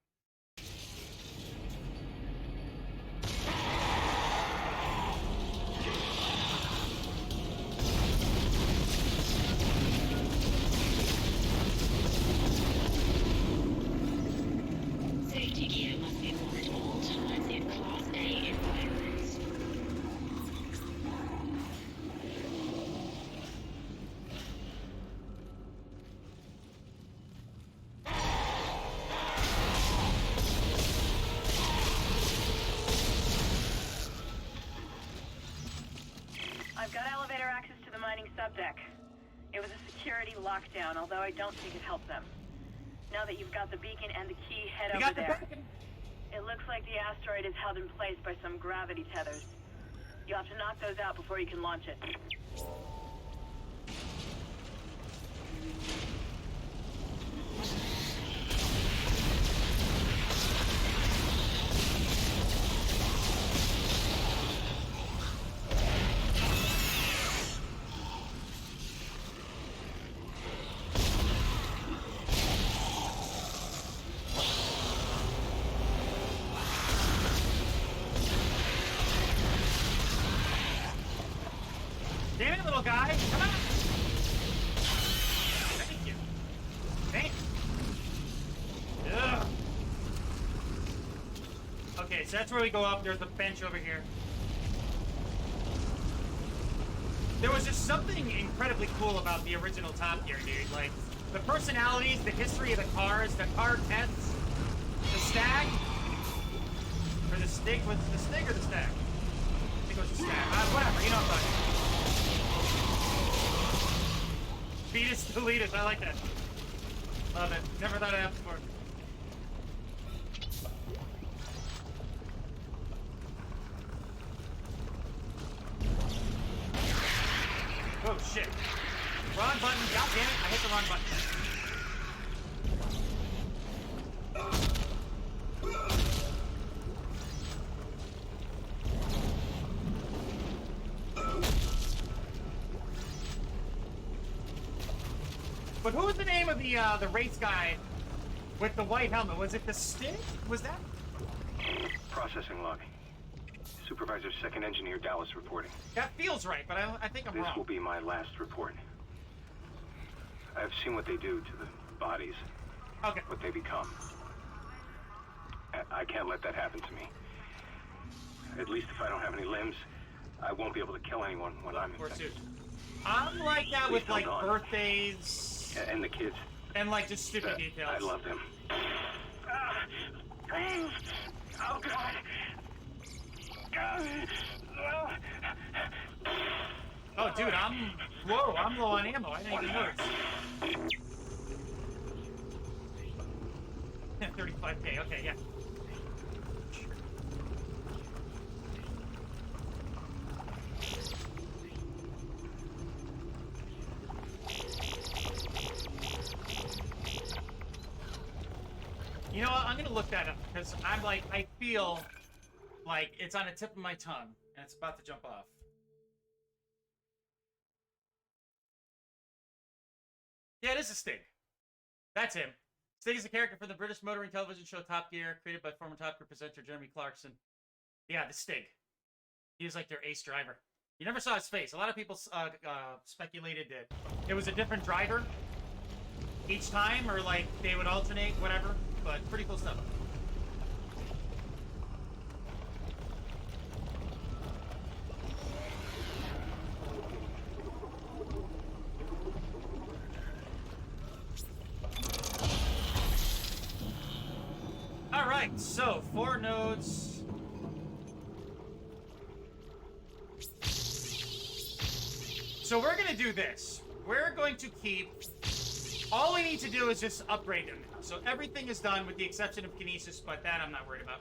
Safety gear must be worn at all times in Class A environments. I've got elevator access to the mining subdeck. It was a security lockdown, although I don't think it helped them. Now that you've got the beacon and the key, head over there. It looks like the asteroid is held in place by some gravity tethers. You'll have to knock those out before you can launch it. Damn it, little guy! Come on! Thank you. Thank you. Ugh. Okay, so that's where we go up. There's a bench over here. There was just something incredibly cool about the original Top Gear, dude. Like, the personalities, the history of the cars, the car tests, the stag, or the stig, was it the stig or the stag? I think it was the stag. Whatever, you know what I'm talking about. Fetus deletus, I like that. Love it. Never thought of that before. Oh shit. Wrong button. God damn it, I hit the wrong button. But who was the name of the race guy with the white helmet? Was it the Stick? Was that? Processing log. Supervisor Second Engineer Dallas reporting. That feels right, but I think I'm This wrong. will be my last report. I've seen what they do to the bodies. Okay. What they become. I can't let that happen to me. At least if I don't have any limbs, I won't be able to kill anyone when I'm infected. I'm like that with like hold on. birthdays. And the kids. And like just stupid details. I love them. Oh God. Oh dude, I'm low on ammo. I didn't even notice. 35K, okay, yeah. You know what? I'm gonna look that up because I'm like, I feel like it's on the tip of my tongue and it's about to jump off. Yeah, it is a Stig. That's him. Stig is a character from the British motoring television show Top Gear, created by former Top Gear presenter Jeremy Clarkson. Yeah, the Stig. He was like their ace driver. You never saw his face. A lot of people speculated that it was a different driver each time, or like they would alternate, whatever. But pretty cool stuff. All right, so 4 nodes. So we're gonna do this. We're going to keep... All we need to do is just upgrade them now. So everything is done with the exception of Kinesis, but that I'm not worried about.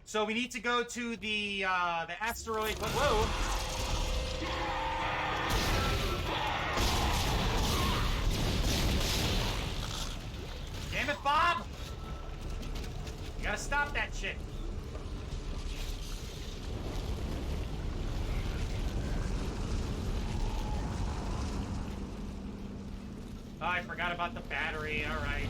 So we need to go to the asteroid... Whoa! Damn it, Bob! You gotta stop that shit. Oh, I forgot about the battery. All right.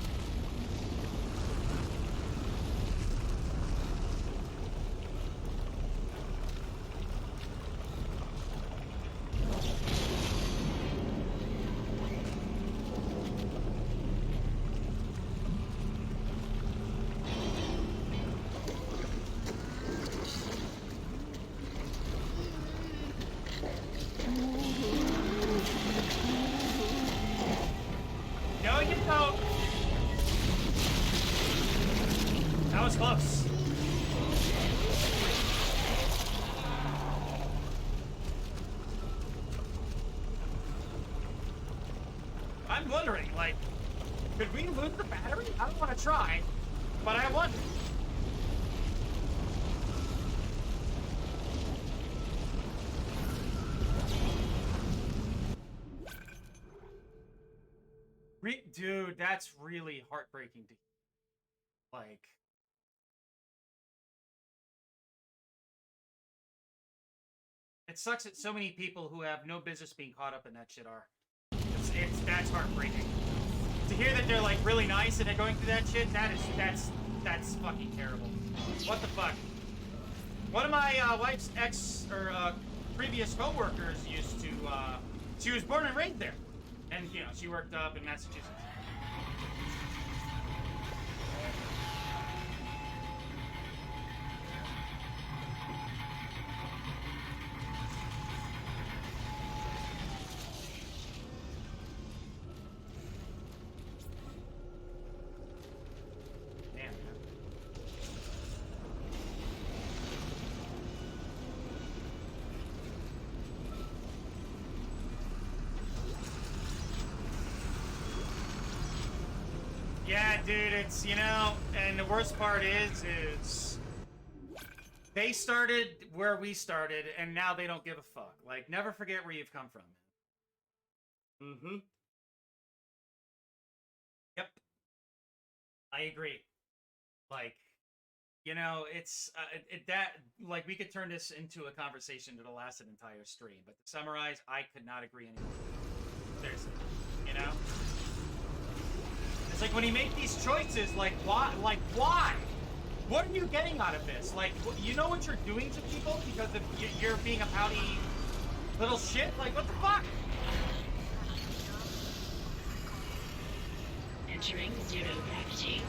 No, you don't. That was close. I'm wondering, like, could we lose the battery? I don't want to try, but I wonder. Dude, that's really heartbreaking to hear. Like, it sucks that so many people who have no business being caught up in that shit are. That's heartbreaking. To hear that they're like really nice and they're going through that shit, that's fucking terrible. What the fuck? One of my wife's previous co-workers used to, she was born and raised there. And, you know, she worked up in Massachusetts. Damn, man. Yeah, dude, it's, you know, and the worst part is they started where we started, and now they don't give a fuck. Like, never forget where you've come from. Mm-hmm. Yep. I agree. Like, you know, it's, like, we could turn this into a conversation that'll last an entire stream, but to summarize, I could not agree anymore. Seriously. You know? It's like when you make these choices, like, why? Like, why? What are you getting out of this? Like, you know what you're doing to people because of you're being a pouty little shit? Like, what the fuck? Entering zero gravity.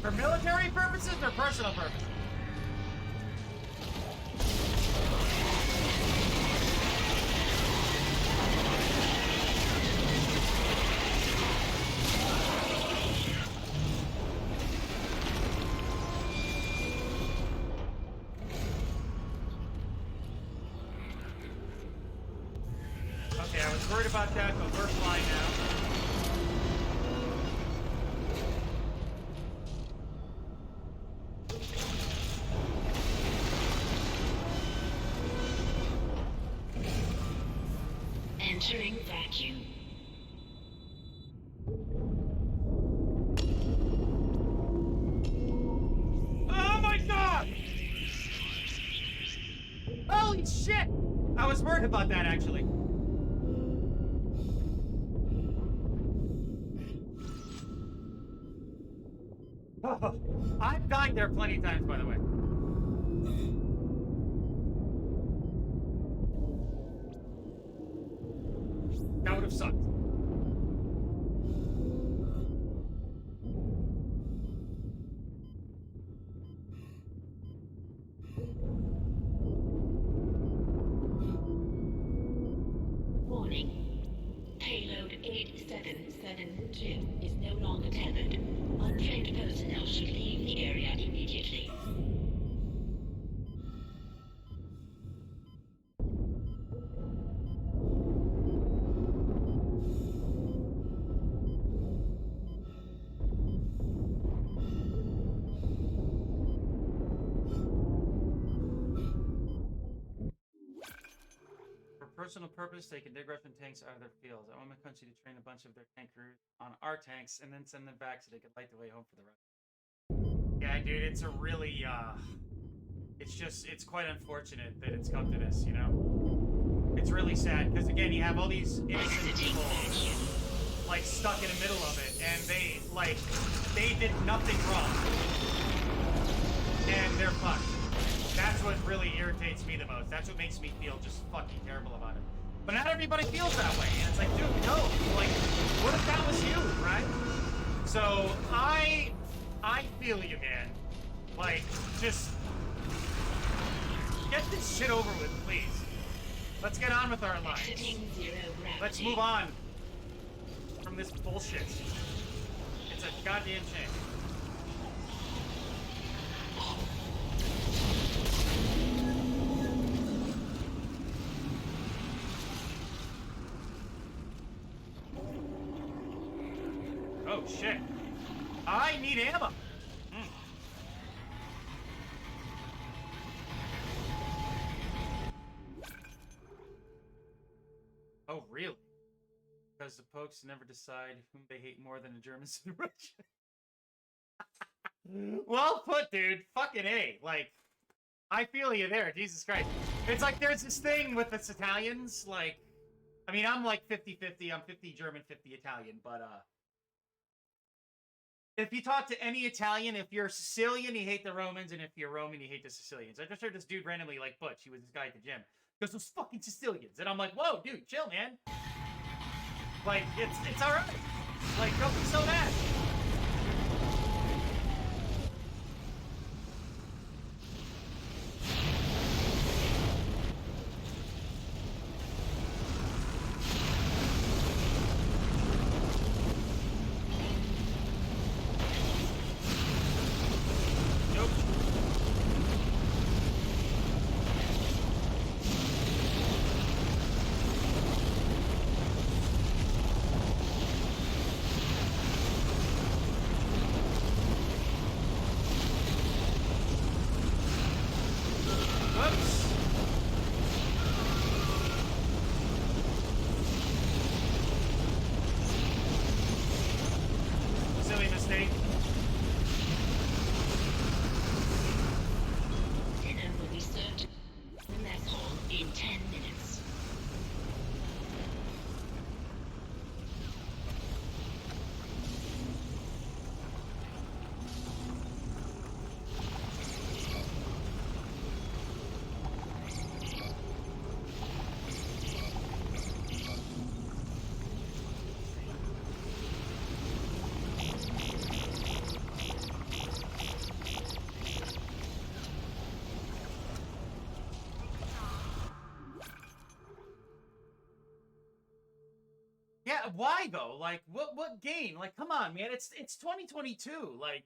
For military purposes or personal purposes? Okay, I was worried about that, but we're fine now. Entering vacuum. Oh my god! Holy shit! I was worried about that actually. I've died there plenty of times, by the way. That would have sucked. Warning. Payload 8772 is no longer tethered. Untrained personnel should leave the area immediately. For personal purpose, they can dig Russian tanks out of their fields. I want my country to train a bunch of their tank crews on our tanks and then send them back so they can light the way home for the rest. Yeah, dude, it's a really, it's quite unfortunate that it's come to this, you know? It's really sad, because again, you have all these innocent people, like, stuck in the middle of it, and they did nothing wrong. And they're fucked. That's what really irritates me the most. That's what makes me feel just fucking terrible about it. But not everybody feels that way, and it's like, dude, no, like, what if that was you, right? So, I feel you, man. Like, just get this shit over with, please. Let's get on with our lives. Let's move on from this bullshit. It's a goddamn shame. Oh shit. I need ammo. Oh, really? Because the Pokes never decide whom they hate more than the Germans and the Russians. Well put, dude. Fucking A. Like, I feel you there. Jesus Christ. It's like there's this thing with us Italians. Like, I mean, I'm like 50-50. I'm 50 German, 50 Italian. But, if you talk to any Italian, if you're Sicilian, you hate the Romans. And if you're Roman, you hate the Sicilians. I just heard this dude randomly, like, Butch. He was this guy at the gym. He goes, those fucking Sicilians. And I'm like, whoa, dude, chill, man. Like, it's alright. Like, don't be so mad. Silly mistake. Dinner will be served in the mess hall in 10 minutes. why though? Like, what gain? Like, come on, man. It's 2022. Like,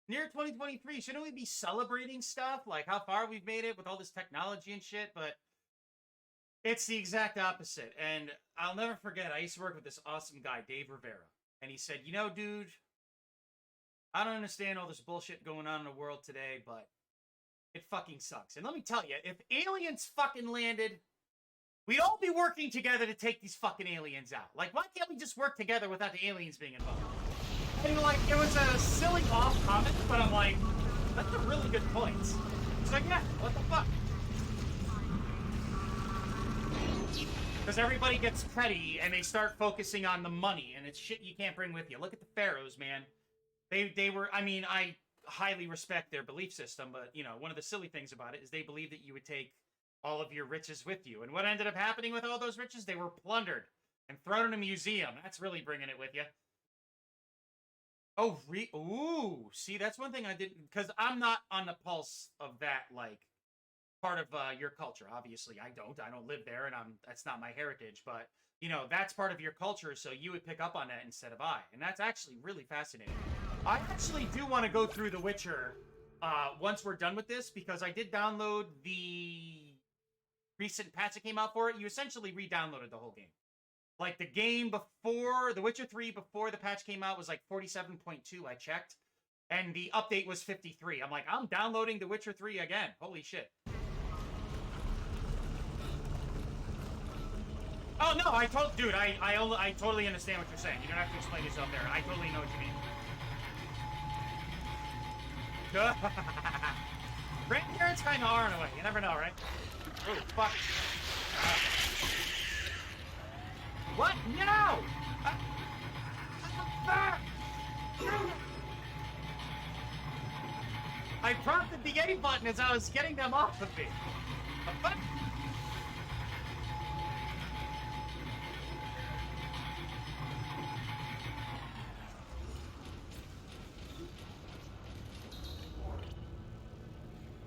near 2023. Shouldn't we be celebrating stuff? Like how far we've made it with all this technology and shit? But it's the exact opposite. And I'll never forget, I used to work with this awesome guy, Dave Rivera. And he said, you know, dude, I don't understand all this bullshit going on in the world today, but it fucking sucks. And let me tell you, if aliens fucking landed, we'd all be working together to take these fucking aliens out. Like, why can't we just work together without the aliens being involved? And like, it was a silly off comment, but I'm like, that's a really good point. It's like, yeah, what the fuck? Because everybody gets petty and they start focusing on the money, and it's shit you can't bring with you. Look at the pharaohs, man. They were, I mean, I highly respect their belief system, but, you know, one of the silly things about it is they believed that you would take all of your riches with you. And what ended up happening with all those riches? They were plundered and thrown in a museum. That's really bringing it with you. Oh, ooh, see, that's one thing I didn't, because I'm not on the pulse of that, like, part of your culture. Obviously, I don't live there, and that's not my heritage, but, you know, that's part of your culture, so you would pick up on that instead of I. And that's actually really fascinating. I actually do want to go through The Witcher once we're done with this, because I did download the recent patch that came out for it. You essentially re-downloaded the whole game. Like, the game before, The Witcher 3, before the patch came out, was like 47.2, I checked. And the update was 53. I'm like, I'm downloading The Witcher 3 again. Holy shit. Oh, no, I totally understand what you're saying. You don't have to explain yourself there. I totally know what you mean. Grandparents kind of are in a way. You never know, right? Oh, fuck. What? No! I prompted the A button as I was getting them off of me. What?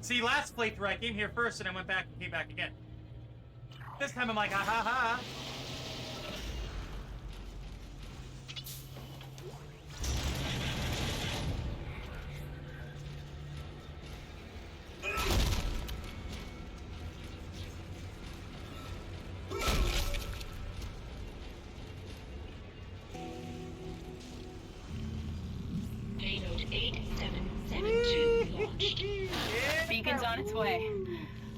See, last playthrough, I came here first and I went back and came back again. This time I'm like, ha ha ha. Payload 8772 launched. Beacon's on its way.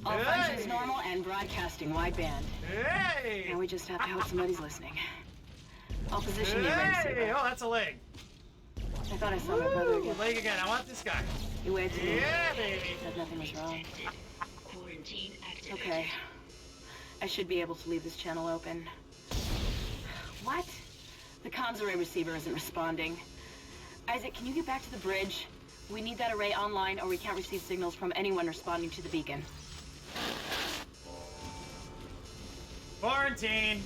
All functions normal and broadcasting wideband. Hey! Now we just have to hope somebody's listening. I'll position the Hey! emergency. Oh, that's a leg. I thought I saw my brother again. Leg again. I want this guy. He waved to me. Yeah, baby. Said nothing was wrong. Quarantine activated. Okay. I should be able to leave this channel open. What? The comms array receiver isn't responding. Isaac, can you get back to the bridge? We need that array online or we can't receive signals from anyone responding to the beacon. Quarantine.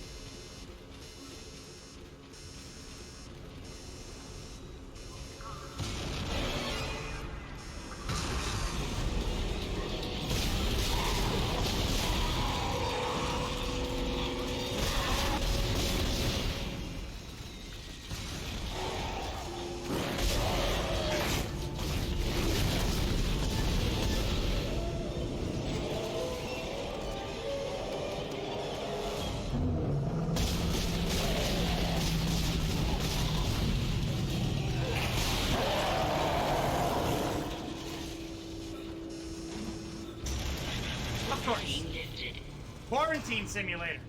Quarantine simulator.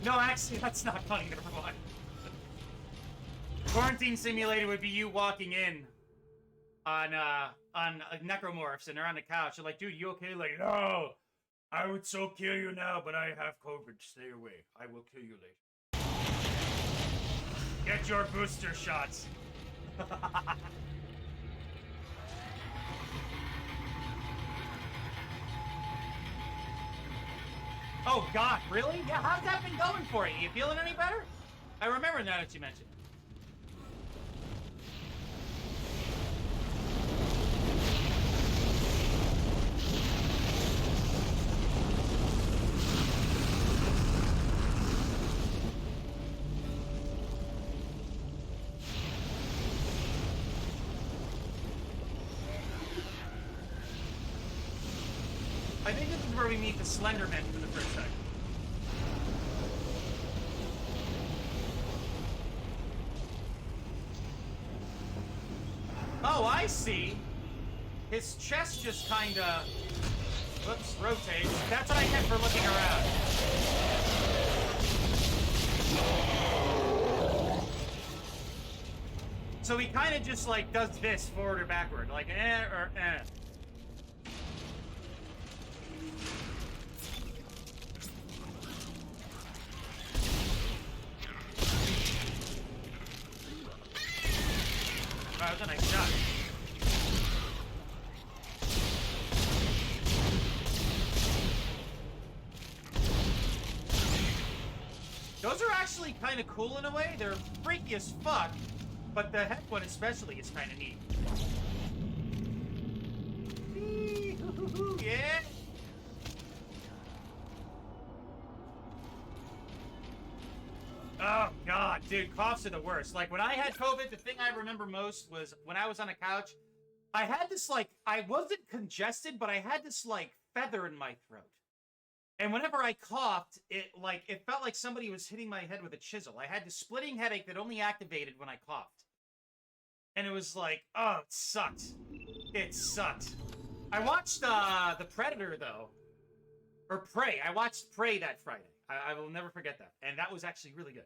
No, actually, that's not funny. Never mind. Quarantine simulator would be you walking in on Necromorphs, and they're on the couch. You're like, dude, you okay? Like, no, I would so kill you now, but I have COVID. Stay away. I will kill you later. Get your booster shots. Oh, God, really? Yeah, how's that been going for you? You feeling any better? I remember now that you mentioned it. I think this is where we meet the Slenderman for the first time. Oh, I see. His chest just kinda... Whoops, rotates. That's what I get for looking around. So he kinda just, like, does this forward or backward. Like, or Wow, that was a nice shot. Those are actually kind of cool in a way. They're freaky as fuck, but the head one especially is kind of neat. Yeah. Oh god, dude, coughs are the worst. Like when I had COVID, the thing I remember most was when I was on a couch, I had this like, I wasn't congested, but I had this like feather in my throat. And whenever I coughed, it felt like somebody was hitting my head with a chisel. I had this splitting headache that only activated when I coughed. And it was like, oh, it sucked. It sucked. I watched The Predator, though. Or Prey. I watched Prey that Friday. I will never forget that. And that was actually really good.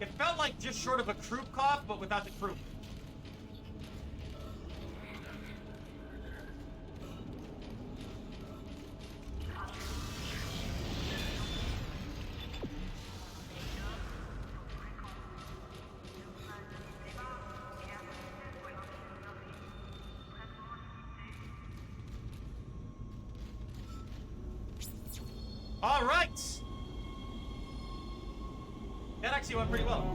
It felt like just short of a croup cough, but without the croup. All right. That actually went pretty well.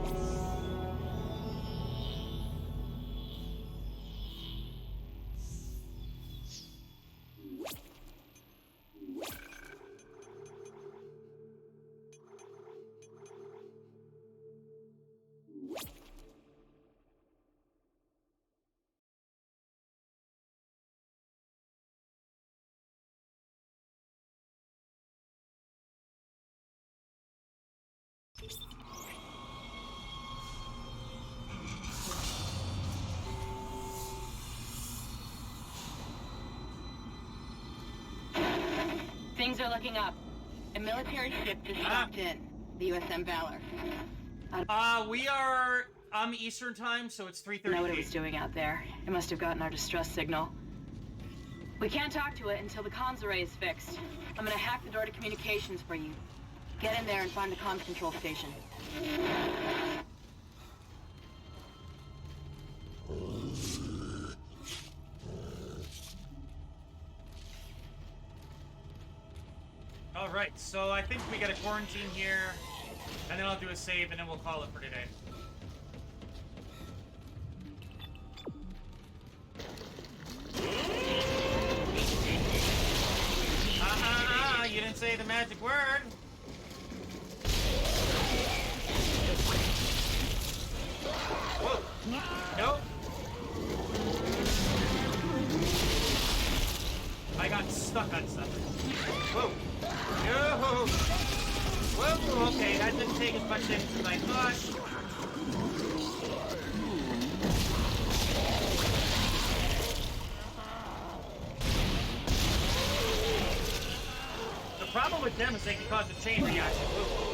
Things are looking up. A military ship just docked in. The USM Valor. We are on the Eastern time, so it's 3:30. I know what it was doing out there. It must have gotten our distress signal. We can't talk to it until the comms array is fixed. I'm gonna hack the door to communications for you. Get in there and find the comms control station. All right, so I think we got a quarantine here, and then I'll do a save, and then we'll call it for today. You didn't say the magic word. Whoa. Nope. I got stuck on something. Whoa. No. Whoa. Okay, that didn't take as much damage as I thought. The problem with them is they can cause a chain reaction. Whoa.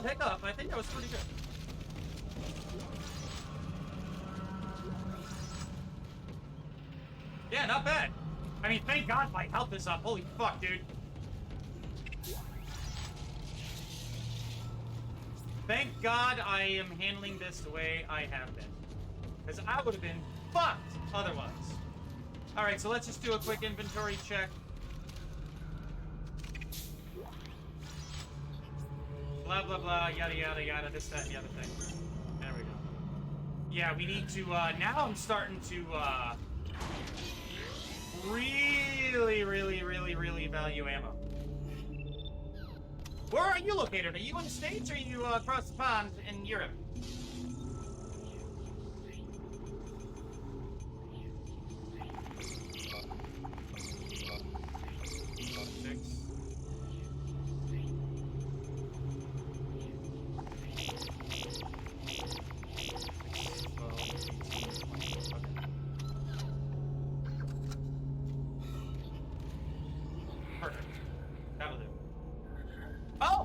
hiccup. I think that was pretty good. Yeah, not bad. I mean, thank God my health is up. Holy fuck, dude. Thank God I am handling this the way I have been. Because I would have been fucked otherwise. Alright, so let's just do a quick inventory check. Blah, blah, blah, yada, yada, yada, this, that, and the other thing. There we go. Yeah, we need to, now I'm starting to, really value ammo. Where are you located? Are you in the States or are you across the pond in Europe?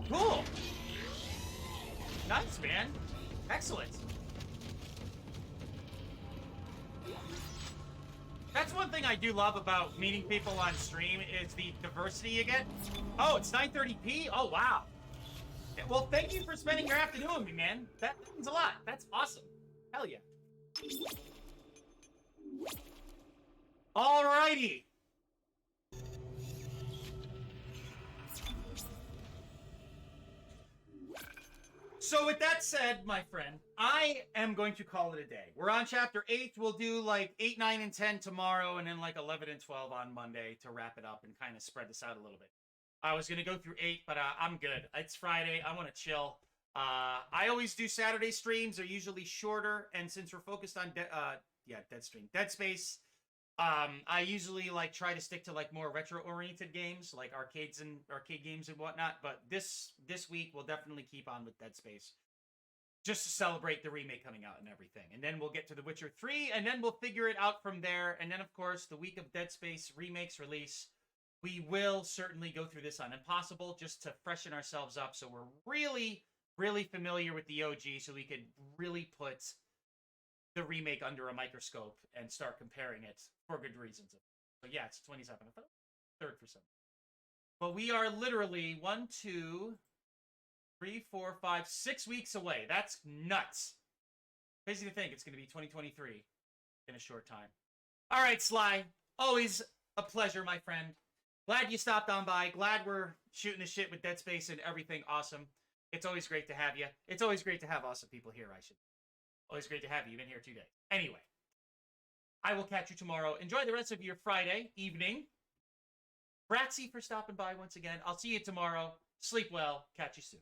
Cool! Nice, man. Excellent. That's one thing I do love about meeting people on stream is the diversity you get. Oh, it's 9:30p? Oh, wow. Well, thank you for spending your afternoon with me, man. That means a lot. That's awesome. Hell yeah. Alrighty. So with that said, my friend, I am going to call it a day. We're on chapter 8. We'll do like 8, 9, and 10 tomorrow, and then like 11 and 12 on Monday to wrap it up and kind of spread this out a little bit. I was going to go through 8, but I'm good. It's Friday. I want to chill. I always do Saturday streams. They're usually shorter, and since we're focused on Dead Space, I usually like try to stick to like more retro-oriented games, like arcade games and whatnot. But this week we'll definitely keep on with Dead Space, just to celebrate the remake coming out and everything. And then we'll get to The Witcher 3, and then we'll figure it out from there. And then of course the week of Dead Space remake's release, we will certainly go through this on Impossible just to freshen ourselves up, so we're really familiar with the OG, so we could really put the remake under a microscope and start comparing it for good reasons. So yeah, it's 27th, third for some. But we are literally 1, 2, 3, 4, 5, 6 weeks away. That's nuts. Crazy to think it's going to be 2023 in a short time. All right, Sly. Always a pleasure, my friend. Glad you stopped on by. Glad we're shooting the shit with Dead Space and everything awesome. It's always great to have you. It's always great to have awesome people here, I should. Always great to have you. You've been here 2 days. Anyway, I will catch you tomorrow. Enjoy the rest of your Friday evening. Bratsy for stopping by once again. I'll see you tomorrow. Sleep well. Catch you soon.